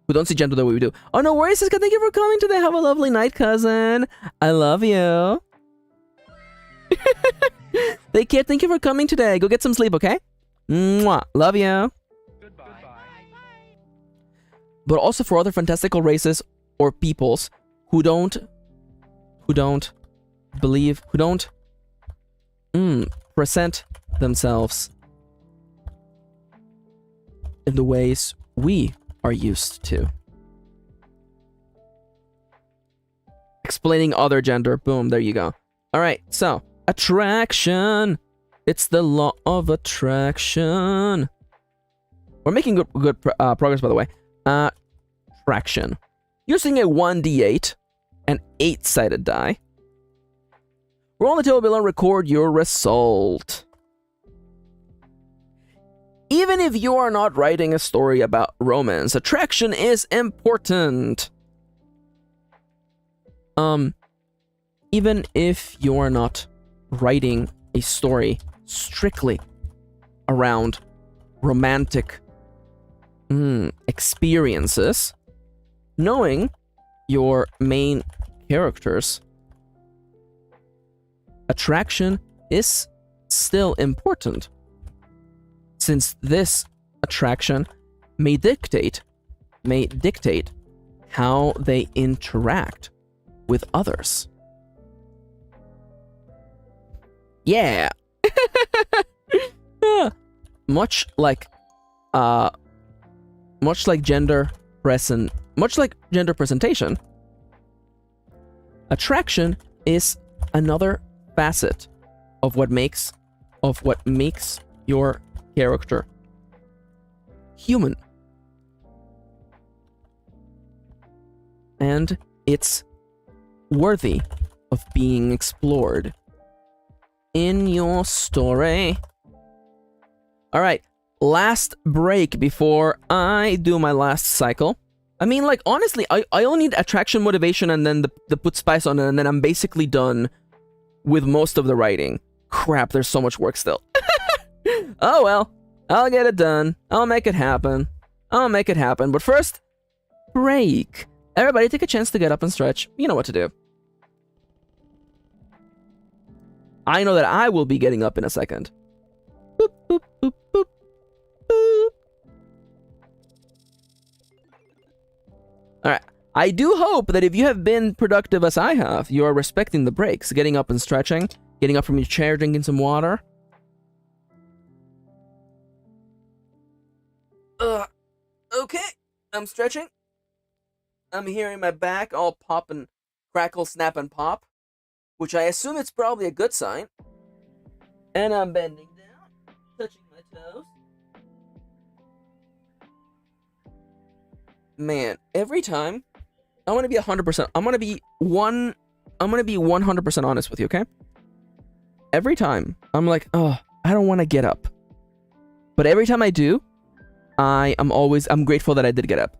Who don't see gender the way we do. Oh, no worries, Siska. Thank you for coming today. Have a lovely night, cousin. I love you. Take care. Thank you for coming today. Go get some sleep, okay? Mwah. Love you. Goodbye. But also for other fantastical races or peoples who don't believe, who don't present themselves in the ways we are used to. Explaining other gender. Boom, there you go. Alright, so attraction. It's the law of attraction. We're making good progress, by the way. Attraction. Using a 1d8, an 8-sided die. Roll on the table below and record your result. Even if you are not writing a story about romance, attraction is important. Even if you are not writing a story strictly around romantic experiences, knowing your main characters, attraction is still important. since this attraction may dictate how they interact with others. Yeah. Much like gender presentation, attraction is another facet of what makes your character human. And it's worthy of being explored in your story. All right, last break before I do my last cycle. I mean, like, honestly, I only need attraction, motivation, and then the put spice on it, and then I'm basically done with most of the writing. Crap, there's so much work still. Oh well, I'll get it done. I'll make it happen. But first, break. Everybody take a chance to get up and stretch. You know what to do. I know that I will be getting up in a second. Boop, boop, boop, boop, boop. Alright. I do hope that if you have been productive as I have, you are respecting the breaks. Getting up and stretching. Getting up from your chair, drinking some water. Okay. I'm stretching. I'm hearing my back all pop and crackle, snap, and pop, which I assume it's probably a good sign. And I'm bending down, touching my toes. Man, every time, I want to be 100%. I'm gonna be 100% honest with you, okay? Every time, I'm like, oh, I don't want to get up. But every time I do, I'm grateful that I did get up.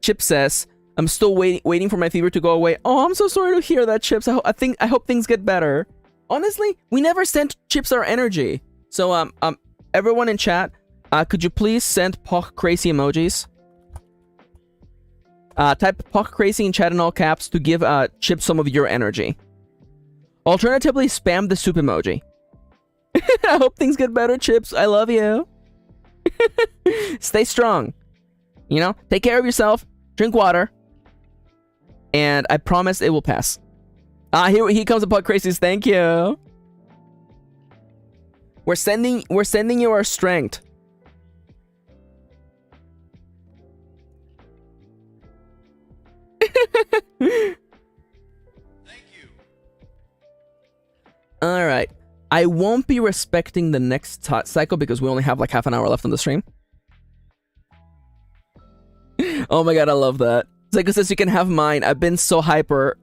Chip says, I'm still waiting for my fever to go away. Oh, I'm so sorry to hear that, Chips. I hope things get better. Honestly, we never sent Chips our energy. So, everyone in chat, could you please send Pock Crazy emojis? Type Pock Crazy in chat in all caps to give Chips some of your energy. Alternatively, spam the soup emoji. I hope things get better, Chips. I love you. Stay strong. You know, take care of yourself, drink water, and I promise it will pass. Here comes the Puck Crazies. Thank you. We're sending you our strength. Thank you. All right. I won't be respecting the next cycle because we only have like half an hour left on the stream. Oh my god, I love that. Psycho says you can have mine. I've been so hyper.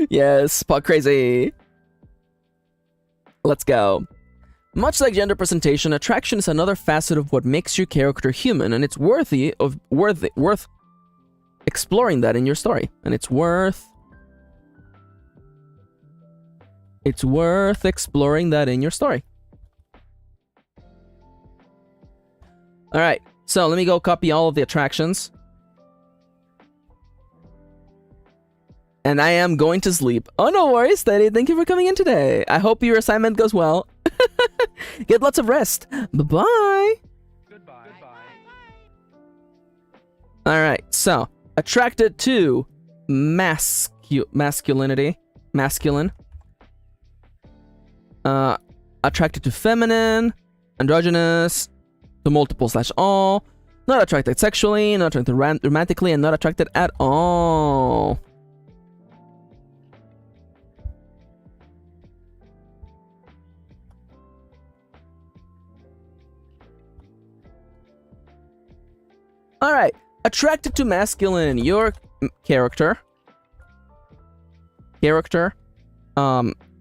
Yes, Puck Crazy. Let's go. Much like gender presentation, attraction is another facet of what makes your character human, and it's worth exploring that in your story. And it's worth exploring that in your story. All right. So let me go copy all of the attractions. And I am going to sleep. Oh, no worries, Steady. Thank you for coming in today. I hope your assignment goes well. Get lots of rest. Bye-bye. Goodbye. All right. So, attracted to masculinity. Masculine. Attracted to feminine. Androgynous. To multiple/all. Not attracted sexually. Not attracted romantically. And not attracted at all. Alright, attracted to masculine. Your character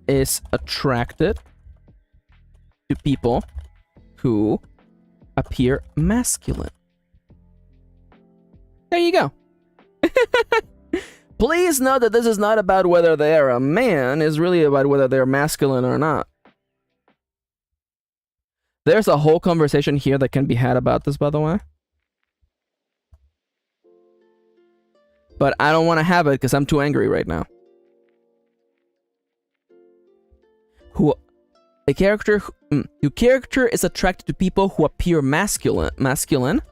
is attracted to people who appear masculine. There you go. Please note that this is not about whether they are a man, it's really about whether they're masculine or not. There's a whole conversation here that can be had about this, by the way. But I don't want to have it because I'm too angry right now. who your character is attracted to people who appear masculine,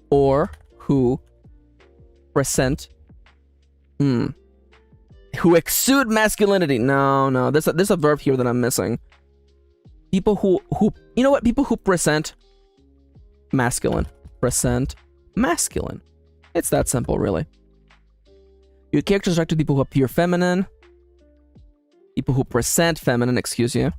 or who present, who exude masculinity. No, there's a verb here that I'm missing. People who you know what? People who present masculine. It's that simple, really. Your character is attracted to people who appear feminine. People who present feminine, excuse you.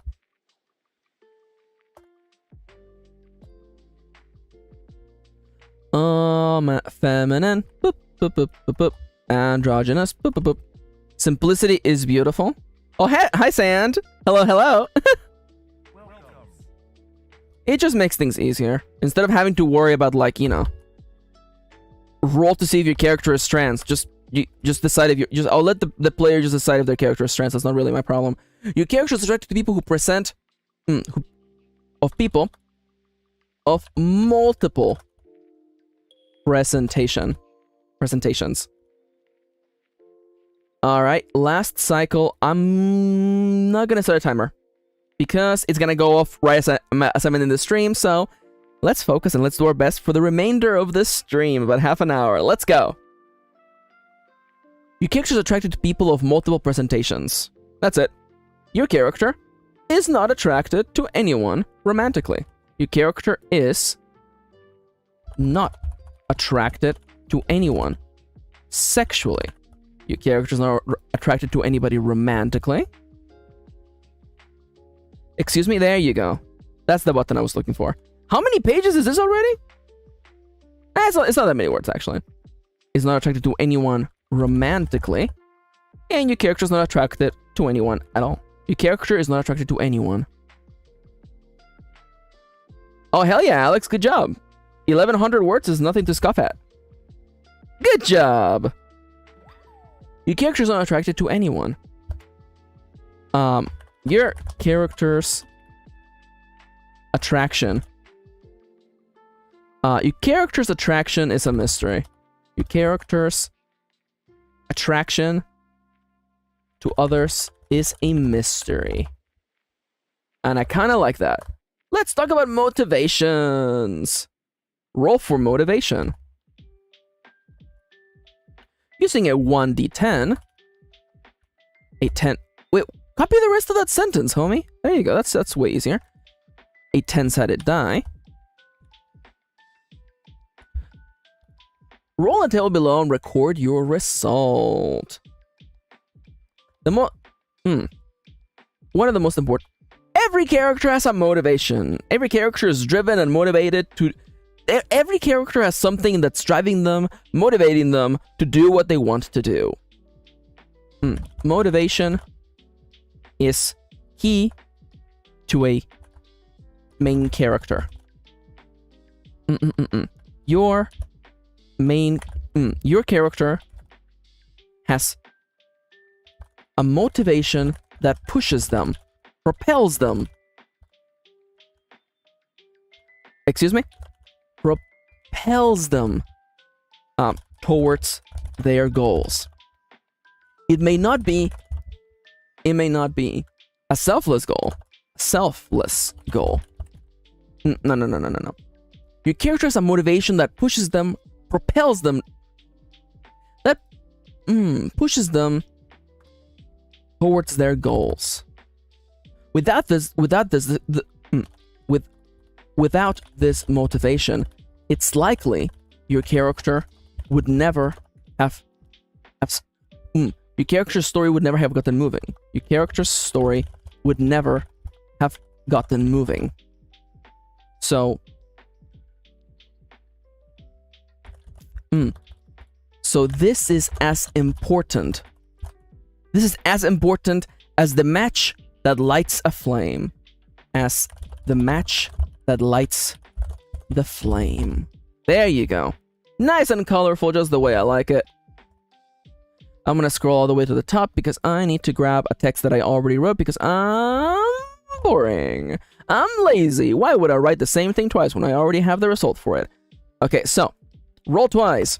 Feminine. Boop, boop, boop, boop, boop. Androgynous. Boop, boop, boop. Simplicity is beautiful. Oh, hi, Sand. Hello. It just makes things easier. Instead of having to worry about, like, you know, roll to see if your character is trans. Just decide if you're... I'll let the player just decide if their character is trans. That's not really my problem. Your character is attracted to people who present... of people of multiple presentations. Alright, last cycle. I'm not gonna start a timer, because it's gonna go off right as I'm in the stream, so let's focus and let's do our best for the remainder of this stream, about half an hour. Let's go. Your character is attracted to people of multiple presentations. That's it. Your character is not attracted to anyone romantically. Your character is not attracted to anyone sexually. Your character is not attracted to anybody romantically. Excuse me, there you go. That's the button I was looking for. How many pages is this already? It's not that many words, actually. Is not attracted to anyone romantically. And your character is not attracted to anyone at all. Your character is not attracted to anyone. Oh, hell yeah, Alex, good job. 1,100 words is nothing to scoff at. Good job. Your character is not attracted to anyone. Your character's attraction. Your character's attraction is a mystery. Your character's attraction to others is a mystery. And I kind of like that. Let's talk about motivations. Roll for motivation. Using a 1d10. A 10. Wait, copy the rest of that sentence, homie. There you go. That's way easier. A 10-sided die. Roll a table below and record your result. One of the most important. Every character has a motivation. Every character is driven and motivated to... Every character has something that's driving them, motivating them to do what they want to do. Motivation is key to a main character. Your character has a motivation that pushes them, propels them. Excuse me? Propels them towards their goals. It may not be a selfless goal. No. Your character has a motivation that pushes them, propels them, that pushes them towards their goals. Without this motivation, it's likely your character would never have your character's story would never have gotten moving. Your character's story would never have gotten moving. So this is as important. This is as important as the match that lights a flame. As the match that lights the flame. There you go. Nice and colorful, just the way I like it. I'm gonna scroll all the way to the top because I need to grab a text that I already wrote because I'm boring. I'm lazy. Why would I write the same thing twice when I already have the result for it? Okay, so roll twice.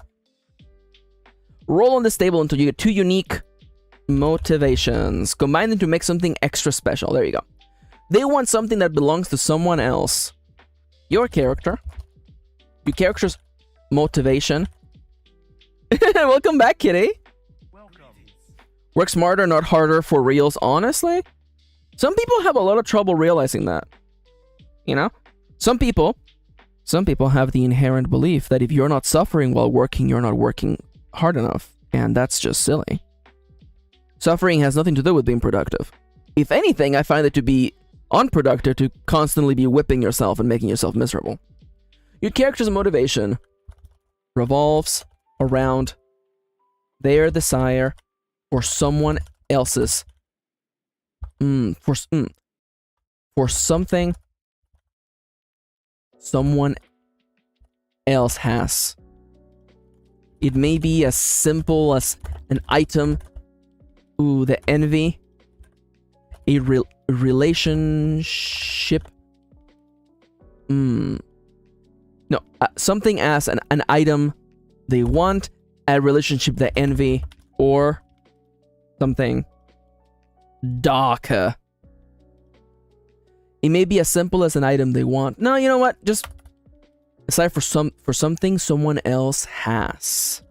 Roll on this table until you get two unique motivations. Combine them to make something extra special. There you go. They want something that belongs to someone else. Your character's motivation. Welcome back, kitty. Welcome. Work smarter, not harder for reals. Honestly, some people have a lot of trouble realizing that. You know, some people have the inherent belief that if you're not suffering while working, you're not working hard enough, and that's just silly. Suffering has nothing to do with being productive. If anything, I find it to be unproductive to constantly be whipping yourself and making yourself miserable. Your character's motivation revolves around their desire for someone else's for something someone else has. It may be as simple as an item. Ooh, the envy. A relationship. No, something as an item they want, a relationship they envy, or something darker. It may be as simple as an item they want. No, you know what? Just aside for something someone else has.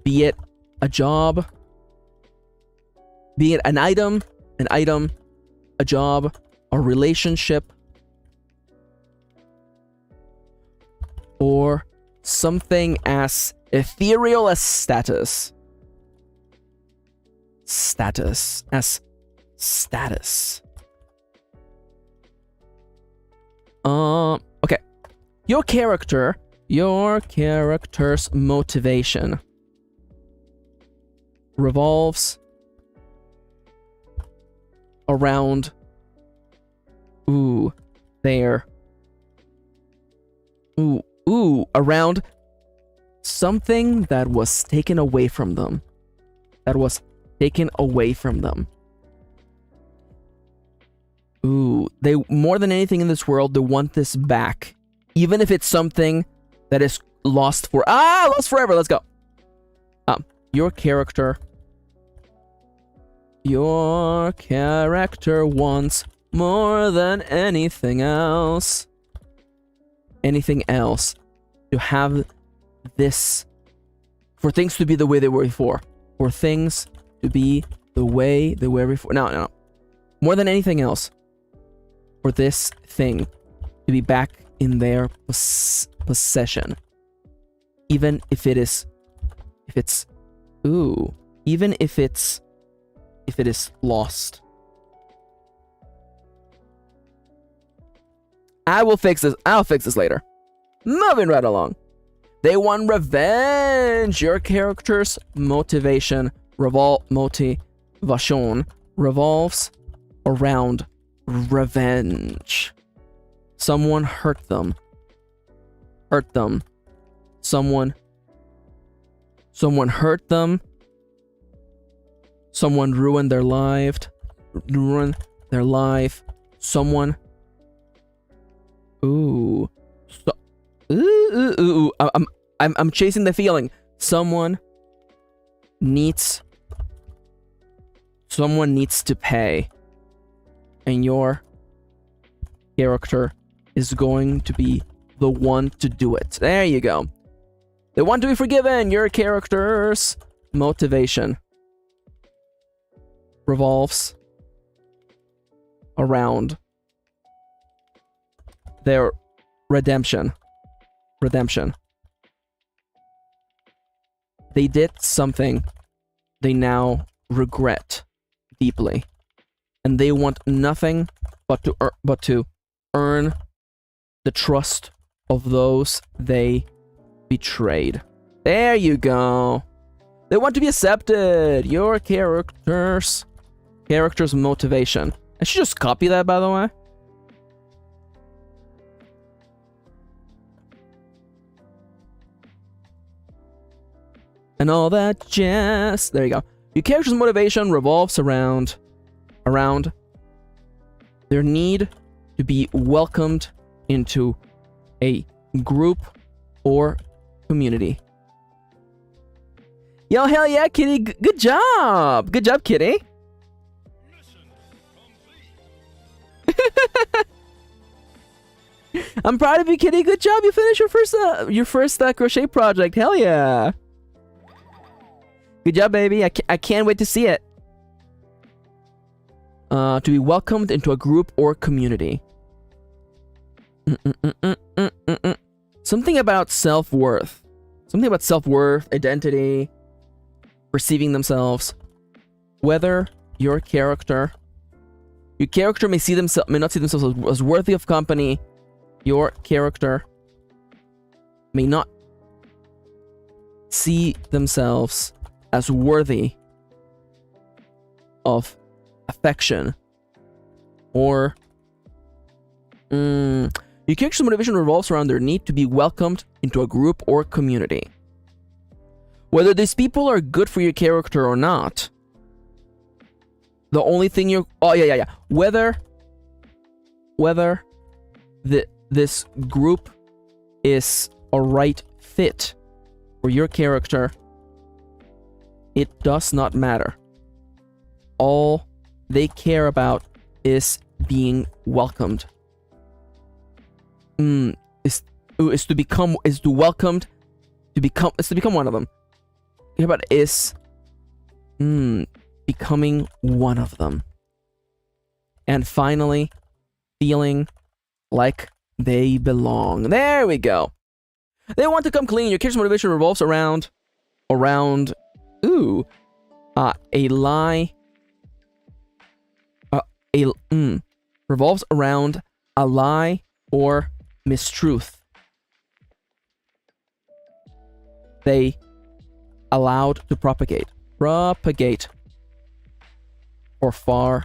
Be it a job, be it an item, a job, a relationship, or something as ethereal as status. Okay. Your character's motivation revolves around around something that was taken away from them. They more than anything in this world, they want this back. Even if it's something that is lost forever. Let's go. Your character wants more than anything else to have this, for things to be the way they were before. For things to be the way they were before. No. More than anything else, for this thing to be back in their possession. Even if it is lost. I'll fix this later. Moving right along. They want revenge. Your character's motivation revolves around revenge. Someone hurt them. Someone hurt them. Someone ruined their life. Someone. I'm chasing the feeling. Someone needs to pay. And your character is going to be the one to do it. There you go. They want to be forgiven. Your character's motivation revolves around their redemption. They did something they now regret deeply, and they want nothing but to earn the trust of those they betrayed. There you go. They want to be accepted. Your character's motivation. I should just copy that, by the way. And all that jazz. There you go. Your character's motivation revolves around their need to be welcomed into a group or community. Yo, hell yeah, Kitty. Good job. Good job, Kitty. I'm proud of you, Kitty. Good job. You finished your first crochet project. Hell yeah. Good job, baby. I can't wait to see it. To be welcomed into a group or community. Something about self-worth. Something about self-worth, identity, perceiving themselves. Whether your character may not see themselves as worthy of company. Your character may not see themselves as worthy of affection, or your character's motivation revolves around their need to be welcomed into a group or community. Whether these people are good for your character or not, the only thing whether this group is a right fit for your character, it does not matter. All they care about is being welcomed. Is to become one of them. Care about is becoming one of them. And finally, feeling like they belong. There we go. They want to come clean. Your character's motivation revolves around a lie. Revolves around a lie or mistruth they allowed to propagate for far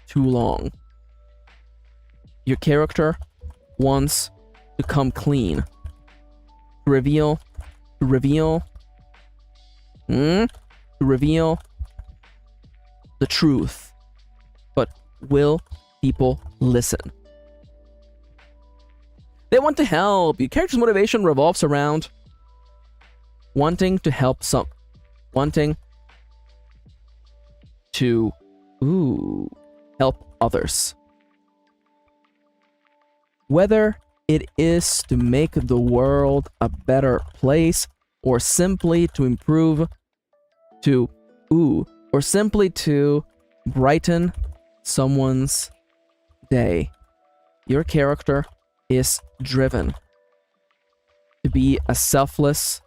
too long. Your character wants to come clean, to reveal the truth. But will people listen? They want to help. Your character's motivation revolves around wanting to help wanting to help others. Whether it is to make the world a better place, or simply to improve, or simply to brighten someone's day. Your character is driven to be a selfless.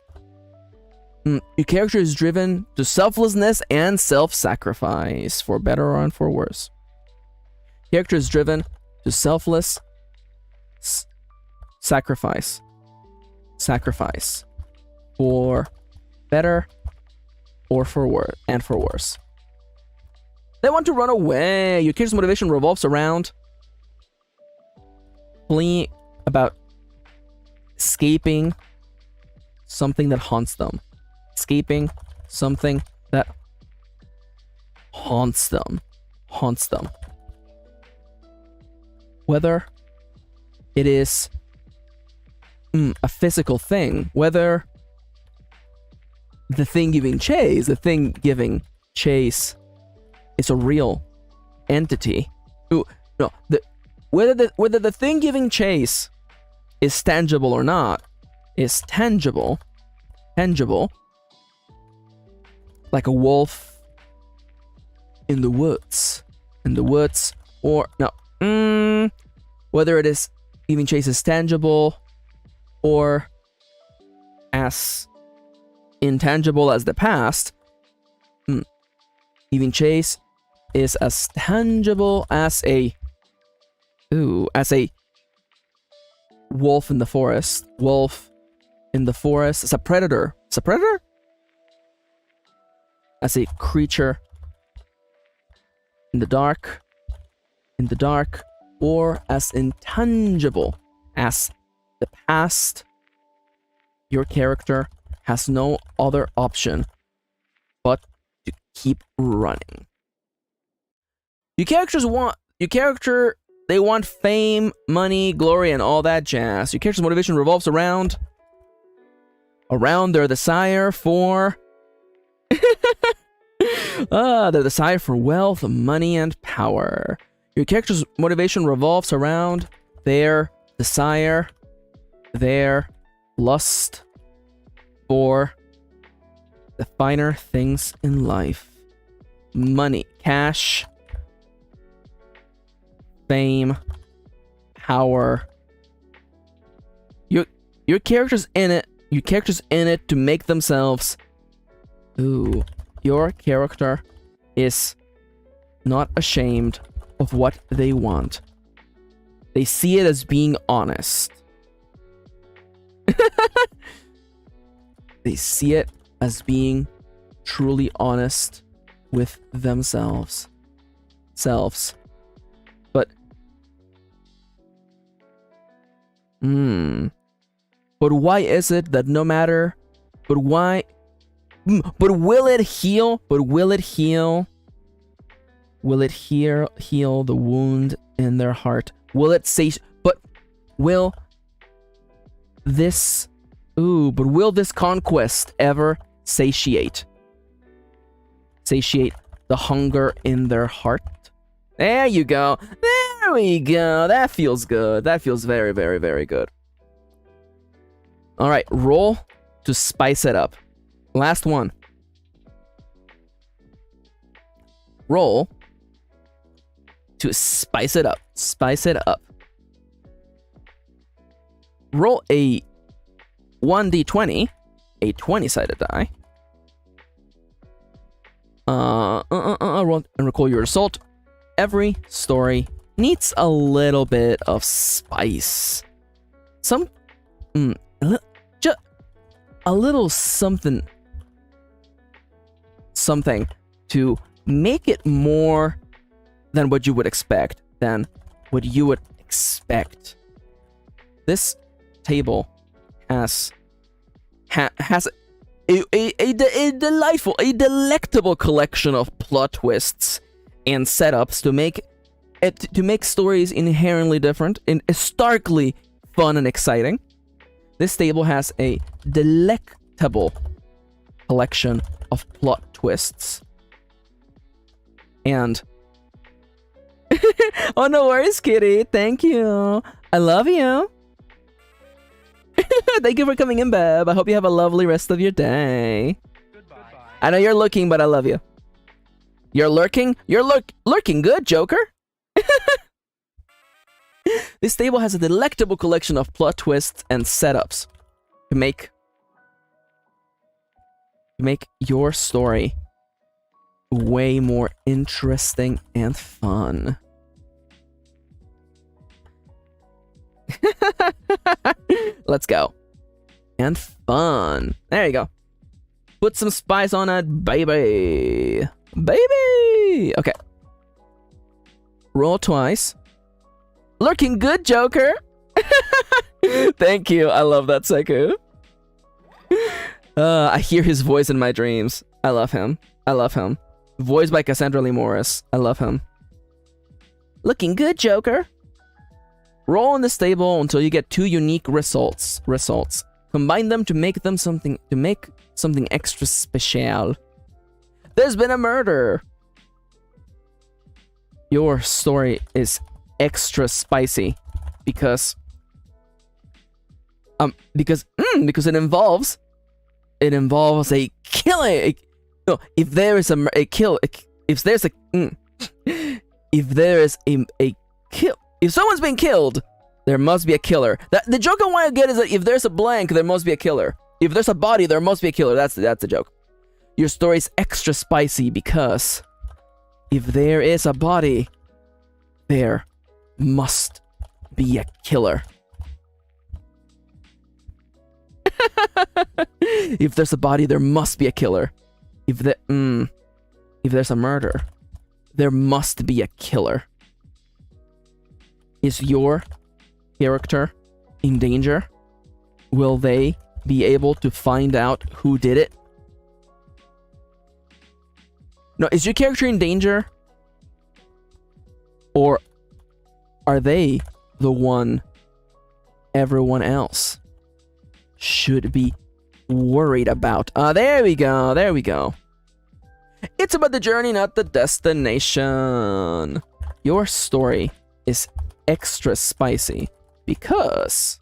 Your character is driven to selflessness and self-sacrifice, for better or for worse. Character is driven to selfless sacrifice, for better or for worse, and for worse. They want to run away. Your character's motivation revolves around escaping something that haunts them. Escaping something that haunts them. Whether it is a physical thing, whether the thing giving chase is a real entity. Whether the thing giving chase is tangible or not, is tangible, like a wolf in the woods, or no, whether it is giving chase is tangible or as intangible as the past, giving chase is as tangible as a wolf in the forest. As a predator. As a creature in the dark, or as intangible as the past. Your character has no other option but to keep running. They want fame, money, glory, and all that jazz. Your character's motivation revolves around around their desire for their desire for wealth, money, and power. Your character's motivation revolves around their desire, their lust for the finer things in life. Money, cash, fame, power. Your character's in it. Your character's in it to make themselves. Ooh, your character is not ashamed of what they want. They see it as being honest. They see it as being truly honest with themselves. But but why is it that no matter, but why, but will it heal? But will it heal? Will it heal the wound in their heart? Will it say, but will this, but will this conquest ever satiate the hunger in their heart? There you go. There we go. That feels good. That feels very, very, very good. All right, roll to spice it up. Last one. Roll to spice it up. Spice it up. Roll a 1d20, a 20-sided die. Roll and recall your result. Every story needs a little bit of spice. Just a little something to make it more than what you would expect, This table has a delightful, a delectable collection of plot twists and setups to make stories inherently different and starkly fun and exciting. This table has a delectable collection of plot twists. And oh, no worries, Kitty. Thank you. I love you. Thank you for coming in, Beb. I hope you have a lovely rest of your day. Goodbye. I know you're looking, but I love you. You're lurking? You're lurking good, Joker. This table has a delectable collection of plot twists and setups to make your story way more interesting and fun. Let's go. And fun. There you go. Put some spice on it, baby. Baby! Okay. Roll twice. Looking good, Joker. Thank you. I love that Seku. I hear his voice in my dreams. I love him. I love him. Voiced by Cassandra Lee Morris. I love him. Looking good, Joker. Roll in this table until you get 2 unique results. Combine them to make something extra special. There's been a murder. Your story is extra spicy because it involves a killing. No, if there is a kill, if there's a kill, if someone's been killed, there must be a killer. The joke I want to get is that if there's a blank, there must be a killer. If there's a body, there must be a killer. That's the joke. Your story's extra spicy because if there is a body, there must be a killer. If there's a body, there must be a killer. If there's a murder, there must be a killer. Is your character in danger? Will they be able to find out who did it? No, is your character in danger? Or are they the one everyone else should be worried about? There we go. There we go. It's about the journey, not the destination. Your story is extra spicy because...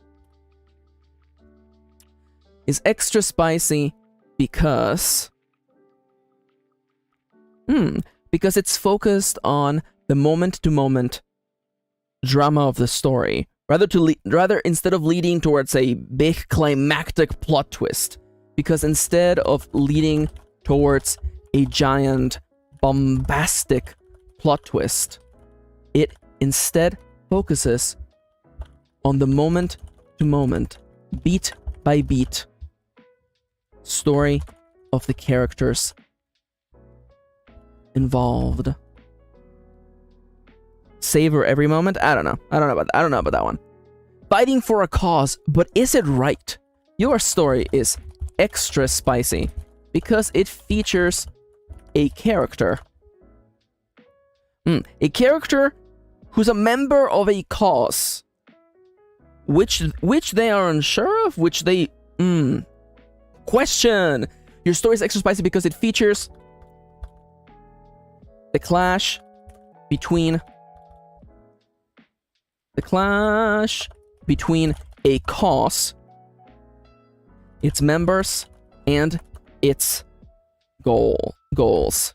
because it's focused on the moment-to-moment drama of the story, rather instead of leading towards a big climactic plot twist, because instead of leading towards a giant bombastic plot twist, it instead focuses on the moment-to-moment, beat-by-beat story of the characters involved. Savor every moment? I don't know about that one. Fighting for a cause, but is it right? Your story is extra spicy because it features a character. A character who's a member of a cause, which they are unsure of, which they question. Your story is extra spicy because it features the clash between a cause, its members, and its goals.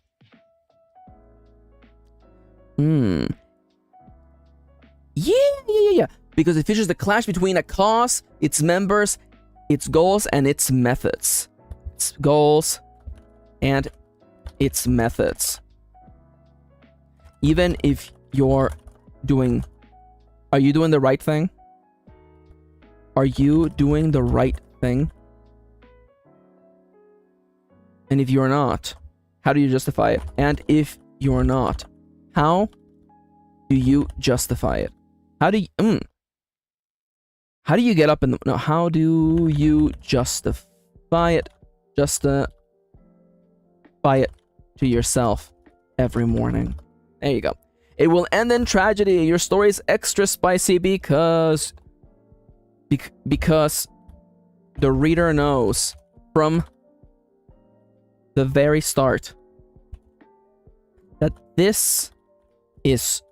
Yeah. Because it features the clash between a cause, its members, its goals, and its methods. Its goals and its methods. Even if you're doing... Are you doing the right thing? Are you doing the right thing? And if you're not, how do you justify it? And if you're not, how do you justify it? How do you... How do you get up in the... No, how do you justify it? Justify it to yourself every morning. There you go. It will end in tragedy. Your story is extra spicy because the reader knows from the very start that this is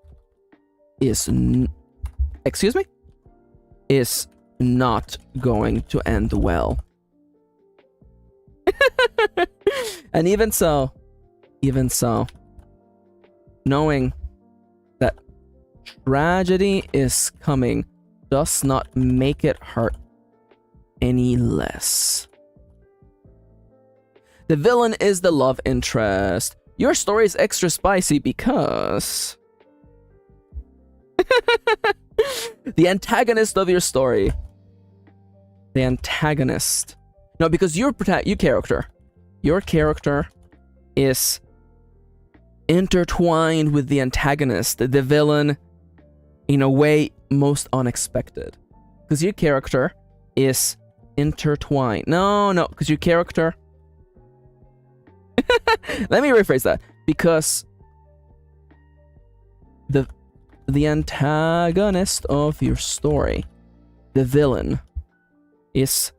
not going to end well. And even so, knowing that tragedy is coming does not make it hurt any less. The villain is the love interest. Your story is extra spicy because the antagonist of your story. The antagonist. No, because your character is intertwined with the antagonist, the villain, in a way most unexpected. Because your character is intertwined. No, because your character... Let me rephrase that. Because the antagonist of your story, the villain, is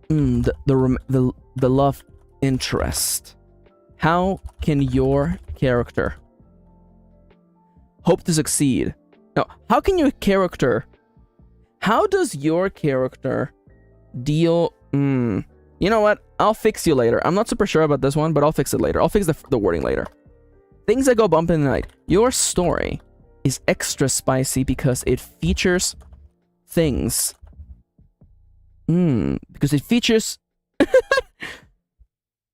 the love interest. How can your character hope to succeed? No, how does your character deal... You know what? I'll fix you later. I'm not super sure about this one, but I'll fix it later. I'll fix the wording later. Things that go bump in the night. Your story is extra spicy because it features things. Because it features...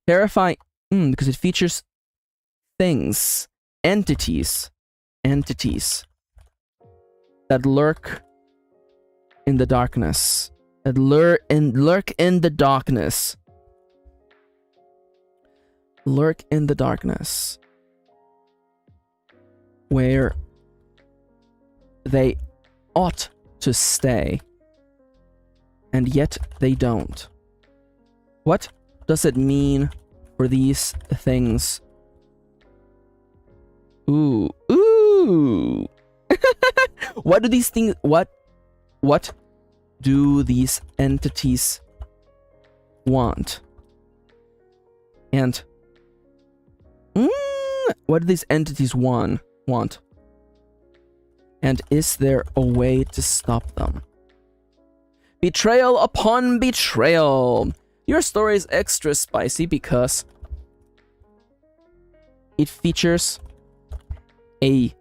terrifying... because it features things. Entities. That lurk in the darkness. That lurk in the darkness. Lurk in the darkness. Where they ought to stay. And yet they don't. What does it mean for these things? Ooh. What do these things... What do these entities want? And what do these entities want? And is there a way to stop them? Betrayal upon betrayal. Your story is extra spicy because it features a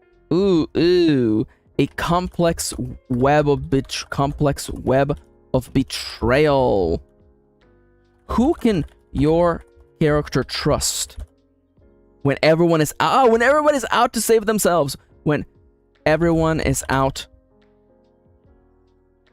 complex web of betrayal. Who can your character trust when everyone is out to save themselves? When everyone is out.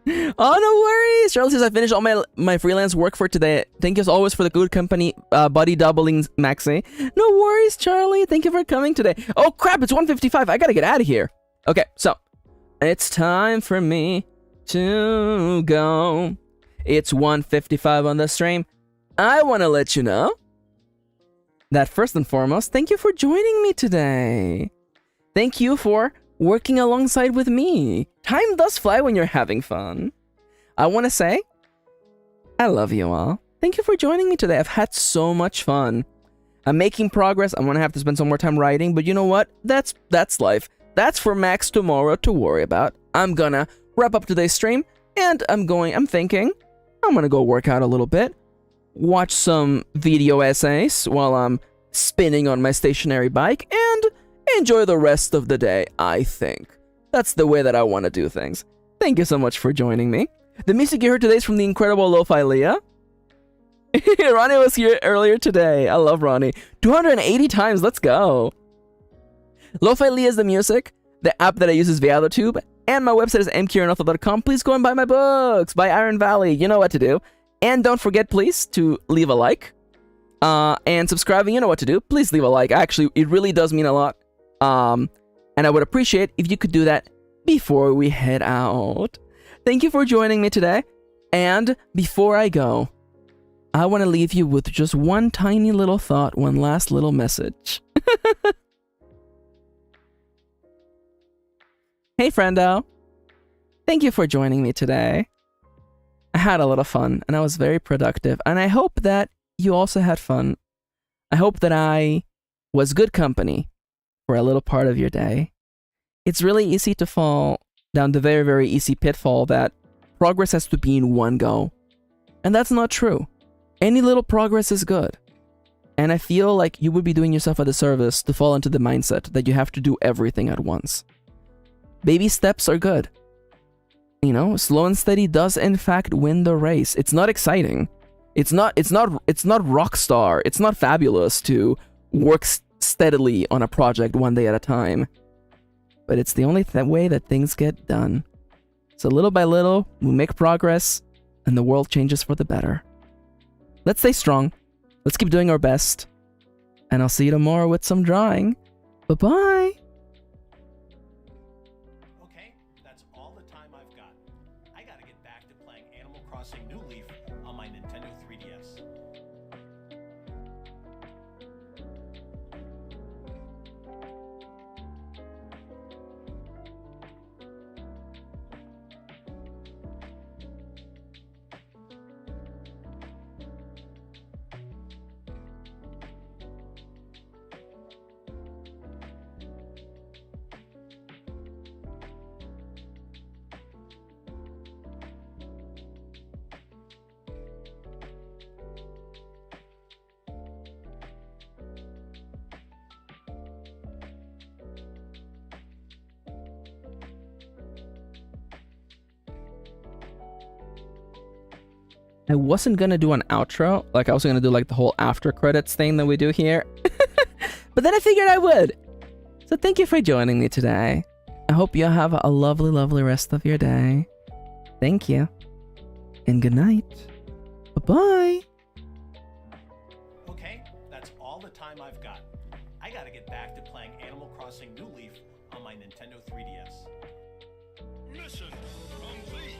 Oh, no worries. Charlie says I finished all my freelance work for today. Thank you as always for the good company, buddy doubling Maxi. No worries, Charlie. Thank you for coming today. Oh crap, it's 1:55. I gotta get out of here. Okay, so it's time for me to go. It's 1:55 on the stream. I want to let you know that first and foremost, thank you for joining me today. Thank you for working alongside with me. Time does fly when you're having fun. I want to say, I love you all. Thank you for joining me today. I've had so much fun. I'm making progress. I'm going to have to spend some more time writing, but you know what? That's life. That's for Max tomorrow to worry about. I'm gonna wrap up today's stream, and I'm thinking, I'm gonna go work out a little bit, watch some video essays while I'm spinning on my stationary bike, and enjoy the rest of the day, I think. That's the way that I want to do things. Thank you so much for joining me. The music you heard today is from the incredible Lo-Fi Leah. Ronnie was here earlier today. I love Ronnie. 280 times, let's go. Lo-Fi Leah is the music. The app that I use is Vtuber, and my website is MKirin.com. Please go and buy my books. Buy Iron Valley. You know what to do. And don't forget, please, to leave a like. And subscribing, you know what to do. Please leave a like. Actually, it really does mean a lot. And I would appreciate if you could do that before we head out. Thank you for joining me today. And before I go, I want to leave you with just one tiny little thought, one last little message. Hey, friendo. Thank you for joining me today. I had a lot of fun, and I was very productive, and I hope that you also had fun. I hope that I was good company for a little part of your day. It's really easy to fall down the very, very easy pitfall that progress has to be in one go. And that's not true. Any little progress is good. And I feel like you would be doing yourself a disservice to fall into the mindset that you have to do everything at once. Baby steps are good. You know, slow and steady does in fact win the race. It's not exciting. It's not rock star. It's not fabulous to work steadily on a project one day at a time. But it's the only way that things get done. So little by little, we make progress, and the world changes for the better. Let's stay strong. Let's keep doing our best. And I'll see you tomorrow with some drawing. Bye-bye. Okay, that's all the time I've got. I gotta get back to playing Animal Crossing New Leaf on my Nintendo 3DS. I wasn't gonna do an outro, like I was gonna do like the whole after credits thing that we do here. But then I figured I would. So thank you for joining me today. I hope you have a lovely, lovely rest of your day. Thank you. And good night. Bye-bye. Okay, that's all the time I've got. I gotta get back to playing Animal Crossing New Leaf on my Nintendo 3DS. Mission complete.